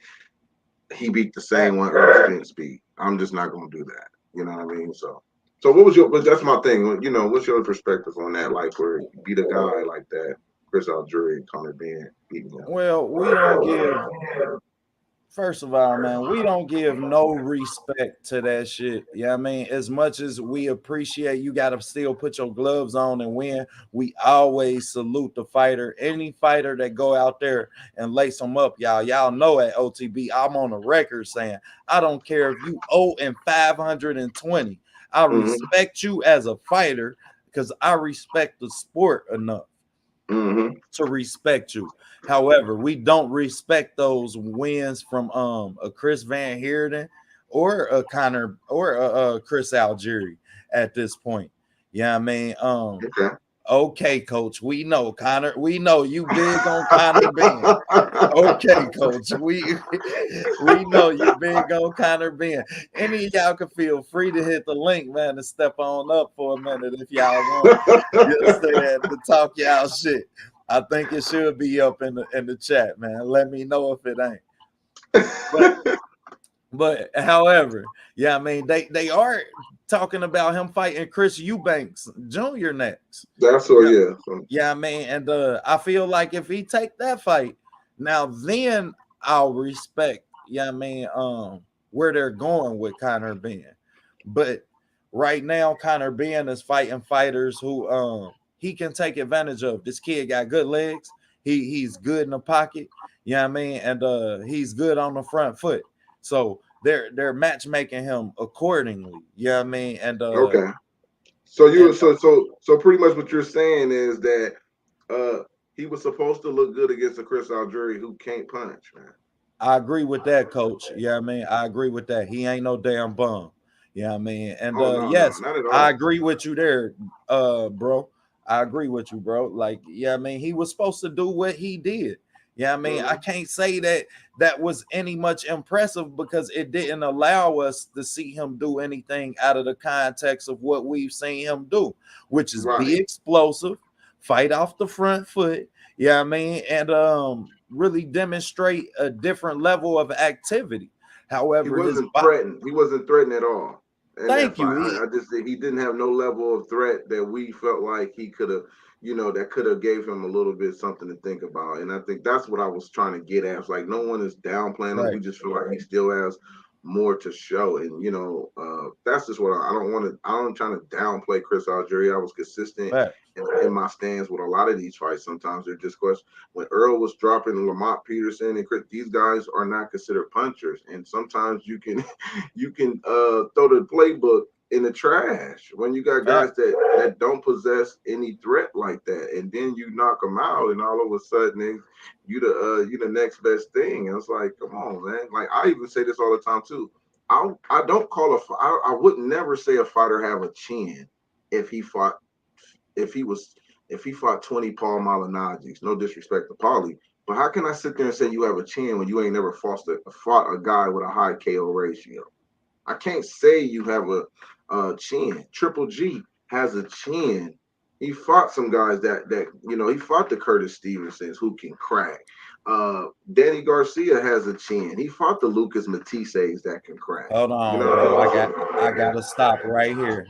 he beat the same one Earl Spence beat. I'm just not going to do that. You know what I mean? So what was but that's my thing. What's your perspective on that? Like, where you beat a guy like that, Chris Algieri and Conor Benn beating him? Well, we don't give. First of all, man, we don't give no respect to that shit. Yeah, I mean, as much as we appreciate, you got to still put your gloves on and win. We always salute the fighter. Any fighter that go out there and lace them up, y'all know at OTB, I'm on a record saying, I don't care if you 0-520. I respect you as a fighter because I respect the sport enough to respect you. However, we don't respect those wins from a Chris Van Heerden or a Conor or a Chris Algieri at this point. Yeah, I mean, okay, coach, we know Conor. We know you big on Conor Benn. Okay, coach, we know you big on Conor Benn. Any of y'all can feel free to hit the link, man, to step on up for a minute if y'all want. Just to talk y'all shit. I think it should be up in the chat, man. Let me know if it ain't. But however, yeah, I mean, they are talking about him fighting Chris Eubanks Jr. next. That's what, yeah. Yeah, I mean, and I feel like if he take that fight, now then I'll respect, yeah, I mean, where they're going with Conor Benn. But right now, Conor Benn is fighting fighters who he can take advantage of. This kid got good legs. He's good in the pocket. You know what I mean? And he's good on the front foot. So they're matchmaking him accordingly. You know what I mean? And okay. So pretty much what you're saying is that he was supposed to look good against a Chris Algieri who can't punch, man. I agree with that, coach. Yeah, I mean, I agree with that. He ain't no damn bum. Yeah, I mean, and yes, I agree with you there, bro. I agree with you, bro. Like, yeah, I mean, he was supposed to do what he did. Yeah, I mean, I can't say that was any much impressive because it didn't allow us to see him do anything out of the context of what we've seen him do, which is be explosive, fight off the front foot. Yeah, I mean, and really demonstrate a different level of activity. However, he wasn't threatened at all. And thank that you. fight, I just he didn't have no level of threat that we felt like he could have, that could have gave him a little bit something to think about. And I think that's what I was trying to get at. It's like no one is downplaying him. We just feel like he still has more to show. And that's just what I'm trying to downplay Chris Algieri. I was consistent in my stance with a lot of these fights. Sometimes they're just questions. When Earl was dropping Lamont Peterson and Chris, these guys are not considered punchers. And sometimes you can throw the playbook in the trash when you got guys that don't possess any threat like that, and then you knock them out, and all of a sudden you the next best thing. And it's like, come on, man. Like I even say this all the time too. I don't call I would never say a fighter have a chin if he fought 20 Paul Malignaggi's. No disrespect to Paulie, but how can I sit there and say you have a chin when you ain't never fought a guy with a high KO ratio? I can't say you have a chin. Triple G has a chin. He fought some guys that he fought the Curtis Stevensons who can crack. Danny Garcia has a chin. He fought the Lucas Matisses that can crack. Hold on, bro. I gotta stop right here.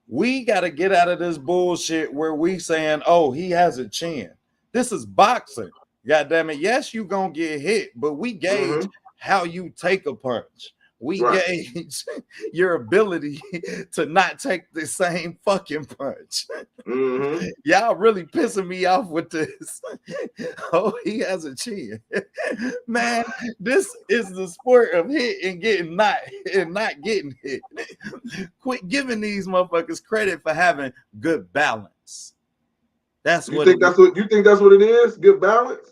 We gotta get out of this bullshit where we saying, oh, he has a chin. This is boxing. God damn it. Yes, you gonna get hit, but we gauge how you take a punch. We gauge your ability to not take the same fucking punch. Y'all really pissing me off with this. Oh, he has a chin. Man, this is the sport of hit and getting not getting hit. Quit giving these motherfuckers credit for having good balance. That's what you think that's what it is? Good balance?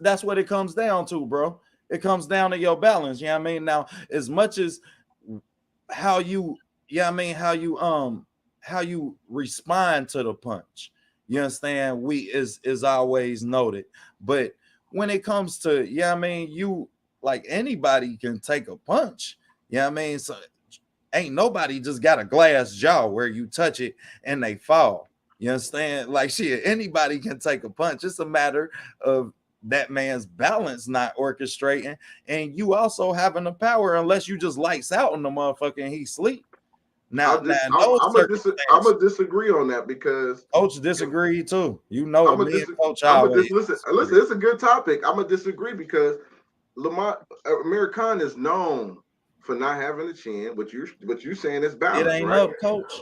That's what it comes down to, bro. It comes down to your balance. You know what I mean? Now, as much as how you respond to the punch, you understand, is always noted. But when it comes to, you like anybody can take a punch. You know what I mean? So ain't nobody just got a glass jaw where you touch it and they fall. You understand? Like shit, anybody can take a punch. It's a matter of that man's balance not orchestrating, and you also having the power unless you just lights out on the motherfucker and he sleep. Now, I'm gonna disagree on that because Coach disagree too. Coach always. Listen, it's a good topic. I'm gonna disagree because Amir Khan is known for not having a chin, but you saying it's balance. It ain't right? Up, Coach.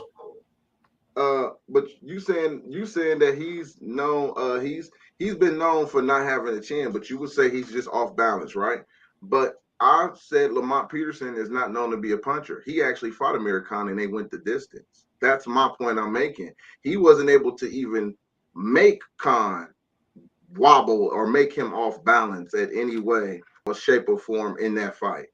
But you saying that he's known he's been known for not having a chin, but you would say he's just off balance, right? But I said Lamont Peterson is not known to be a puncher. He actually fought Amir Khan and they went the distance. That's my point I'm making. He wasn't able to even make Khan wobble or make him off balance at any way or shape or form in that fight.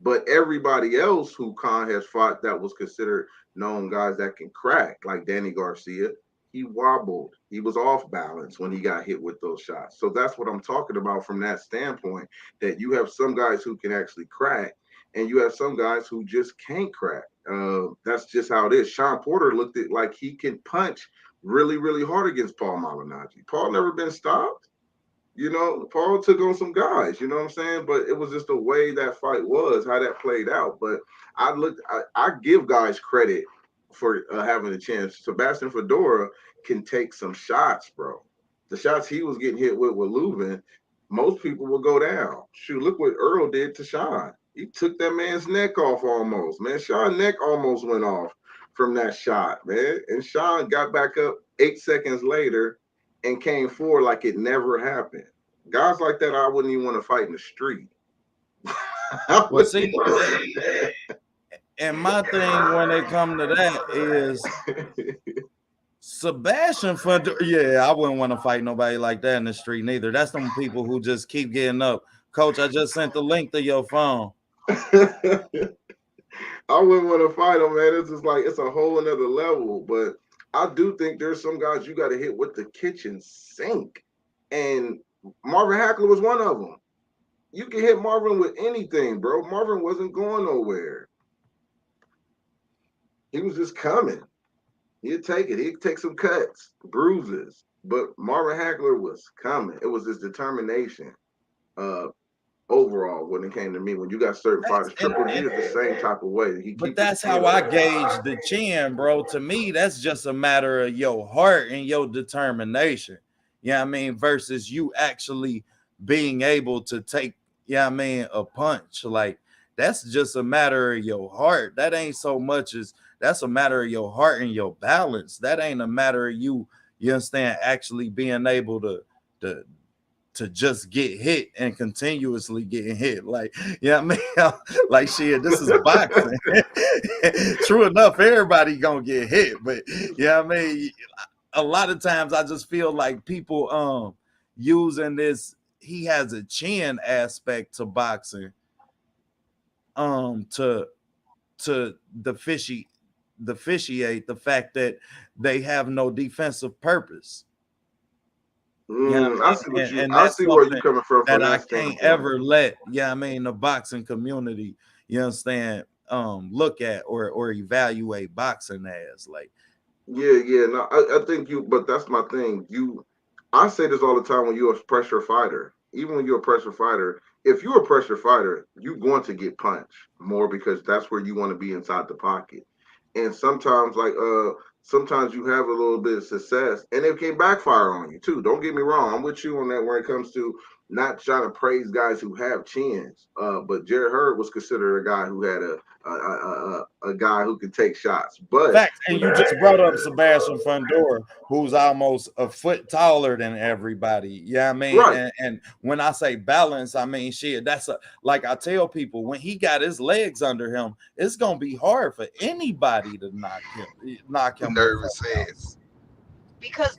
But everybody else who Khan has fought that was considered known guys that can crack, like Danny Garcia, he wobbled. He was off balance when he got hit with those shots. So that's what I'm talking about from that standpoint, that you have some guys who can actually crack and you have some guys who just can't crack. That's just how it is. Sean Porter looked at like he can punch really, really hard against Paul Malignaggi. Paul never been stopped. Paul took on some guys, you know what I'm saying? But it was just the way that fight was, how that played out. But I give guys credit for having a chance. Sebastian Fedora can take some shots, bro. The shots he was getting hit with Lubin, most people will go down. Shoot, look what Earl did to Sean. He took that man's neck off almost, man. Sean's neck almost went off from that shot, man. And Sean got back up 8 seconds later and came forward like it never happened. Guys like that, I wouldn't even want to fight in the street. Well, see, and my thing when it comes to that is Sebastian Fedora. Yeah, I wouldn't want to fight nobody like that in the street neither. That's some people who just keep getting up. Coach, I just sent the link to your phone. I wouldn't want to fight him, man. It's just like it's a whole another level. But I do think there's some guys you got to hit with the kitchen sink. And Marvin Hagler was one of them. You can hit Marvin with anything, bro. Marvin wasn't going nowhere. He was just coming. He'd take it. He'd take some cuts, bruises. But Marvin Hagler was coming. It was his determination. Overall, when it came to me, when you got certain fighters, Triple G is the same type of way. But that's how I gauge the chin, bro. To me, that's just a matter of your heart and your determination. You know what I mean? Versus you actually being able to take, you know what I mean, a punch. Like, that's just a matter of your heart. That ain't so much as that's a matter of your heart and your balance. That ain't a matter of you understand, actually being able to just get hit and continuously getting hit. Like, yeah, you know, like shit, this is boxing. True enough, everybody gonna get hit, but yeah, I mean, a lot of times I just feel like people using this, he has a chin aspect to boxing, to deficiate the fact that they have no defensive purpose. You know I see what I see where you're coming from that I can't ever let, I mean, the boxing community, you understand, look at or evaluate boxing as. Like, no, I think but that's my thing. I say this all the time when you're a pressure fighter. Even when you're a pressure fighter, if you're a pressure fighter, you're going to get punched more because that's where you want to be inside the pocket. And sometimes, sometimes you have a little bit of success and it can backfire on you too. Don't get me wrong. I'm with you on that when it comes to not trying to praise guys who have chins. But Jared Hurd was considered a guy who had a guy who could take shots. But facts. And you just brought up Sebastian Fundora, who's almost a foot taller than everybody. Yeah, I mean, right. And when I say balance, I mean shit. That's like I tell people, when he got his legs under him, it's gonna be hard for anybody to knock him. Nervous ass. Because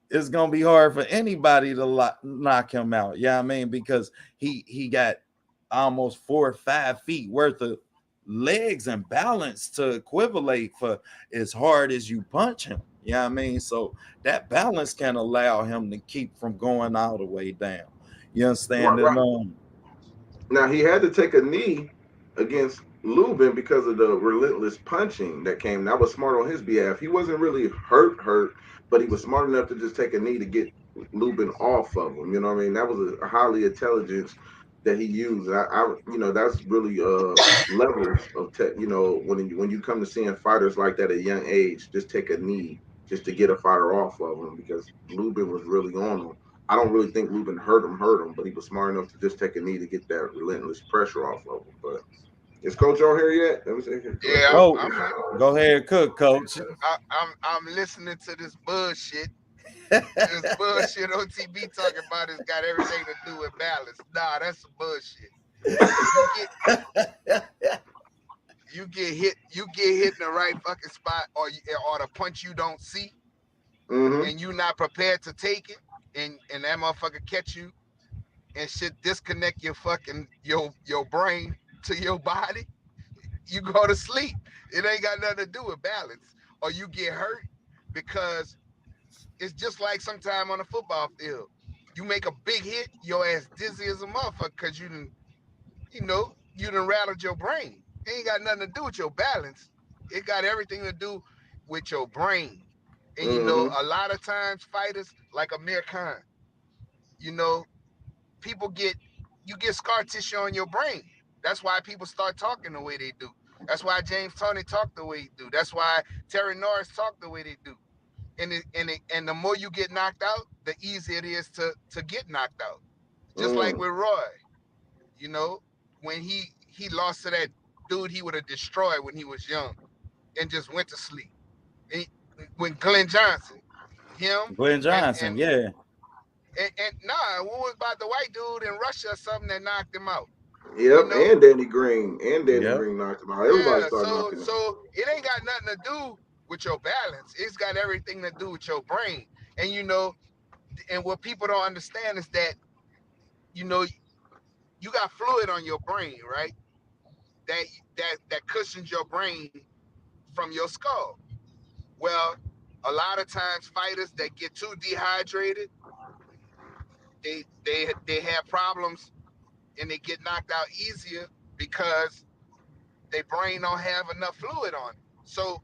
it's gonna be hard for anybody to knock him out. Yeah, I mean, because he got almost 4 or 5 feet worth of legs and balance to equivalent for as hard as you punch him. Yeah, I mean, so that balance can allow him to keep from going all the way down. You understand? Right. Now he had to take a knee against Lubin because of the relentless punching that came. That was smart on his behalf. He wasn't really hurt, but he was smart enough to just take a knee to get Lubin off of him. You know what I mean? That was a highly intelligence that he used. I that's really levels of when you come to seeing fighters like that at a young age, just take a knee just to get a fighter off of him because Lubin was really on him. I don't really think Lubin hurt him, but he was smart enough to just take a knee to get that relentless pressure off of him. But is Coach on here yet? Let me see. Yeah, go ahead, cook, Coach. I'm listening to this bullshit. This bullshit OTB talking about has got everything to do with balance. Nah, that's some bullshit. You get hit in the right fucking spot, or the punch you don't see, and you not prepared to take it, and that motherfucker catch you, and shit disconnect your fucking your brain to your body. You go to sleep. It ain't got nothing to do with balance, or you get hurt because. It's just like sometime on a football field. You make a big hit, your ass dizzy as a motherfucker because you done rattled your brain. It ain't got nothing to do with your balance. It got everything to do with your brain. And a lot of times fighters like Amir Khan, people get scar tissue on your brain. That's why people start talking the way they do. That's why James Toney talked the way he do. That's why Terry Norris talked the way they do. And the more you get knocked out, the easier it is to get knocked out. Just like with Roy, when he lost to that dude he would have destroyed when he was young and just went to sleep. When Glenn Johnson, yeah. And what was about the white dude in Russia or something that knocked him out? Yep, and Danny Green. Green knocked him out. Everybody started knocking him. So it ain't got nothing to do with your balance. It's got everything to do with your brain. And and what people don't understand is that you got fluid on your brain, right? That cushions your brain from your skull. Well, a lot of times fighters that get too dehydrated they have problems and they get knocked out easier because their brain don't have enough fluid on it. So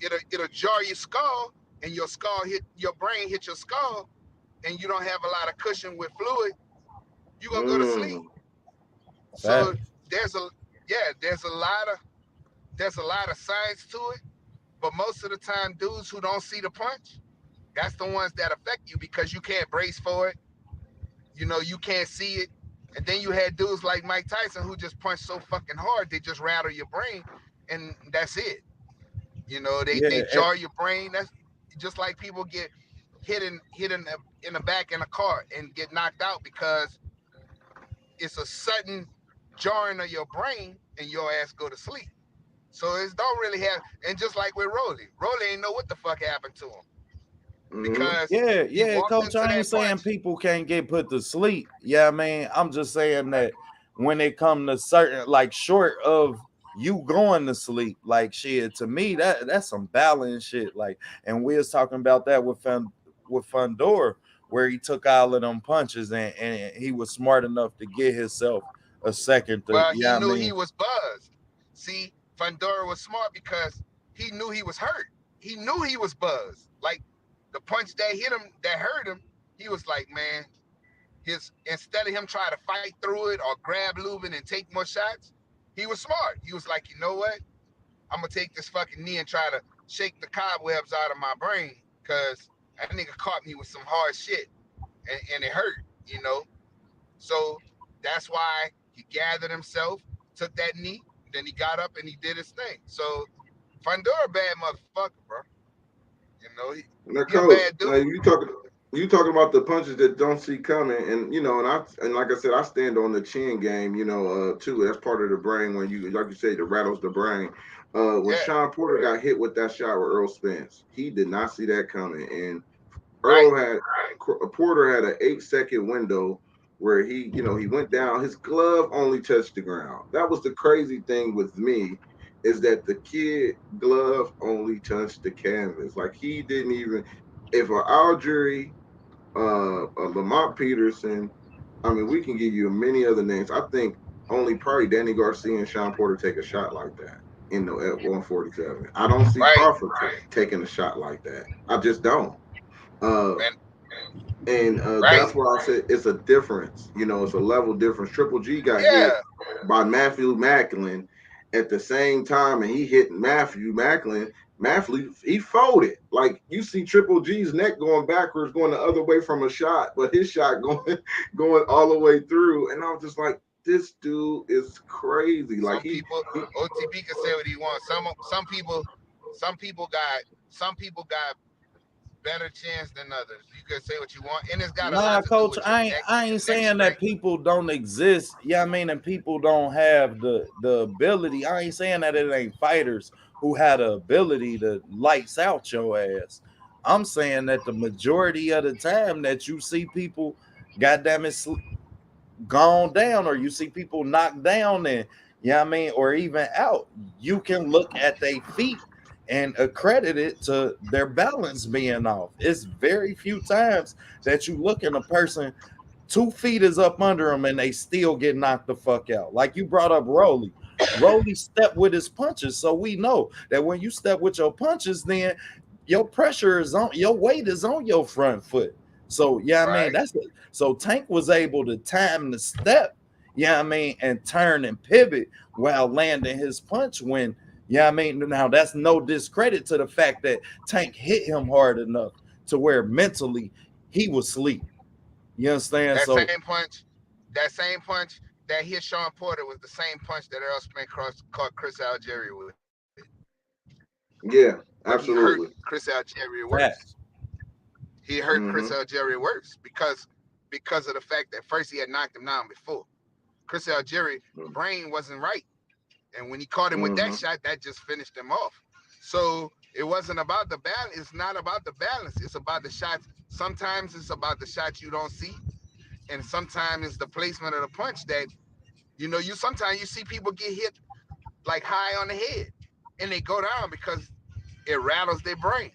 it'll jar your skull, and your brain hit your skull, and you don't have a lot of cushion with fluid. You're gonna go to sleep. So there's a lot of science to it, but most of the time, dudes who don't see the punch, that's the ones that affect you because you can't brace for it. You know, you can't see it. And then you had dudes like Mike Tyson who just punch so fucking hard, they just rattle your brain, and that's it. You know, they jar your brain. That's just like people get hit in the back in a car and get knocked out because it's a sudden jarring of your brain and your ass go to sleep. So it don't really have, and just like with Rolly ain't know what the fuck happened to him. Because Coach, I ain't saying people can't get put to sleep. Yeah, I mean, I'm just saying that when it come to certain, like, short of you going to sleep, like, shit, to me, that's some balance shit. Like, and we was talking about that with Fundora, where he took all of them punches and he was smart enough to get himself a second. He knew he was buzzed. See, Fundora was smart because he knew he was hurt. He knew he was buzzed. Like, the punch that hit him, that hurt him, he was like, man, instead of him trying to fight through it or grab Lubin and take more shots, he was smart. He was like, you know what? I'm going to take this fucking knee and try to shake the cobwebs out of my brain because that nigga caught me with some hard shit and it hurt, you know? So that's why he gathered himself, took that knee, then he got up and he did his thing. So Fundora bad motherfucker, bro. You know, he a bad dude. You talking about the punches that don't see coming, and you know, and like I said, I stand on the chin game. You know, too. That's part of the brain when you, like you say, it rattles the brain. When Sean Porter got hit with that shot with Earl Spence, he did not see that coming, and Porter had an 8-second window where he went down. His glove only touched the ground. That was the crazy thing with me. Is that the kid glove only touched the canvas? Like, he didn't even. If an Algeria, a Lamont Peterson, I mean, we can give you many other names. I think only probably Danny Garcia and Sean Porter take a shot like that in the at 147. I don't see Crawford taking a shot like that. I just don't. That's why I said it's a difference. You know, it's a level difference. Triple G got hit by Matthew Macklin at the same time, and he hit Matthew Macklin. Matthew, he folded. Like, you see Triple G's neck going backwards, going the other way from a shot, but his shot going all the way through. And I was just like, this dude is crazy. Like, OTB can say what he wants. Some people got better chance than others. You can say what you want, and it's got a lot to Coach, do with I ain't saying that people don't exist. Yeah, I mean, and people don't have the ability. I ain't saying that it ain't fighters who had the ability to lights out your ass. I'm saying that the majority of the time that you see people, goddamn it, gone down, or you see people knocked down, and I mean, or even out, you can look at their feet and accredit it to their balance being off. It's very few times that you look at a person, 2 feet is up under them and they still get knocked the fuck out. Like you brought up Rolly. Rolly stepped with his punches. So we know that when you step with your punches, then your pressure is on, your weight is on your front foot. So I mean, so Tank was able to time the step, I mean, and turn and pivot while landing his punch when, I mean, now that's no discredit to the fact that Tank hit him hard enough to where mentally he was asleep. You understand? That same punch that hit Sean Porter was the same punch that Earl Spence caught Chris Algeria with. Yeah, absolutely. He hurt Chris Algeria worse. He hurt Chris Algeria worse because of the fact that first he had knocked him down before. Chris Algeria brain wasn't right. And when he caught him with that shot, that just finished him off. So it wasn't about the balance. It's not about the balance. It's about the shots. Sometimes it's about the shots you don't see. And sometimes it's the placement of the punch that, sometimes you see people get hit like high on the head and they go down because it rattles their brain.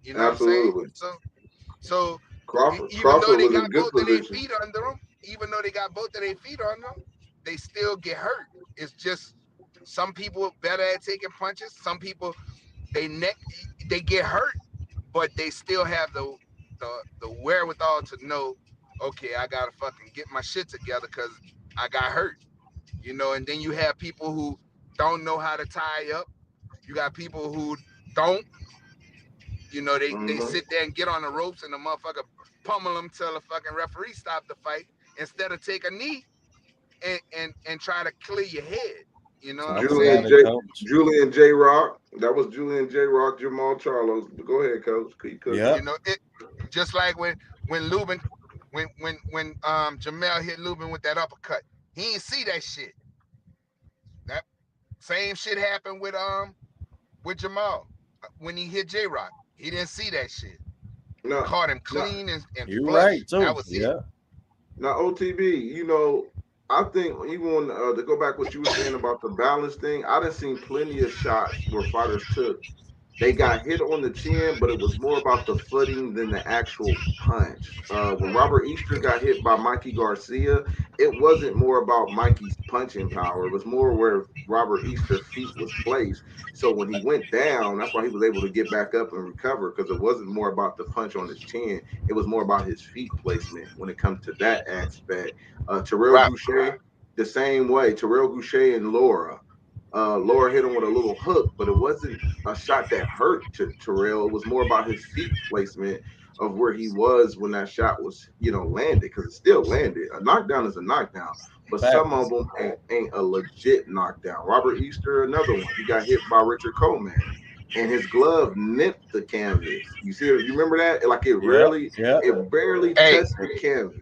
You know what I'm saying? So Crawford Even though they was in got good both of their position. feet under them, they still get hurt. It's just some people better at taking punches. Some people they get hurt, but they still have the wherewithal to know, okay, I gotta fucking get my shit together because I got hurt. You know, and then you have people who don't know how to tie up. You got people who don't. You know, they sit there and get on the ropes and the motherfucker pummel them till the fucking referee stop the fight instead of take a knee and try to clear your head. You know what I'm saying? Julian J. Rock. That was Julian J. Rock, Jamal Charlos. Go ahead, coach. Yeah. You know, it just like when Lubin when Jamel hit Lubin with that uppercut. He didn't see that shit. That same shit happened with Jamal when he hit J Rock. He didn't see that shit. No, caught him clean and you're flush. right too. That was yeah. it. Now OTB, you know, I think even to go back what you were saying about the balance thing, I done seen plenty of shots where fighters took. They got hit on the chin, but it was more about the footing than the actual punch. When Robert Easter got hit by Mikey Garcia, it wasn't more about Mikey's punching power. It was more where Robert Easter's feet was placed. So when he went down, that's why he was able to get back up and recover, because it wasn't more about the punch on his chin. It was more about his feet placement when it comes to that aspect. Terrell Goucher, the same way. Terrell Goucher and Laura. Laura hit him with a little hook, but it wasn't a shot that hurt to Terrell. It was more about his feet placement of where he was when that shot was, landed, because it still landed. A knockdown is a knockdown, but some of them ain't a legit knockdown. Robert Easter, another one. He got hit by Richard Coleman, and his glove nipped the canvas. You remember that? Like it barely touched the canvas.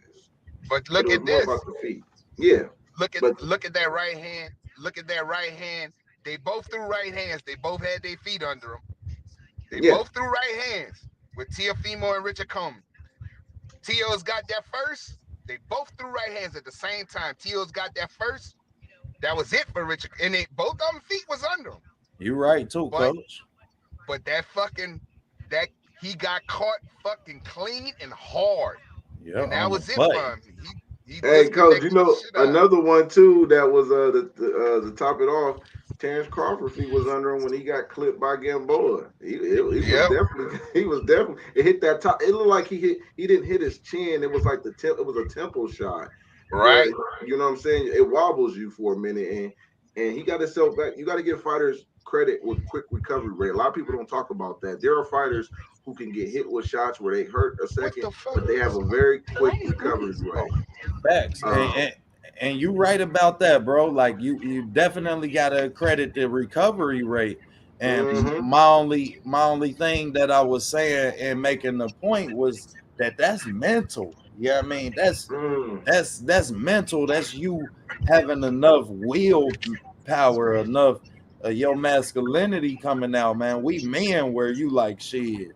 But look at this. About the feet. Yeah. Look at that right hand. Look at that right hand. They both threw right hands. They both had their feet under them. They both threw right hands with Teofimo and Richard Coleman. Teo's got that first. They both threw right hands at the same time. Teo's got that first. That was it for Richard. And both of them feet was under him. You're right too, coach. But he got caught fucking clean and hard. Yeah. And that was it for him. Hey, coach, another one too that was to top it off. Terrence Crawford feet was under him when he got clipped by Gamboa. He was definitely. It hit that top. It looked like he didn't hit his chin. It was like it was a temple shot. Right. You know what I'm saying? It wobbles you for a minute, and he got himself back. You got to give fighters credit with quick recovery rate. A lot of people don't talk about that. There are fighters who can get hit with shots where they hurt a second, but they have a very quick recovery rate. Facts. And you right about that, bro. Like you definitely gotta credit the recovery rate. And my only thing that I was saying and making the point was that's mental. Yeah, I mean that's mental. That's you having enough willpower, enough your masculinity coming out, man. We men where you like shit.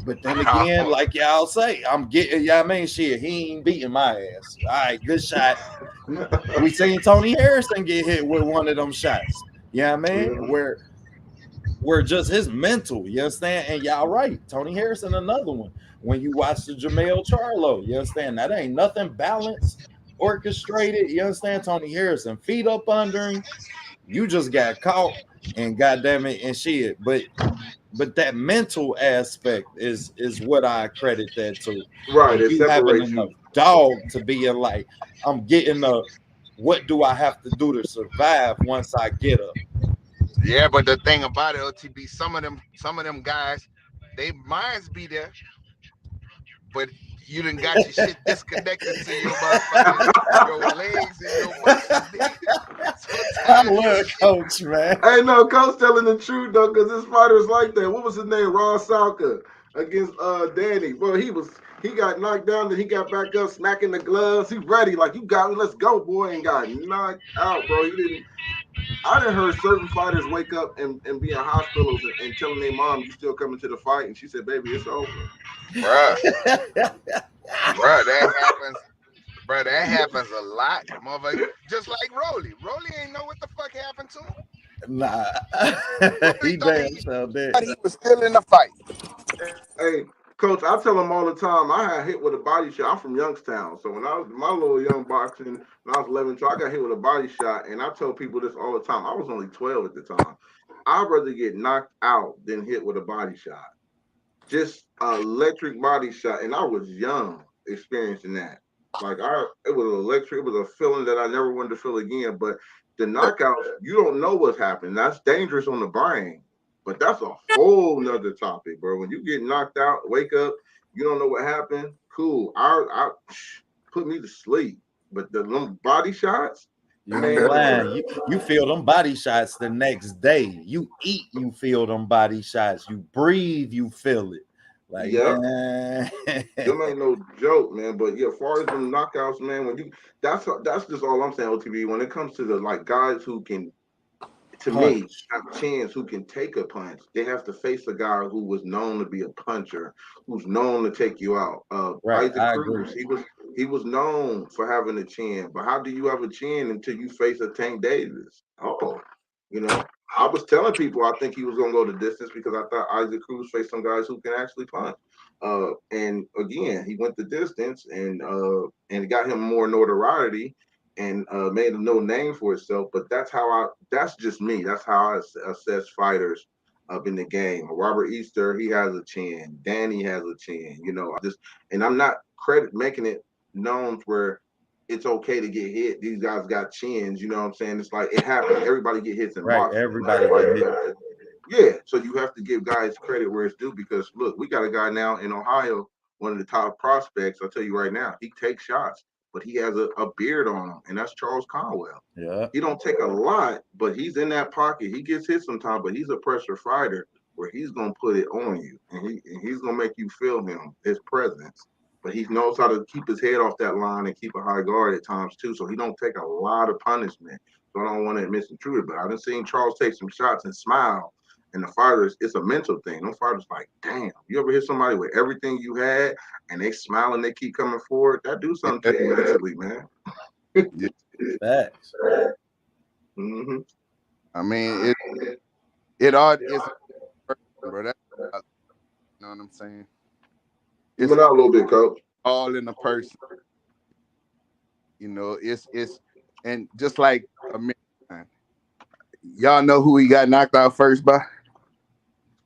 But then again, like y'all say, I'm getting, shit, he ain't beating my ass. All right, good shot. We seen Tony Harrison get hit with one of them shots. Where just his mental, you understand? And y'all right, Tony Harrison, another one. When you watch the Jamel Charlo, you understand? That ain't nothing balanced, orchestrated. You understand? Tony Harrison, feet up under him. You just got caught and goddamn it and shit. But that mental aspect is what I credit that to. Right. You having enough dog to be like, I'm getting what do I have to do to survive once I get up? Yeah, but the thing about it, OTB, some of them guys, they minds be there, but you done got your shit disconnected to your motherfucking your legs and your muscles. I love Coach, man. Hey, no, Coach telling the truth though, because this fighter's like that. What was his name? Ron Salka against Danny. Bro, he got knocked down, then he got back up, smacking the gloves. He ready, like, you got me, let's go, boy, and got knocked out, bro. I done heard certain fighters wake up and be in hospitals and telling their mom, you still coming to the fight? And she said, baby, it's over. Bruh, that happens. Bruh, that happens a lot, motherfucker. Just like Rolly. Rolly ain't know what the fuck happened to him. Nah. He damn so dead. But he was still in the fight. Hey, Coach, I tell them all the time, I had hit with a body shot. I'm from Youngstown. So when I was my little young boxing, when I was 11, so I got hit with a body shot. And I tell people this all the time. I was only 12 at the time. I'd rather get knocked out than hit with a body shot. Just electric body shot. And I was young experiencing that. Like it was electric. It was a feeling that I never wanted to feel again. But the knockouts, you don't know what's happening. That's dangerous on the brain. But that's a whole nother topic, bro. When you get knocked out, wake up, you don't know what happened. Cool. I put me to sleep. But the body shots, you ain't lying. You feel them body shots the next day. You eat, you feel them body shots. You breathe, you feel it. Like, them ain't no joke, man. But yeah, as far as them knockouts, man, when you that's just all I'm saying, OTB. When it comes to the like guys who can, to me, have a chance, who can take a punch, they have to face a guy who was known to be a puncher, who's known to take you out. Right, Isaac Cruz, he was known for having a chin, but how do you have a chin until you face a Tank Davis? You know, I was telling people I think he was going to go the distance because I thought Isaac Cruz faced some guys who can actually punch. And again, he went the distance and it got him more notoriety and made a no name for itself. But that's just me. That's how I assess fighters up in the game. Robert Easter, he has a chin. Danny has a chin. You know, and I'm not making it known where it's okay to get hit. These guys got chins, you know what I'm saying? It's like it happens. Everybody get hits in boxing. Everybody get hit. Yeah, so you have to give guys credit where it's due because look, we got a guy now in Ohio, one of the top prospects. I'll tell you right now, he takes shots, but he has a beard on him, and that's Charles Conwell. Yeah, he don't take a lot, but he's in that pocket. He gets hit sometimes, but he's a pressure fighter where he's gonna put it on you, and he's gonna make you feel his presence. But he knows how to keep his head off that line and keep a high guard at times too. So he don't take a lot of punishment. So I don't want to misintrude it, but I've seen Charles take some shots and smile. And the fighters, it's a mental thing. Those fighters like, damn, you ever hit somebody with everything you had and they smile and they keep coming forward? That do something to you mentally, man. Facts. Mm-hmm. I mean, it all is, bro. That's, you know what I'm saying? It's out a little bit, Coach. All in the person. You know, it's and just like y'all know who he got knocked out first by?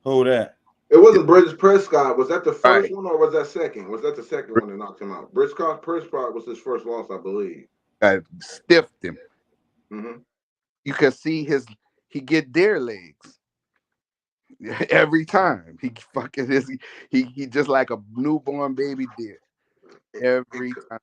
Who that? It wasn't Bridges Prescott. Was that the first one or was that second? Was that the second one that knocked him out? Bridges Prescott was his first loss, I believe. Stiffed him. Mm-hmm. You could see he get deer legs every time. He just like a newborn baby deer every time.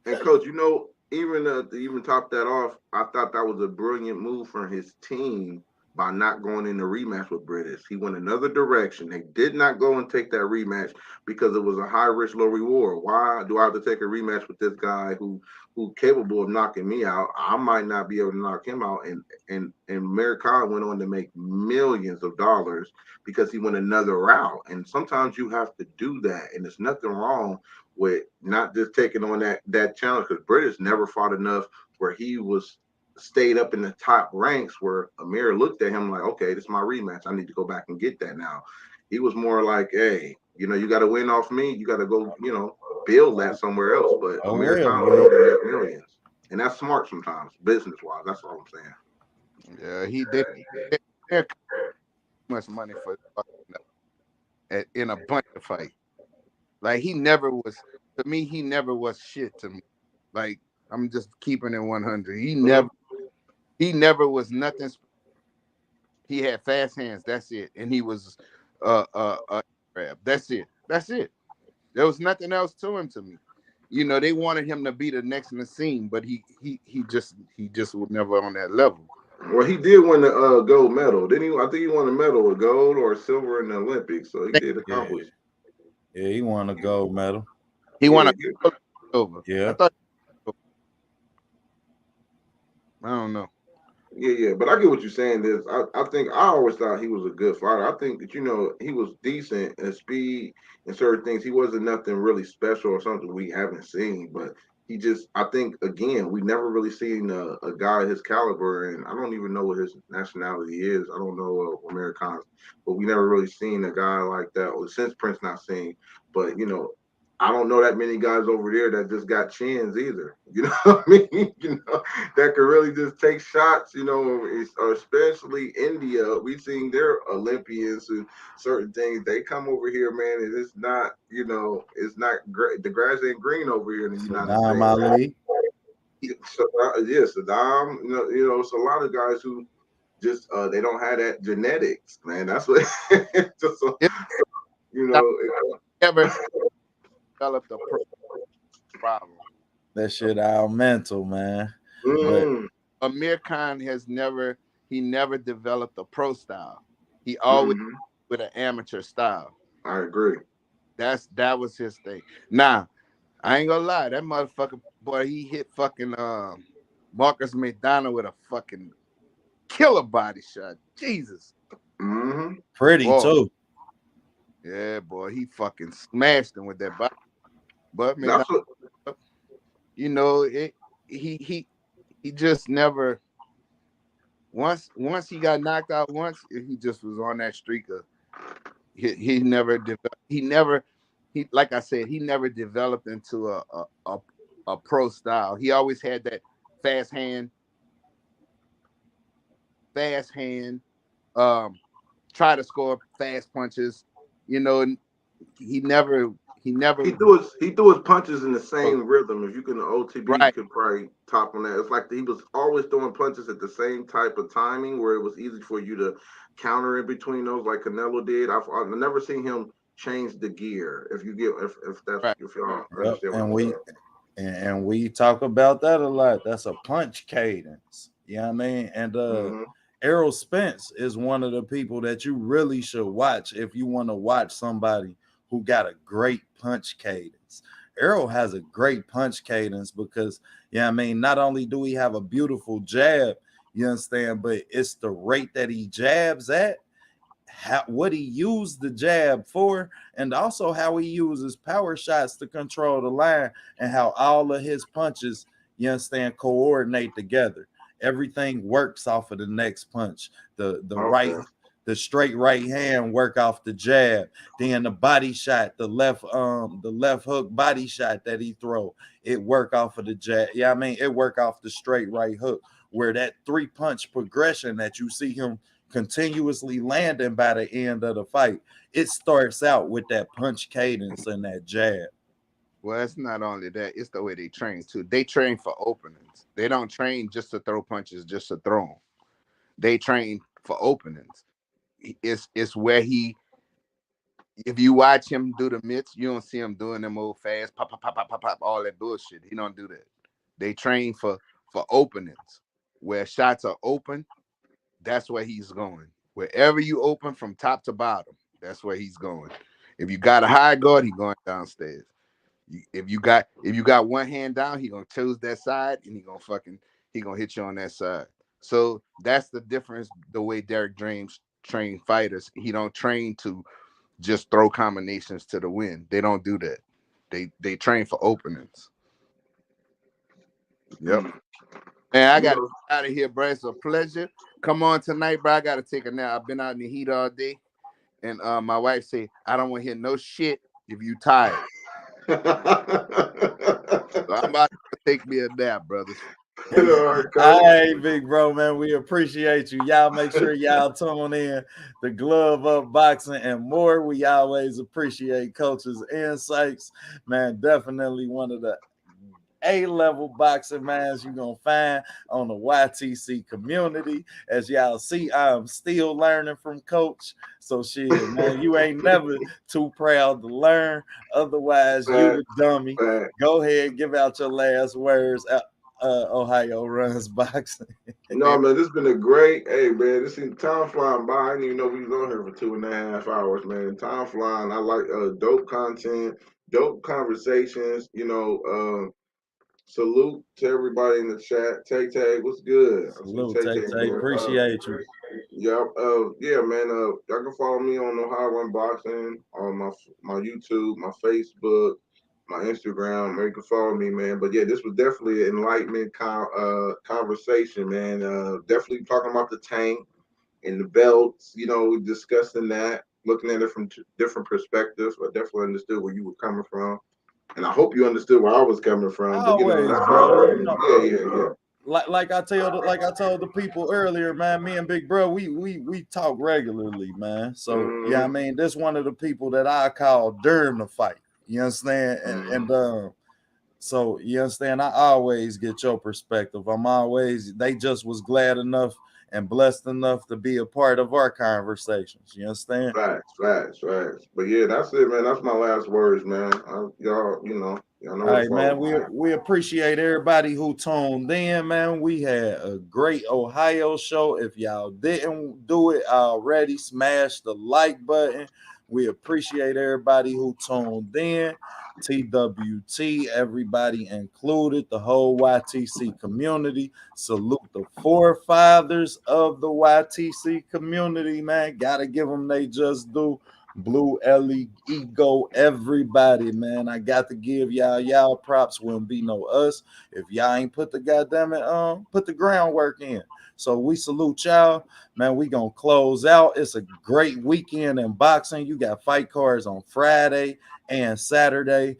And Coach, you know, even to even top that off, I thought that was a brilliant move from his team by not going in the rematch with British. He went another direction. They did not go and take that rematch because it was a high risk, low reward. Why do I have to take a rematch with this guy who's capable of knocking me out? I might not be able to knock him out. And American went on to make millions of dollars because he went another route. And sometimes you have to do that. And there's nothing wrong with not just taking on that challenge because British never fought enough where he was stayed up in the top ranks where Amir looked at him like, okay, this is my rematch. I need to go back and get that now. He was more like, hey, you know, you got to win off me. You got to go, you know, build that somewhere else. But Amir make millions. And that's smart sometimes, business-wise. That's all I'm saying. Yeah, he did. Too much money for in a bunch of fight. Like he never was shit to me. Like I'm just keeping it 100. He never was nothing. He had fast hands. That's it. And he was grab. That's it. There was nothing else to him to me. You know, they wanted him to be the next in the scene, but he just was never on that level. Well, he did win the gold medal, didn't he? I think he won a medal, a gold or silver in the Olympics. So he did accomplish. Yeah, he won a gold medal. He won a silver. Yeah. I don't know. Yeah, but I get what you're saying. I think I always thought he was a good fighter. I think that, you know, he was decent in speed and certain things. He wasn't nothing really special or something we haven't seen, but I think, again, we never really seen a guy his caliber, and I don't even know what his nationality is. I don't know Americans, but we never really seen a guy like that, or since Prince not seen. But, I don't know that many guys over there that just got chins either. You know what I mean? That could really just take shots, especially India. We've seen their Olympians and certain things. They come over here, man, and it's not, it's not great. The grass ain't green over here in the United Saddam States. Ali. So, yes, Saddam, it's a lot of guys who just they don't have that genetics, man. That's what just Never developed a problem. That shit our mental, man. Mm. But Amir Khan never developed a pro style. He always with an amateur style. I agree. That was his thing. Now, I ain't gonna lie, that motherfucker boy, he hit fucking Marcus McDonald with a fucking killer body shot. Jesus. Pretty too. Yeah, boy, he fucking smashed him with that body. But McDonald, he just never. Once he got knocked out once, he just was on that streak of. He never developed. Like I said, he never developed into a pro style. He always had that fast hand. Try to score fast punches. He never. He threw his punches in the same rhythm. If you can OTB, right. You could probably top on that. It's like he was always throwing punches at the same type of timing where it was easy for you to counter in between those, like Canelo did. I've never seen him change the gear. If that's right. if y'all understand Yep. And we talk about that a lot. That's a punch cadence. You know what I mean? And Errol Spence is one of the people that you really should watch if you want to watch somebody who got a great punch cadence. Errol has a great punch cadence because, not only do he have a beautiful jab, you understand, but it's the rate that he jabs at, what he used the jab for, and also how he uses power shots to control the line, and how all of his punches, you understand, coordinate together. Everything works off of the next punch. The straight right hand work off the jab, then the body shot, the left hook body shot that he throw, it work off of the jab. It work off the straight right hook, where that 3-punch progression that you see him continuously landing by the end of the fight, it starts out with that punch cadence and that jab. Well, it's not only that, it's the way they train too. They train for openings. They don't train just to throw punches, just to throw them. They train for openings. It's where if you watch him do the mitts, you don't see him doing them old fast pop, pop, pop, pop, pop, pop, all that bullshit. He don't do that. They train for openings. Where shots are open, that's where he's going. Wherever you open from top to bottom, that's where he's going. If you got a high guard, he's going downstairs. If you got one hand down, he gonna choose that side, and he gonna hit you on that side. So that's the difference. The way Derek James train fighters, he don't train to just throw combinations to the win. They don't do that. They train for openings. Yep. And I got to get out of here, bro. It's a pleasure. Come on tonight, bro. I got to take a nap. I've been out in the heat all day, and my wife say I don't want to hear no shit if you tired. So I'm about to take me a nap, brothers. All right, big bro, man. We appreciate you. Y'all make sure y'all tune in the Glove Up Boxing and more. We always appreciate Coach's insights, man. Definitely one of the A-level boxing mans you're gonna find on the YTC community. As y'all see, I'm still learning from Coach. So shit, man, you ain't never too proud to learn. Otherwise, you the dummy. Go ahead, give out your last words. Ohio Runs Boxing. No, man, this has been a great. Hey, man, this is time flying by. I didn't even know we was on here for 2.5 hours, man. Time flying. I like dope content, dope conversations. Salute to everybody in the chat. Tay, what's good? Salute, Tay. Appreciate you. Yeah, yeah, man. Y'all can follow me on Ohio Run Boxing on my YouTube, my Facebook, my Instagram, where you can follow me, man. But yeah, this was definitely an enlightenment conversation, man. Definitely talking about the tank and the belts, discussing that, looking at it from different perspectives. I definitely understood where you were coming from. And I hope you understood where I was coming from. But Always, that's brother. yeah. Like I told the people earlier, man. Me and Big Bro, we talk regularly, man. So yeah, I mean, this one of the people that I call during the fight. You understand? And so you understand. I always get your perspective. They just was glad enough and blessed enough to be a part of our conversations. You understand? Facts. But yeah, that's it, man. That's my last words, man. Y'all know All where to right, man. follow. We appreciate everybody who tuned in, man. We had a great Ohio show. If y'all didn't do it already, smash the like button. We appreciate everybody who tuned in. TWT, everybody included, the whole YTC community. Salute the forefathers of the YTC community, man. Gotta give them they just do. Blue Ellie, Ego, everybody, man. I got to give y'all props. Wouldn't be no us if y'all ain't put the groundwork in. So we salute y'all, man. We gonna close out. It's a great weekend in boxing. You got fight cards on Friday and Saturday.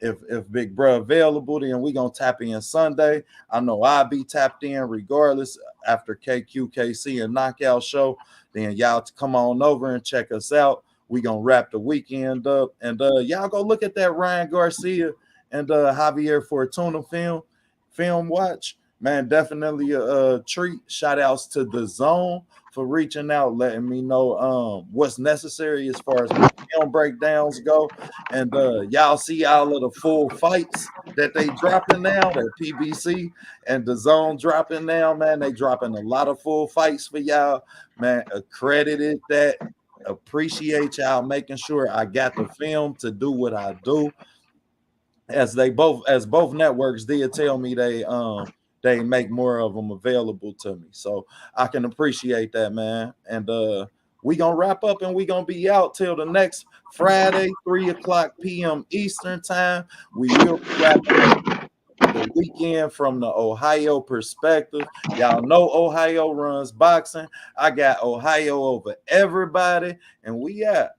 If Big Bro available, then we gonna tap in Sunday. I know I'll be tapped in regardless after KQKC and knockout show. Then y'all come on over and check us out. We gonna wrap the weekend up, and y'all go look at that Ryan Garcia and Javier Fortuna film watch. Man, definitely a treat. Shout outs to the Zone for reaching out, letting me know what's necessary as far as my film breakdowns go. And y'all see all of the full fights that they dropping now, that PBC and the Zone dropping now, man. They dropping a lot of full fights for y'all, man. Accredited that. Appreciate y'all making sure I got the film to do what I do. As both networks did tell me they make more of them available to me. So I can appreciate that, man. And we gonna wrap up and we gonna be out till the next Friday, 3:00 p.m. Eastern time. We will be wrapping up the weekend from the Ohio perspective. Y'all know Ohio runs boxing. I got Ohio over everybody, and we out.